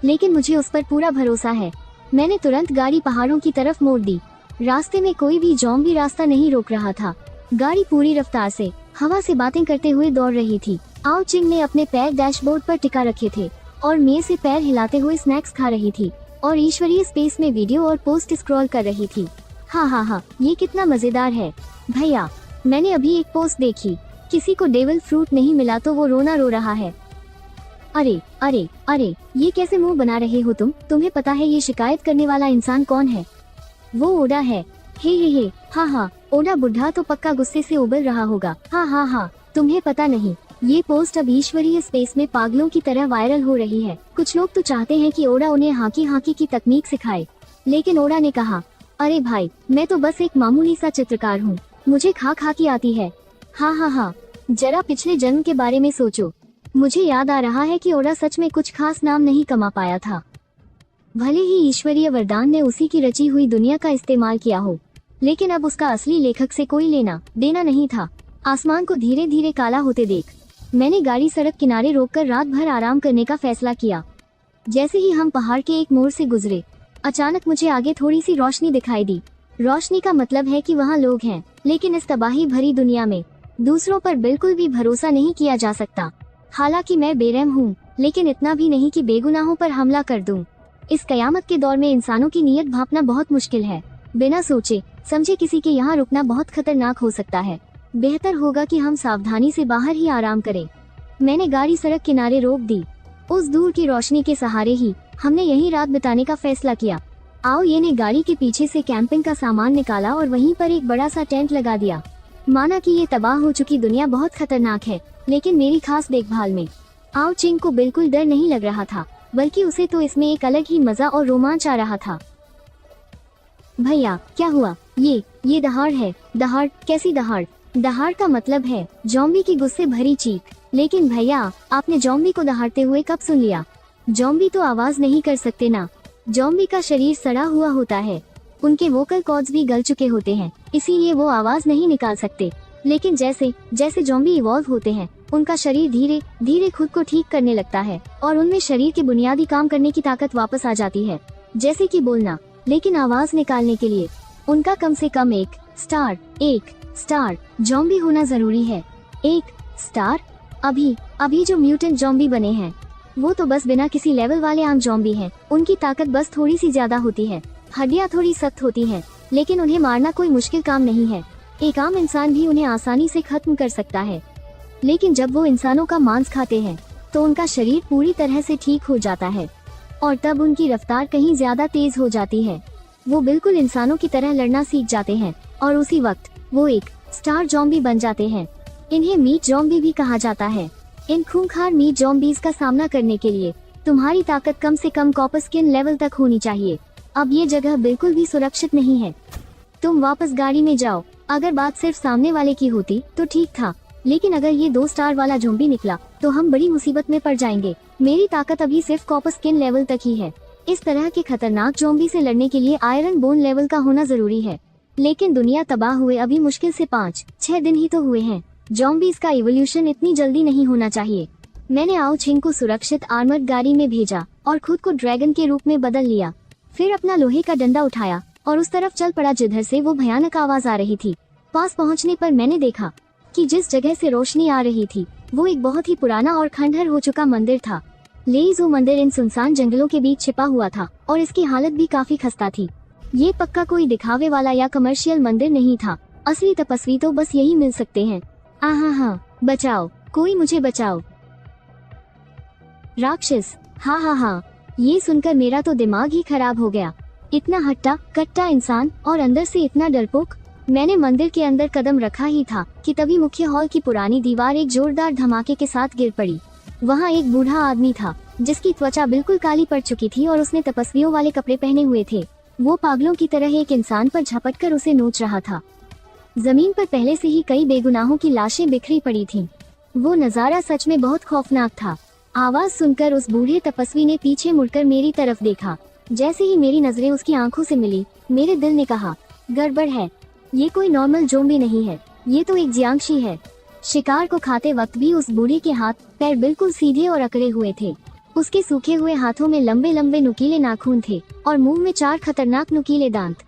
लेकिन मुझे उस पर पूरा भरोसा है। मैंने तुरंत गाड़ी पहाड़ों की तरफ मोड़ दी। रास्ते में कोई भी ज़ॉम्बी रास्ता नहीं रोक रहा था। गाड़ी पूरी रफ्तार से हवा से बातें करते हुए दौड़ रही थी। आओ छिंग ने अपने पैर डैशबोर्ड पर टिका रखे थे और मेज से पैर हिलाते हुए स्नैक्स खा रही थी और ईश्वरीय स्पेस में वीडियो और पोस्ट स्क्रॉल कर रही थी। हाँ, ये कितना मजेदार है। भैया मैंने अभी एक पोस्ट देखी, किसी को डेविल फ्रूट नहीं मिला तो वो रोना रो रहा है। अरे अरे अरे, ये कैसे मुंह बना रहे हो तुम? तुम्हें पता है ये शिकायत करने वाला इंसान कौन है? वो ओडा है। हे, हाँ, ओडा बुढ़ा तो पक्का गुस्से से उबल रहा होगा। हाँ, तुम्हें पता नहीं, ये पोस्ट अब ईश्वरीय स्पेस में पागलों की तरह वायरल हो रही है। कुछ लोग तो चाहते हैं कि ओडा उन्हें हाकी की तकनीक सिखाए, लेकिन ओडा ने कहा, अरे भाई मैं तो बस एक मामूली सा चित्रकार हूँ, मुझे खाकी आती है। हाँ, जरा पिछले जन्म के बारे में सोचो। मुझे याद आ रहा है कि ओडा सच में कुछ खास नाम नहीं कमा पाया था। भले ही ईश्वरीय वरदान ने उसी की रची हुई दुनिया का इस्तेमाल किया हो, लेकिन अब उसका असली लेखक से कोई लेना देना नहीं था। आसमान को धीरे धीरे काला होते देख मैंने गाड़ी सड़क किनारे रोककर रात भर आराम करने का फैसला किया। जैसे ही हम पहाड़ के एक मोड़ से गुजरे, अचानक मुझे आगे थोड़ी सी रोशनी दिखाई दी। रोशनी का मतलब है कि वहाँ लोग हैं, लेकिन इस तबाही भरी दुनिया में दूसरों पर बिल्कुल भी भरोसा नहीं किया जा सकता। हालांकि मैं बेरहम हूँ, लेकिन इतना भी नहीं कि बेगुनाहों पर हमला कर दूं। इस कयामत के दौर में इंसानों की नीयत भांपना बहुत मुश्किल है। बिना सोचे समझे किसी के यहाँ रुकना बहुत खतरनाक हो सकता है। बेहतर होगा कि हम सावधानी से बाहर ही आराम करें। मैंने गाड़ी सड़क किनारे रोक दी। उस दूर की रोशनी के सहारे ही हमने यहीं रात बिताने का फैसला किया। आओ ये ने गाड़ी के पीछे से कैंपिंग का सामान निकाला और वहीं पर एक बड़ा सा टेंट लगा दिया। माना कि ये तबाह हो चुकी दुनिया बहुत खतरनाक है, लेकिन मेरी खास देखभाल में आओ चिंग को बिल्कुल डर नहीं लग रहा था, बल्कि उसे तो इसमें एक अलग ही मजा और रोमांच आ रहा था। भैया क्या हुआ? ये दहाड़ है। दहाड़? कैसी दहाड़? दहाड़ का मतलब है जॉम्बी की गुस्से भरी चीख। लेकिन भैया, आपने जॉम्बी को दहाड़ते हुए कब सुन लिया? जॉम्बी तो आवाज नहीं कर सकते ना। जॉम्बी का शरीर सड़ा हुआ होता है, उनके वोकल कॉर्ड्स भी गल चुके होते हैं, इसीलिए वो आवाज नहीं निकाल सकते। लेकिन जैसे जैसे जॉम्बी इवॉल्व होते हैं, उनका शरीर धीरे धीरे खुद को ठीक करने लगता है और उनमें शरीर के बुनियादी काम करने की ताकत वापस आ जाती है, जैसे कि बोलना। लेकिन आवाज निकालने के लिए उनका कम से कम एक स्टार जॉम्बी होना जरूरी है। एक स्टार? अभी जो म्यूटेंट जॉम्बी बने हैं वो तो बस बिना किसी लेवल वाले आम जॉम्बी हैं। उनकी ताकत बस थोड़ी सी ज्यादा होती है, हड्डियां थोड़ी सख्त होती हैं, लेकिन उन्हें मारना कोई मुश्किल काम नहीं है। एक आम इंसान भी उन्हें आसानी से खत्म कर सकता है। लेकिन जब वो इंसानों का मांस खाते हैं तो उनका शरीर पूरी तरह से ठीक हो जाता है और तब उनकी रफ्तार कहीं ज्यादा तेज हो जाती है। वो बिल्कुल इंसानों की तरह लड़ना सीख जाते हैं और उसी वक्त वो एक स्टार जॉम्बी बन जाते हैं। इन्हें मीट जॉम्बी भी कहा जाता है। इन खूंखार मीट जॉम्बीज का सामना करने के लिए तुम्हारी ताकत कम से कम कॉपर स्किन लेवल तक होनी चाहिए। अब ये जगह बिल्कुल भी सुरक्षित नहीं है, तुम वापस गाड़ी में जाओ। अगर बात सिर्फ सामने वाले की होती तो ठीक था, लेकिन अगर ये 2 स्टार वाला ज़ॉम्बी निकला तो हम बड़ी मुसीबत में पड़ जाएंगे। मेरी ताकत अभी सिर्फ कॉपर स्किन लेवल तक ही है। इस तरह के खतरनाक ज़ॉम्बी से लड़ने के लिए आयरन बोन लेवल का होना जरूरी है। लेकिन दुनिया तबाह हुए अभी मुश्किल से 5-6 दिन ही तो हुए हैं। ज़ॉम्बीज का इवोल्यूशन इतनी जल्दी नहीं होना चाहिए। मैंने आओ छिंग को सुरक्षित आर्मर्ड गाड़ी में भेजा और खुद को ड्रैगन के रूप में बदल लिया। फिर अपना लोहे का डंडा उठाया और उस तरफ चल पड़ा जिधर से वो भयानक आवाज आ रही थी। पास पहुंचने पर मैंने देखा कि जिस जगह से रोशनी आ रही थी वो एक बहुत ही पुराना और खंडहर हो चुका मंदिर था। लेइज़ो मंदिर इन सुनसान जंगलों के बीच छिपा हुआ था और इसकी हालत भी काफी खस्ता थी। ये पक्का कोई दिखावे वाला या कमर्शियल मंदिर नहीं था। असली तपस्वी तो बस यही मिल सकते हैं। हाँ, बचाओ, कोई मुझे बचाओ। राक्षस? हाँ, ये सुनकर मेरा तो दिमाग ही खराब हो गया। इतना हट्टा कट्टा इंसान और अंदर से इतना डरपोक। मैंने मंदिर के अंदर कदम रखा ही था कि तभी मुख्य हॉल की पुरानी दीवार एक जोरदार धमाके के साथ गिर पड़ी। वहाँ एक बूढ़ा आदमी था जिसकी त्वचा बिल्कुल काली पड़ चुकी थी और उसने तपस्वियों वाले कपड़े पहने हुए थे। वो पागलों की तरह एक इंसान पर झपट कर उसे नोच रहा था। जमीन पर पहले से ही कई बेगुनाहों की लाशें बिखरी पड़ी थीं। वो नजारा सच में बहुत खौफनाक था। आवाज सुनकर उस बूढ़े तपस्वी ने पीछे मुड़कर मेरी तरफ देखा। जैसे ही मेरी नजरें उसकी आंखों से मिली, मेरे दिल ने कहा, गड़बड़ है, ये कोई नॉर्मल ज़ॉम्बी नहीं है, ये तो एक जियांगशी है। शिकार को खाते वक्त भी उस बूढ़े के हाथ पैर बिल्कुल सीधे और अकड़े हुए थे। उसके सूखे हुए हाथों में लंबे लंबे नुकीले नाखून थे और मुंह में 4 खतरनाक नुकीले दांत।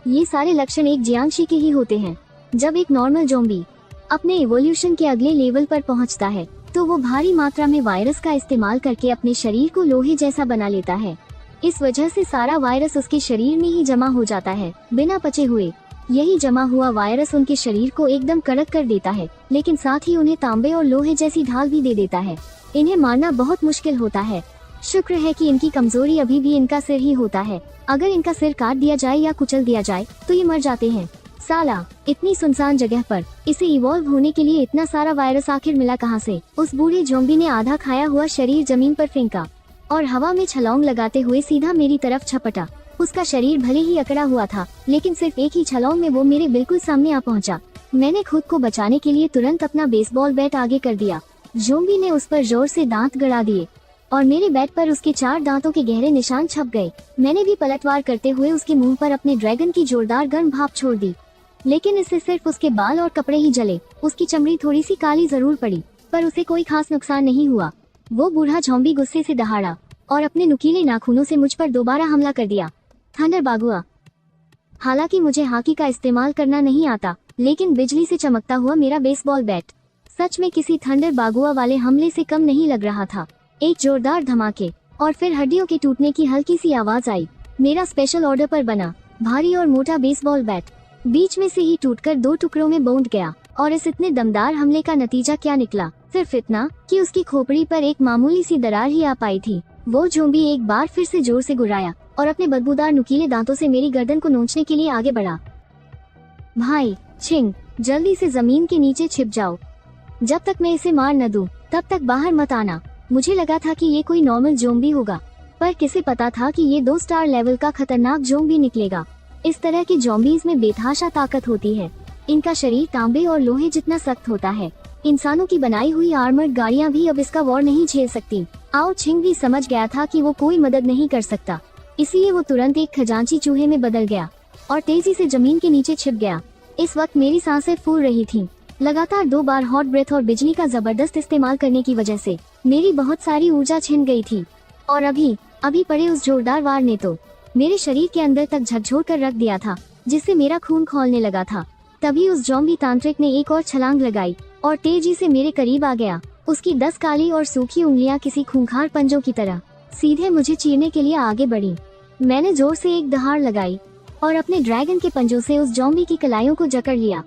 ये सारे लक्षण एक जियांगशी के ही होते हैं। जब एक नॉर्मल ज़ॉम्बी अपने इवोल्यूशन के अगले लेवल पर पहुंचता है तो वो भारी मात्रा में वायरस का इस्तेमाल करके अपने शरीर को लोहे जैसा बना लेता है। इस वजह से सारा वायरस उसके शरीर में ही जमा हो जाता है बिना पचे हुए। यही जमा हुआ वायरस उनके शरीर को एकदम कड़क कर देता है, लेकिन साथ ही उन्हें तांबे और लोहे जैसी ढाल भी दे देता है। इन्हें मारना बहुत मुश्किल होता है। शुक्र है कि इनकी कमजोरी अभी भी इनका सिर ही होता है। अगर इनका सिर काट दिया जाए या कुचल दिया जाए तो ये मर जाते हैं। साला, इतनी सुनसान जगह पर इसे इवॉल्व होने के लिए इतना सारा वायरस आखिर मिला कहाँ से? उस बूढ़े ज़ॉम्बी ने आधा खाया हुआ शरीर जमीन पर फेंका और हवा में छलांग लगाते हुए सीधा मेरी तरफ झपटा। उसका शरीर भले ही अकड़ा हुआ था, लेकिन सिर्फ एक ही छलांग में वो मेरे बिल्कुल सामने आ पहुंचा। मैंने खुद को बचाने के लिए तुरंत अपना बेसबॉल बैट आगे कर दिया। ज़ॉम्बी ने उस पर जोर से दांत गड़ा दिए और मेरे बैट पर उसके 4 दांतों के गहरे निशान छप गए। मैंने भी पलटवार करते हुए उसके मुंह पर अपने ड्रैगन की जोरदार गर्म भाप छोड़ दी, लेकिन इससे सिर्फ उसके बाल और कपड़े ही जले। उसकी चमड़ी थोड़ी सी काली जरूर पड़ी, पर उसे कोई खास नुकसान नहीं हुआ। वो बूढ़ा ज़ॉम्बी गुस्से से दहाड़ा और अपने नुकीले नाखूनों से मुझ पर दोबारा हमला कर दिया। Thunder bagua. हालांकि मुझे हॉकी का इस्तेमाल करना नहीं आता, लेकिन बिजली से चमकता हुआ मेरा बेसबॉल बैट सच में किसी थंडर बागुआ वाले हमले से कम नहीं लग रहा था। एक जोरदार धमाके और फिर हड्डियों के टूटने की हल्की सी आवाज आई। मेरा स्पेशल ऑर्डर पर बना भारी और मोटा बेसबॉल बैट बीच में से ही टूटकर 2 टुकड़ों में बौंध गया। और इस इतने दमदार हमले का नतीजा क्या निकला? सिर्फ इतना कि उसकी खोपड़ी पर एक मामूली सी दरार ही आ पाई थी। वो ज़ॉम्बी एक बार फिर से जोर से गुर्राया और अपने बदबूदार नुकीले दांतों से मेरी गर्दन को नोचने के लिए आगे बढ़ा। भाई छिंग, जल्दी से जमीन के नीचे छिप जाओ। जब तक मैं इसे मार न दूं, तब तक बाहर मत आना। मुझे लगा था कि ये कोई नॉर्मल ज़ॉम्बी होगा, पर किसे पता था कि ये 2 स्टार लेवल का खतरनाक ज़ॉम्बी निकलेगा। इस तरह के ज़ॉम्बीज में बेतहाशा ताकत होती है। इनका शरीर तांबे और लोहे जितना सख्त होता है। इंसानों की बनाई हुई आर्मर्ड गाड़ियां भी अब इसका वॉर नहीं झेल सकती। आओ छिंग भी समझ गया था कि वो कोई मदद नहीं कर सकता, इसलिए वो तुरंत एक खजांची चूहे में बदल गया और तेजी से जमीन के नीचे छिप गया। इस वक्त मेरी सांसें फूल रही थीं। लगातार 2 बार हॉट ब्रेथ और बिजली का जबरदस्त इस्तेमाल करने की वजह से मेरी बहुत सारी ऊर्जा छिन गई थी। और अभी पड़े उस जोरदार वार ने तो मेरे शरीर के अंदर तक झकझोर कर रख दिया था, जिससे मेरा खून खौलने लगा था। तभी उस ज़ॉम्बी तांत्रिक ने एक और छलांग लगाई और तेजी से मेरे करीब आ गया। उसकी 10 काली और सूखी उंगलियां किसी खूंखार पंजों की तरह सीधे मुझे चीरने के लिए आगे बढ़ी। मैंने जोर से एक दहाड़ लगाई और अपने ड्रैगन के पंजों से उस ज़ॉम्बी की कलाइयों को जकड़ लिया।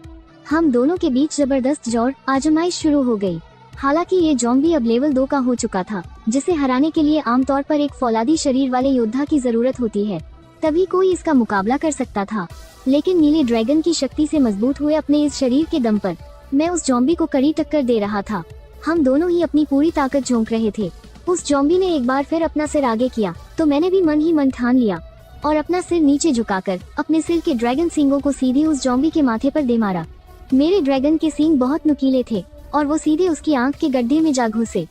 हम दोनों के बीच जबरदस्त जोर आजमाइश शुरू हो गई। हालांकि ये ज़ॉम्बी अब लेवल 2 का हो चुका था, जिसे हराने के लिए आमतौर पर एक फौलादी शरीर वाले योद्धा की जरूरत होती है, तभी कोई इसका मुकाबला कर सकता था। लेकिन नीले ड्रैगन की शक्ति से मजबूत हुए अपने इस शरीर के दम पर मैं उस ज़ॉम्बी को कड़ी टक्कर दे रहा था। हम दोनों ही अपनी पूरी ताकत झोंक रहे थे। उस ज़ॉम्बी ने एक बार फिर अपना सिर आगे किया तो मैंने भी मन ही मन ठान लिया और अपना सिर नीचे झुकाकर अपने सिर के ड्रैगन सींगों को सीधे उस ज़ॉम्बी के माथे पर दे मारा। मेरे ड्रैगन के सींग बहुत नुकीले थे और वो सीधे उसकी आंख के गड्ढे में जा घुसे।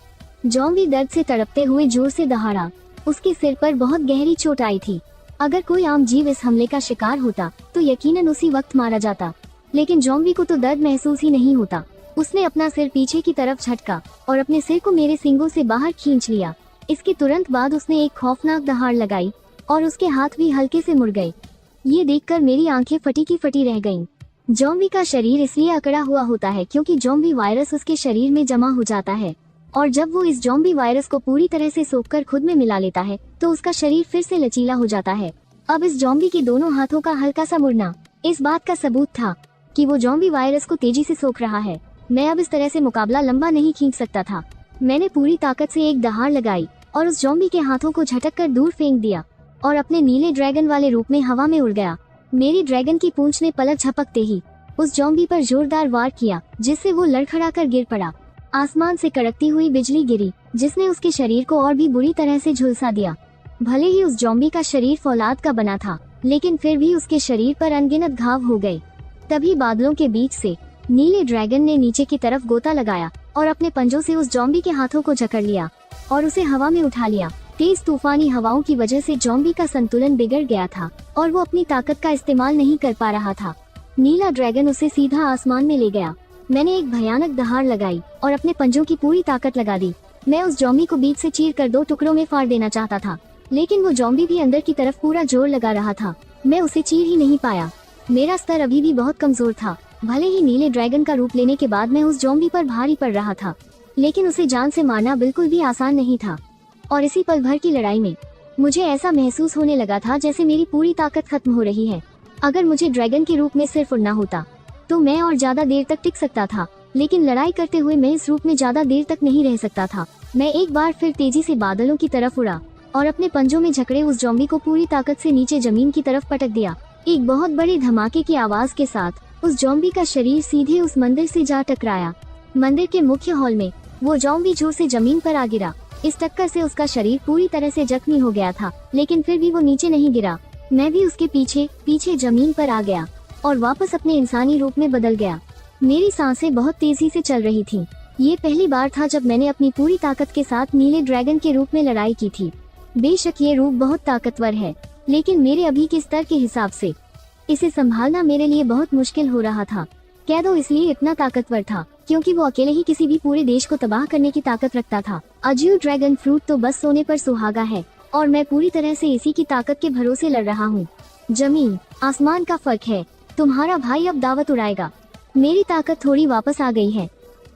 ज़ॉम्बी दर्द से तड़पते हुए जोर से दहाड़ा। उसके सिर पर बहुत गहरी चोट आई थी। अगर कोई आम जीव इस हमले का शिकार होता तो यकीनन उसी वक्त मारा जाता, लेकिन ज़ॉम्बी को तो दर्द महसूस ही नहीं होता। उसने अपना सिर पीछे की तरफ झटका और अपने सिर को मेरे सींगों से बाहर खींच लिया। इसके तुरंत बाद उसने एक खौफनाक दहाड़ लगाई और उसके हाथ भी हल्के से मुड़ गए। ये देखकर मेरी आंखें फटी की फटी रह गईं। ज़ॉम्बी का शरीर इसलिए अकड़ा हुआ होता है क्योंकि ज़ॉम्बी वायरस उसके शरीर में जमा हो जाता है, और जब वो इस ज़ॉम्बी वायरस को पूरी तरह से सोखकर खुद में मिला लेता है तो उसका शरीर फिर से लचीला हो जाता है। अब इस ज़ॉम्बी के दोनों हाथों का हल्का सा मुड़ना इस बात का सबूत था कि वो ज़ॉम्बी वायरस को तेजी से सोख रहा है। मैं अब इस तरह से मुकाबला लंबा नहीं खींच सकता था। मैंने पूरी ताकत से एक दहाड़ लगाई और उस ज़ॉम्बी के हाथों को झटक कर दूर फेंक दिया और अपने नीले ड्रैगन वाले रूप में हवा में उड़ गया। मेरी ड्रैगन की पूंछ ने पलक झपकते ही उस ज़ॉम्बी पर जोरदार वार किया, जिससे वो लड़खड़ा कर गिर पड़ा। आसमान से कड़कती हुई बिजली गिरी, जिसने उसके शरीर को और भी बुरी तरह से झुलसा दिया। भले ही उस ज़ॉम्बी का शरीर फौलाद का बना था, लेकिन फिर भी उसके शरीर पर अनगिनत घाव हो गए। तभी बादलों के बीच से नीले ड्रैगन ने नीचे की तरफ गोता लगाया और अपने पंजों से उस ज़ॉम्बी के हाथों को जकड़ लिया और उसे हवा में उठा लिया। तेज तूफानी हवाओं की वजह से ज़ॉम्बी का संतुलन बिगड़ गया था और वो अपनी ताकत का इस्तेमाल नहीं कर पा रहा था। नीला ड्रैगन उसे सीधा आसमान में ले गया। मैंने एक भयानक दहाड़ लगाई और अपने पंजों की पूरी ताकत लगा दी। मैं उस ज़ॉम्बी को बीच से चीर कर 2 टुकड़ों में फाड़ देना चाहता था, लेकिन वो ज़ॉम्बी भी अंदर की तरफ पूरा जोर लगा रहा था। मैं उसे चीर ही नहीं पाया। मेरा स्तर अभी भी बहुत कमजोर था। भले ही नीले ड्रैगन का रूप लेने के बाद मैं उस ज़ॉम्बी पर भारी पड़ रहा था, लेकिन उसे जान से मारना बिल्कुल भी आसान नहीं था। और इसी पल भर की लड़ाई में मुझे ऐसा महसूस होने लगा था जैसे मेरी पूरी ताकत खत्म हो रही है। अगर मुझे ड्रैगन के रूप में सिर्फ उड़ना होता तो मैं और ज्यादा देर तक टिक सकता था, लेकिन लड़ाई करते हुए मैं इस रूप में ज्यादा देर तक नहीं रह सकता था। मैं एक बार फिर तेजी से बादलों की तरफ उड़ा और अपने पंजों में जकड़े उस ज़ॉम्बी को पूरी ताकत से नीचे जमीन की तरफ पटक दिया। एक बहुत बड़े धमाके की आवाज के साथ उस ज़ॉम्बी का शरीर सीधे उस मंदिर से जा टकराया। मंदिर के मुख्य हॉल में वो ज़ॉम्बी जोर से जमीन पर आ गिरा। इस टक्कर से उसका शरीर पूरी तरह से जख्मी हो गया था, लेकिन फिर भी वो नीचे नहीं गिरा। मैं भी उसके पीछे पीछे जमीन पर आ गया और वापस अपने इंसानी रूप में बदल गया। मेरी सांसें बहुत तेजी से चल रही थीं। ये पहली बार था जब मैंने अपनी पूरी ताकत के साथ नीले ड्रैगन के रूप में लड़ाई की थी। बेशक ये रूप बहुत ताकतवर है, लेकिन मेरे अभी के स्तर के हिसाब से इसे संभालना मेरे लिए बहुत मुश्किल हो रहा था। कैदो इसलिए इतना ताकतवर था क्योंकि वो अकेले ही किसी भी पूरे देश को तबाह करने की ताकत रखता था। अज्यू ड्रैगन फ्रूट तो बस सोने पर सुहागा है और मैं पूरी तरह से इसी की ताकत के भरोसे लड़ रहा हूँ। जमीन आसमान का फर्क है। तुम्हारा भाई अब दावत उड़ाएगा। मेरी ताकत थोड़ी वापस आ गई है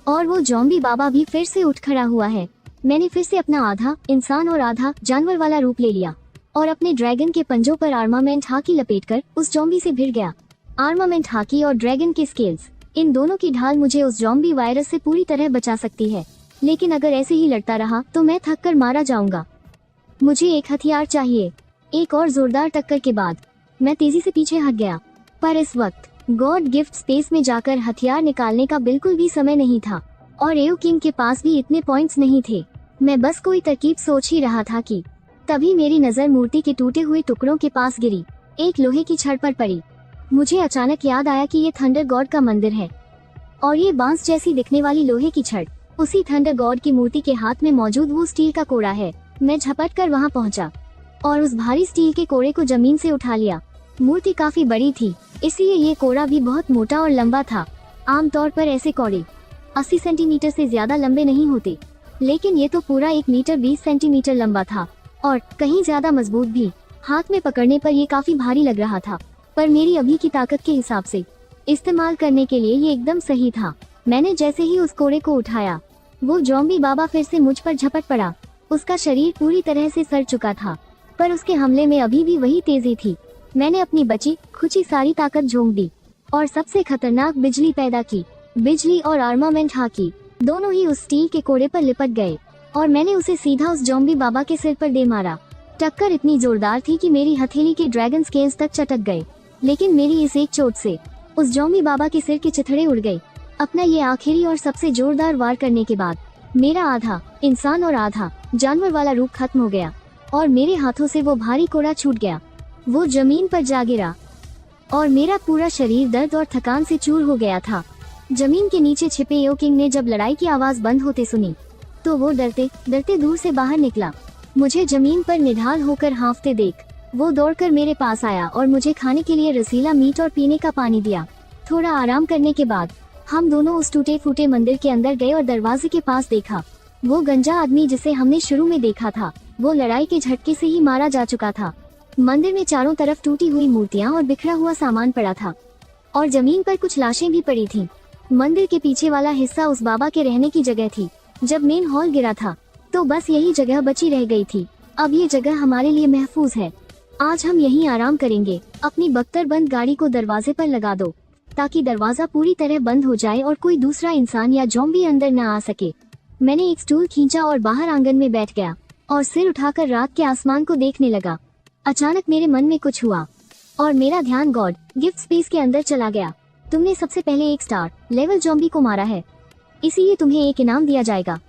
और वो ज़ॉम्बी बाबा भी फिर से उठ खड़ा हुआ है। मैंने फिर से अपना आधा इंसान और आधा जानवर वाला रूप ले लिया और अपने ड्रैगन के पंजों पर आर्मामेंट हाकी लपेटकर उस ज़ॉम्बी से भिड़ गया। आर्मामेंट हाकी और ड्रैगन के स्केल्स, इन दोनों की ढाल मुझे उस ज़ॉम्बी वायरस से पूरी तरह बचा सकती है, लेकिन अगर ऐसे ही लड़ता रहा तो मैं थक कर मारा जाऊंगा। मुझे एक हथियार चाहिए। एक और जोरदार टक्कर के बाद मैं तेजी से पीछे हट गया, पर इस वक्त गॉड गिफ्ट स्पेस में जाकर हथियार निकालने का बिल्कुल भी समय नहीं था और एओ किंग के पास भी इतने पॉइंट्स नहीं थे। मैं बस कोई तरकीब सोच ही रहा था कि तभी मेरी नजर मूर्ति के टूटे हुए टुकड़ों के पास गिरी। एक लोहे की छड़ पर पड़ी। मुझे अचानक याद आया कि ये थंडर गॉड का मंदिर है और ये बांस जैसी दिखने वाली लोहे की छड़ उसी थंडर गॉड की मूर्ति के हाथ में मौजूद वो स्टील का कोड़ा है। मैं झपट कर वहाँ पहुँचा और उस भारी स्टील के कोड़े को जमीन से उठा लिया। मूर्ति काफी बड़ी थी, इसलिए ये कोड़ा भी बहुत मोटा और लंबा था। आमतौर पर ऐसे कोड़े 80 सेंटीमीटर से ज्यादा लंबे नहीं होते, लेकिन ये तो पूरा 1 मीटर 20 सेंटीमीटर लंबा था और कहीं ज्यादा मजबूत भी। हाथ में पकड़ने पर ये काफी भारी लग रहा था, पर मेरी अभी की ताकत के हिसाब से इस्तेमाल करने के लिए ये एकदम सही था। मैंने जैसे ही उस कोड़े को उठाया, वो ज़ॉम्बी बाबा फिर से मुझ पर झपट पड़ा। उसका शरीर पूरी तरह से सड़ चुका था, पर उसके हमले में अभी भी वही तेजी थी। मैंने अपनी बची खुची सारी ताकत झोंक दी और सबसे खतरनाक बिजली पैदा की। बिजली और आर्मामेंट हाकी दोनों ही उस स्टील के कोड़े पर लिपट गए और मैंने उसे सीधा उस ज़ॉम्बी बाबा के सिर पर दे मारा। टक्कर इतनी जोरदार थी कि मेरी हथेली के ड्रैगन स्केल्स तक चटक गए, लेकिन मेरी इस एक चोट से उस ज़ॉम्बी बाबा के सिर के चिथड़े उड़ गए। अपना ये आखिरी और सबसे जोरदार वार करने के बाद मेरा आधा इंसान और आधा जानवर वाला रूप खत्म हो गया और मेरे हाथों से वो भारी कोड़ा छूट गया। वो जमीन पर जा गिरा और मेरा पूरा शरीर दर्द और थकान से चूर हो गया था। जमीन के नीचे छिपे एओ किंग ने जब लड़ाई की आवाज बंद होते सुनी, तो वो डरते डरते दूर से बाहर निकला। मुझे जमीन पर निढाल होकर हाँफते देख वो दौड़कर मेरे पास आया और मुझे खाने के लिए रसीला मीट और पीने का पानी दिया। थोड़ा आराम करने के बाद हम दोनों उस टूटे फूटे मंदिर के अंदर गए और दरवाजे के पास देखा। वो गंजा आदमी जिसे हमने शुरू में देखा था, वो लड़ाई के झटके से ही मारा जा चुका था। मंदिर में चारों तरफ टूटी हुई मूर्तियां और बिखरा हुआ सामान पड़ा था और जमीन पर कुछ लाशें भी पड़ी थीं। मंदिर के पीछे वाला हिस्सा उस बाबा के रहने की जगह थी। जब मेन हॉल गिरा था तो बस यही जगह बची रह गई थी। अब ये जगह हमारे लिए महफूज है। आज हम यहीं आराम करेंगे। अपनी बख्तरबंद गाड़ी को दरवाजे पर लगा दो ताकि दरवाजा पूरी तरह बंद हो जाए और कोई दूसरा इंसान या ज़ॉम्बी अंदर न आ सके। मैंने एक स्टूल खींचा और बाहर आंगन में बैठ गया और सिर उठाकर रात के आसमान को देखने लगा। अचानक मेरे मन में कुछ हुआ और मेरा ध्यान गॉड गिफ्ट स्पेस के अंदर चला गया। तुमने सबसे पहले एक स्टार लेवल ज़ॉम्बी को मारा है, इसीलिए तुम्हें एक इनाम दिया जाएगा।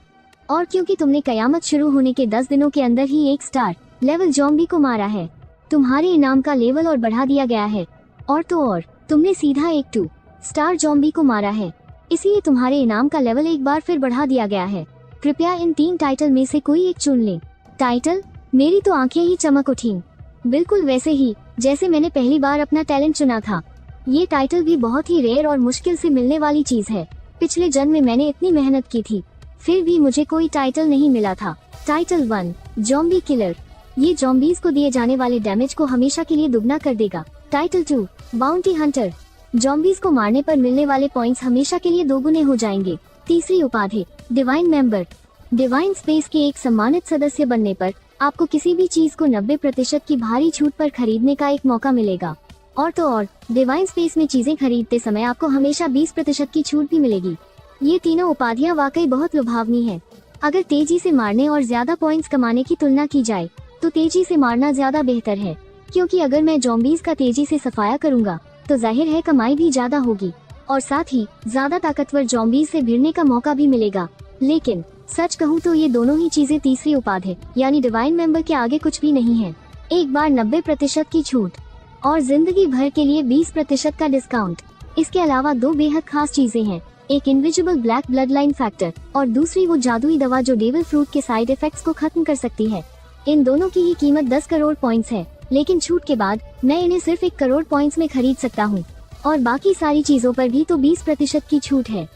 और क्योंकि तुमने कयामत शुरू होने के 10 दिनों के अंदर ही एक स्टार लेवल ज़ॉम्बी को मारा है, तुम्हारे इनाम का लेवल और बढ़ा दिया गया है। और तो और तुमने सीधा एक 2 स्टार ज़ॉम्बी को मारा है, इसलिए तुम्हारे इनाम का लेवल एक बार फिर बढ़ा दिया गया है। कृपया इन 3 टाइटल में से कोई एक चुन लें। टाइटल? मेरी तो आंखें ही चमक उठीं, बिल्कुल वैसे ही जैसे मैंने पहली बार अपना टैलेंट चुना था। ये टाइटल भी बहुत ही रेयर और मुश्किल से मिलने वाली चीज है। पिछले जन्म में मैंने इतनी मेहनत की थी, फिर भी मुझे कोई टाइटल नहीं मिला था। टाइटल 1 ज़ॉम्बी किलर, ये ज़ॉम्बीज को दिए जाने वाले डैमेज को हमेशा के लिए दुगना कर देगा। टाइटल 2 बाउंटी हंटर, ज़ॉम्बीज को मारने पर मिलने वाले पॉइंट्स हमेशा के लिए दोगुने हो जाएंगे। तीसरी उपाधि डिवाइन मेंबर, डिवाइन स्पेस के एक सम्मानित सदस्य बनने पर आपको किसी भी चीज को 90% की भारी छूट पर खरीदने का एक मौका मिलेगा। और तो और डिवाइन स्पेस में चीजें खरीदते समय आपको हमेशा 20% की छूट भी मिलेगी। ये तीनों उपाधियां वाकई बहुत लुभावनी है। अगर तेजी से मारने और ज्यादा पॉइंट्स कमाने की तुलना की जाए तो तेजी से मारना ज्यादा बेहतर है, क्योंकि अगर मैं ज़ॉम्बीज का तेजी से सफाया करूंगा तो जाहिर है कमाई भी ज्यादा होगी और साथ ही ज्यादा ताकतवर ज़ॉम्बीज से भिड़ने का मौका भी मिलेगा। लेकिन सच कहूँ तो ये दोनों ही चीजें तीसरी उपाधि यानी डिवाइन मेंबर के आगे कुछ भी नहीं है। एक बार 90% की छूट और जिंदगी भर के लिए 20% का डिस्काउंट। इसके अलावा 2 बेहद खास चीजें हैं, एक invisible black blood line factor और दूसरी वो जादुई दवा जो डेविल फ्रूट के साइड इफेक्ट्स को खत्म कर सकती है। इन दोनों की ही कीमत 10 करोड़ पॉइंट्स है, लेकिन छूट के बाद मैं इन्हें सिर्फ 1 करोड़ पॉइंट्स में खरीद सकता हूँ और बाकी सारी चीजों पर भी तो 20% की छूट है।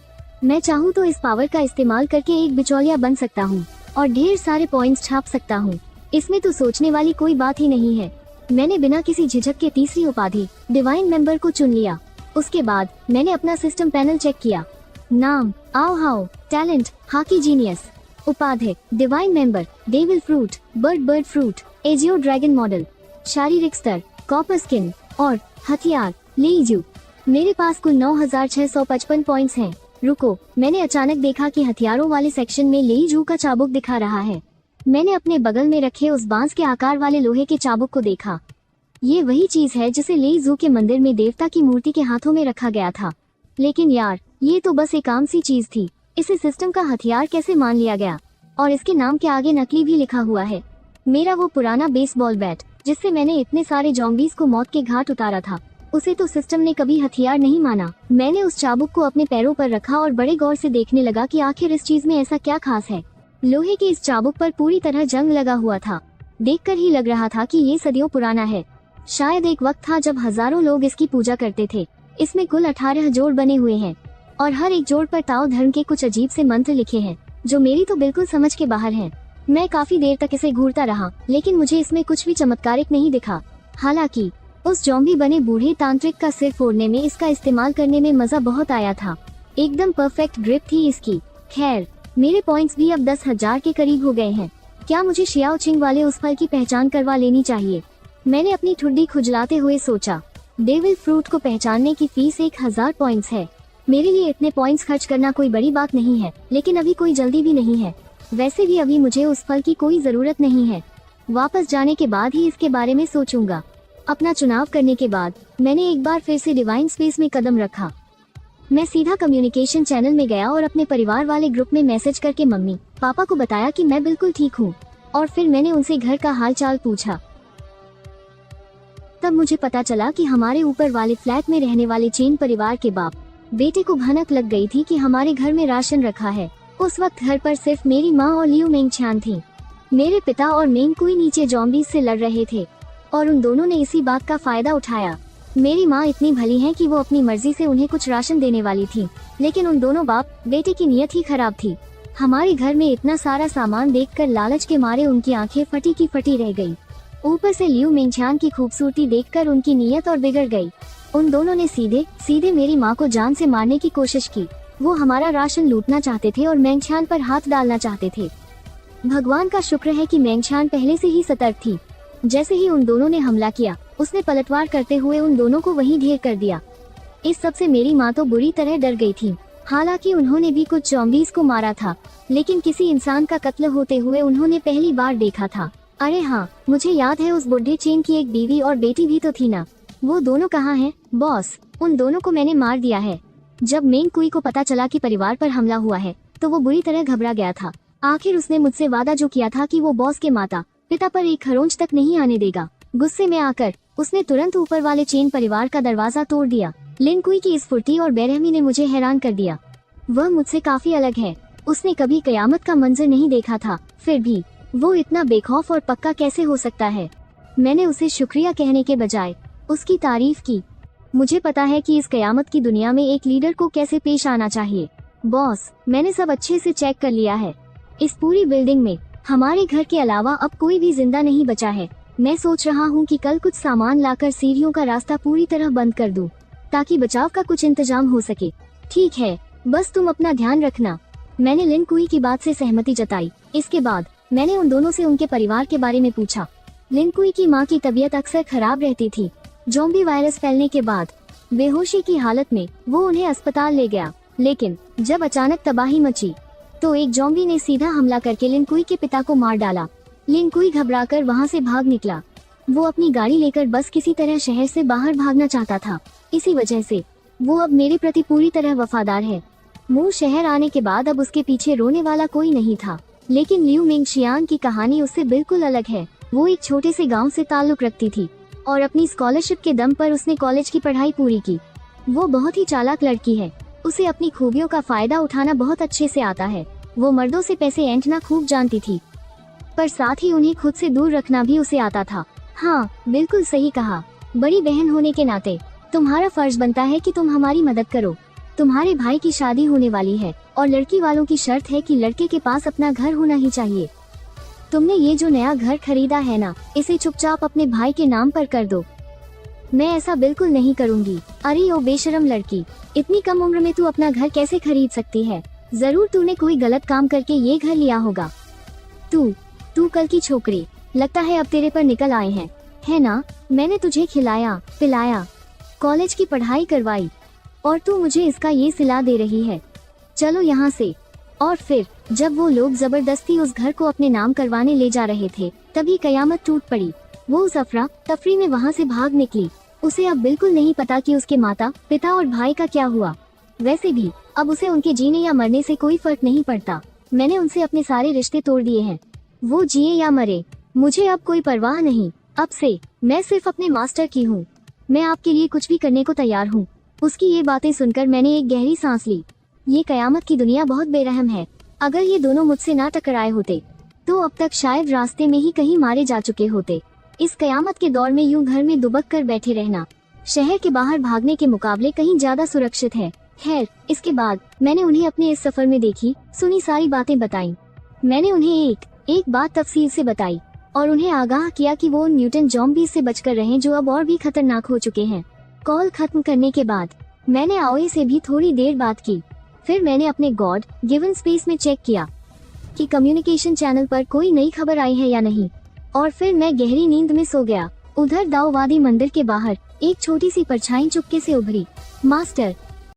मैं चाहूँ तो इस पावर का इस्तेमाल करके एक बिचौलिया बन सकता हूँ और ढेर सारे पॉइंट्स छाप सकता हूँ। इसमें तो सोचने वाली कोई बात ही नहीं है। मैंने बिना किसी झिझक के तीसरी उपाधि डिवाइन मेंबर को चुन लिया। उसके बाद मैंने अपना सिस्टम पैनल चेक किया। नाम आओ हाउ, टैलेंट हाकी जीनियस, उपाधि divine member, devil fruit, bird fruit, AJIO dragon model, शारीरिक स्तर कॉपर स्किन और हथियार लेइजू। मेरे पास कुल 9655 पॉइंट्स हैं। रुको, मैंने अचानक देखा कि हथियारों वाले सेक्शन में लेइजू का चाबुक दिखा रहा है। मैंने अपने बगल में रखे उस बांस के आकार वाले लोहे के चाबुक को देखा। ये वही चीज है जिसे लेई जू के मंदिर में देवता की मूर्ति के हाथों में रखा गया था। लेकिन यार, ये तो बस एक आम सी चीज थी। इसे सिस्टम का हथियार कैसे मान लिया गया? और इसके नाम के आगे नकली भी लिखा हुआ है। मेरा वो पुराना बेसबॉल बैट जिससे मैंने इतने सारे ज़ॉम्बीज़ को मौत के घाट उतारा था, उसे तो सिस्टम ने कभी हथियार नहीं माना। मैंने उस चाबुक को अपने पैरों पर रखा और बड़े गौर से देखने लगा कि आखिर इस चीज में ऐसा क्या खास है। लोहे की इस चाबुक पर पूरी तरह जंग लगा हुआ था। देखकर ही लग रहा था कि ये सदियों पुराना है। शायद एक वक्त था जब हजारों लोग इसकी पूजा करते थे। इसमें कुल 18 जोड़ बने हुए हैं और हर एक जोड़ पर ताओ धर्म के कुछ अजीब से मंत्र लिखे हैं जो मेरी तो बिल्कुल समझ के बाहर हैं। मैं काफी देर तक इसे घूरता रहा, लेकिन मुझे इसमें कुछ भी चमत्कारिक नहीं दिखा। हालांकि उस ज़ॉम्बी बने बूढ़े तांत्रिक का सिर फोड़ने में इसका इस्तेमाल करने में मजा बहुत आया था। एकदम परफेक्ट ग्रिप थी इसकी। खैर, मेरे पॉइंट्स भी अब 10,000 के करीब हो गए हैं। क्या मुझे शियाओ चिंग वाले उस फल की पहचान करवा लेनी चाहिए? मैंने अपनी ठुड्डी खुजलाते हुए सोचा। डेविल फ्रूट को पहचानने की फीस 1000 पॉइंट्स है। मेरे लिए इतने पॉइंट्स खर्च करना कोई बड़ी बात नहीं है, लेकिन अभी कोई जल्दी भी नहीं है। वैसे भी अभी मुझे उस फल की कोई जरूरत नहीं है। वापस जाने के बाद ही इसके बारे में सोचूंगा। अपना चुनाव करने के बाद मैंने एक बार फिर से डिवाइन स्पेस में कदम रखा। मैं सीधा कम्युनिकेशन चैनल में गया और अपने परिवार वाले ग्रुप में मैसेज करके मम्मी पापा को बताया कि मैं बिल्कुल ठीक हूँ। और फिर मैंने उनसे घर का हालचाल पूछा। तब मुझे पता चला कि हमारे ऊपर वाले फ्लैट में रहने वाले चेन परिवार के बाप बेटे को भनक लग गई थी कि हमारे घर में राशन रखा है। उस वक्त घर पर सिर्फ मेरी माँ और लियू मेंगछान थी। मेरे पिता और मेंग कुई नीचे ज़ॉम्बीज़ से लड़ रहे थे और उन दोनों ने इसी बात का फायदा उठाया। मेरी माँ इतनी भली है कि वो अपनी मर्जी से उन्हें कुछ राशन देने वाली थी, लेकिन उन दोनों बाप बेटे की नीयत ही खराब थी। हमारे घर में इतना सारा सामान देखकर लालच के मारे उनकी आंखें फटी की फटी रह गई। ऊपर से लियू मेंगछान की खूबसूरती देखकर उनकी नीयत और बिगड़ गई। उन दोनों ने सीधे सीधे मेरी माँ को जान से मारने की कोशिश की। वो हमारा राशन लूटना चाहते थे और मेंगछान पर हाथ डालना चाहते थे। भगवान का शुक्र है कि मेंगछान पहले से ही सतर्क थी। जैसे ही उन दोनों ने हमला किया, उसने पलटवार करते हुए उन दोनों को वहीं ढेर कर दिया। इस सब से मेरी माँ तो बुरी तरह डर गई थी। हालांकि उन्होंने भी कुछ ज़ॉम्बीज़ को मारा था, लेकिन किसी इंसान का कत्ल होते हुए उन्होंने पहली बार देखा था। अरे हाँ, मुझे याद है उस बुढ़े चेन की एक बीवी और बेटी भी तो थी ना। वो दोनों कहाँ हैं? बॉस, उन दोनों को मैंने मार दिया है। जब मेंग कुई को पता चला कि परिवार पर हमला हुआ है, तो वो बुरी तरह घबरा गया था। आखिर उसने मुझसे वादा जो किया था कि वो बॉस के माता पिता पर एक खरोंच तक नहीं आने देगा। गुस्से में आकर उसने तुरंत ऊपर वाले चेन परिवार का दरवाजा तोड़ दिया। लिन कुई की इस फुर्ती और बेरहमी ने मुझे हैरान कर दिया। वह मुझसे काफी अलग है। उसने कभी कयामत का मंजर नहीं देखा था, फिर भी वो इतना बेखौफ और पक्का कैसे हो सकता है? मैंने उसे शुक्रिया कहने के बजाय उसकी तारीफ की। मुझे पता है कि इस कयामत की दुनिया में एक लीडर को कैसे पेश आना चाहिए। बॉस, मैंने सब अच्छे से चेक कर लिया है। इस पूरी बिल्डिंग में हमारे घर के अलावा अब कोई भी जिंदा नहीं बचा है। मैं सोच रहा हूँ कि कल कुछ सामान लाकर सीढ़ियों का रास्ता पूरी तरह बंद कर दूं, ताकि बचाव का कुछ इंतजाम हो सके। ठीक है, बस तुम अपना ध्यान रखना। मैंने लिन कुई की बात से सहमति जताई। इसके बाद मैंने उन दोनों से उनके परिवार के बारे में पूछा। लिन कुई की माँ की तबीयत अक्सर खराब रहती थी। ज़ॉम्बी वायरस फैलने के बाद बेहोशी की हालत में वो उन्हें अस्पताल ले गया, लेकिन जब अचानक तबाही मची तो एक ज़ॉम्बी ने सीधा हमला करके लिन कुई के पिता को मार डाला। लिन कुई घबराकर वहाँ से भाग निकला। वो अपनी गाड़ी लेकर बस किसी तरह शहर से बाहर भागना चाहता था। इसी वजह से वो अब मेरे प्रति पूरी तरह वफादार है। मूल शहर आने के बाद अब उसके पीछे रोने वाला कोई नहीं था। लेकिन लियू मेंगशियान की कहानी उससे बिल्कुल अलग है। वो एक छोटे से गाँव से ताल्लुक रखती थी और अपनी स्कॉलरशिप के दम पर उसने कॉलेज की पढ़ाई पूरी की। वो बहुत ही चालाक लड़की है। उसे अपनी खूबियों का फायदा उठाना बहुत अच्छे से आता है। वो मर्दों से पैसे ऐंठना खूब जानती थी, पर साथ ही उन्हें खुद से दूर रखना भी उसे आता था। हाँ, बिल्कुल सही कहा। बड़ी बहन होने के नाते तुम्हारा फर्ज बनता है कि तुम हमारी मदद करो। तुम्हारे भाई की शादी होने वाली है और लड़की वालों की शर्त है कि लड़के के पास अपना घर होना ही चाहिए। तुमने ये जो नया घर खरीदा है ना, इसे चुपचाप अपने भाई के नाम पर कर दो। मैं ऐसा बिल्कुल नहीं करूँगी। अरे ओ बेशरम लड़की, इतनी कम उम्र में तू अपना घर कैसे खरीद सकती है? जरूर तूने कोई गलत काम करके ये घर लिया होगा। तू कल की छोकरी, लगता है अब तेरे पर निकल आए हैं, है ना? मैंने तुझे खिलाया पिलाया, कॉलेज की पढ़ाई करवाई और तू मुझे इसका ये सिला दे रही है। चलो यहाँ से। और फिर जब वो लोग जबरदस्ती उस घर को अपने नाम करवाने ले जा रहे थे, तभी कयामत टूट पड़ी। वो उस अफरा तफरी में वहाँ से भाग निकली। उसे अब बिल्कुल नहीं पता कि उसके माता पिता और भाई का क्या हुआ। वैसे भी अब उसे उनके जीने या मरने से कोई फर्क नहीं पड़ता। मैंने उनसे अपने सारे रिश्ते तोड़ दिए हैं। वो जिए या मरे, मुझे अब कोई परवाह नहीं। अब से मैं सिर्फ अपने मास्टर की हूँ। मैं आपके लिए कुछ भी करने को तैयार हूँ। उसकी ये बातें सुनकर मैंने एक गहरी सांस ली। ये कयामत की दुनिया बहुत बेरहम है। अगर ये दोनों मुझसे ना टकराए होते तो अब तक शायद रास्ते में ही कहीं मारे जा चुके होते। इस कयामत के दौर में यूं घर में दुबक कर बैठे रहना शहर के बाहर भागने के मुकाबले कहीं ज्यादा सुरक्षित है। खैर, इसके बाद मैंने उन्हें अपने इस सफर में देखी सुनी सारी बातें बताई। मैंने उन्हें एक बात तफसील से बताई और उन्हें आगाह किया कि वो उन न्यूटन ज़ॉम्बीज़ से बचकर रहें जो अब और भी खतरनाक हो चुके हैं। कॉल खत्म करने के बाद मैंने आओए से भी थोड़ी देर बात की। फिर मैंने अपने गॉड गिवन स्पेस में चेक किया कि कम्युनिकेशन चैनल पर कोई नई खबर आई है या नहीं, और फिर मैं गहरी नींद में सो गया। उधर दाऊवादी मंदिर के बाहर एक छोटी सी परछाई चुपके से उभरी। मास्टर,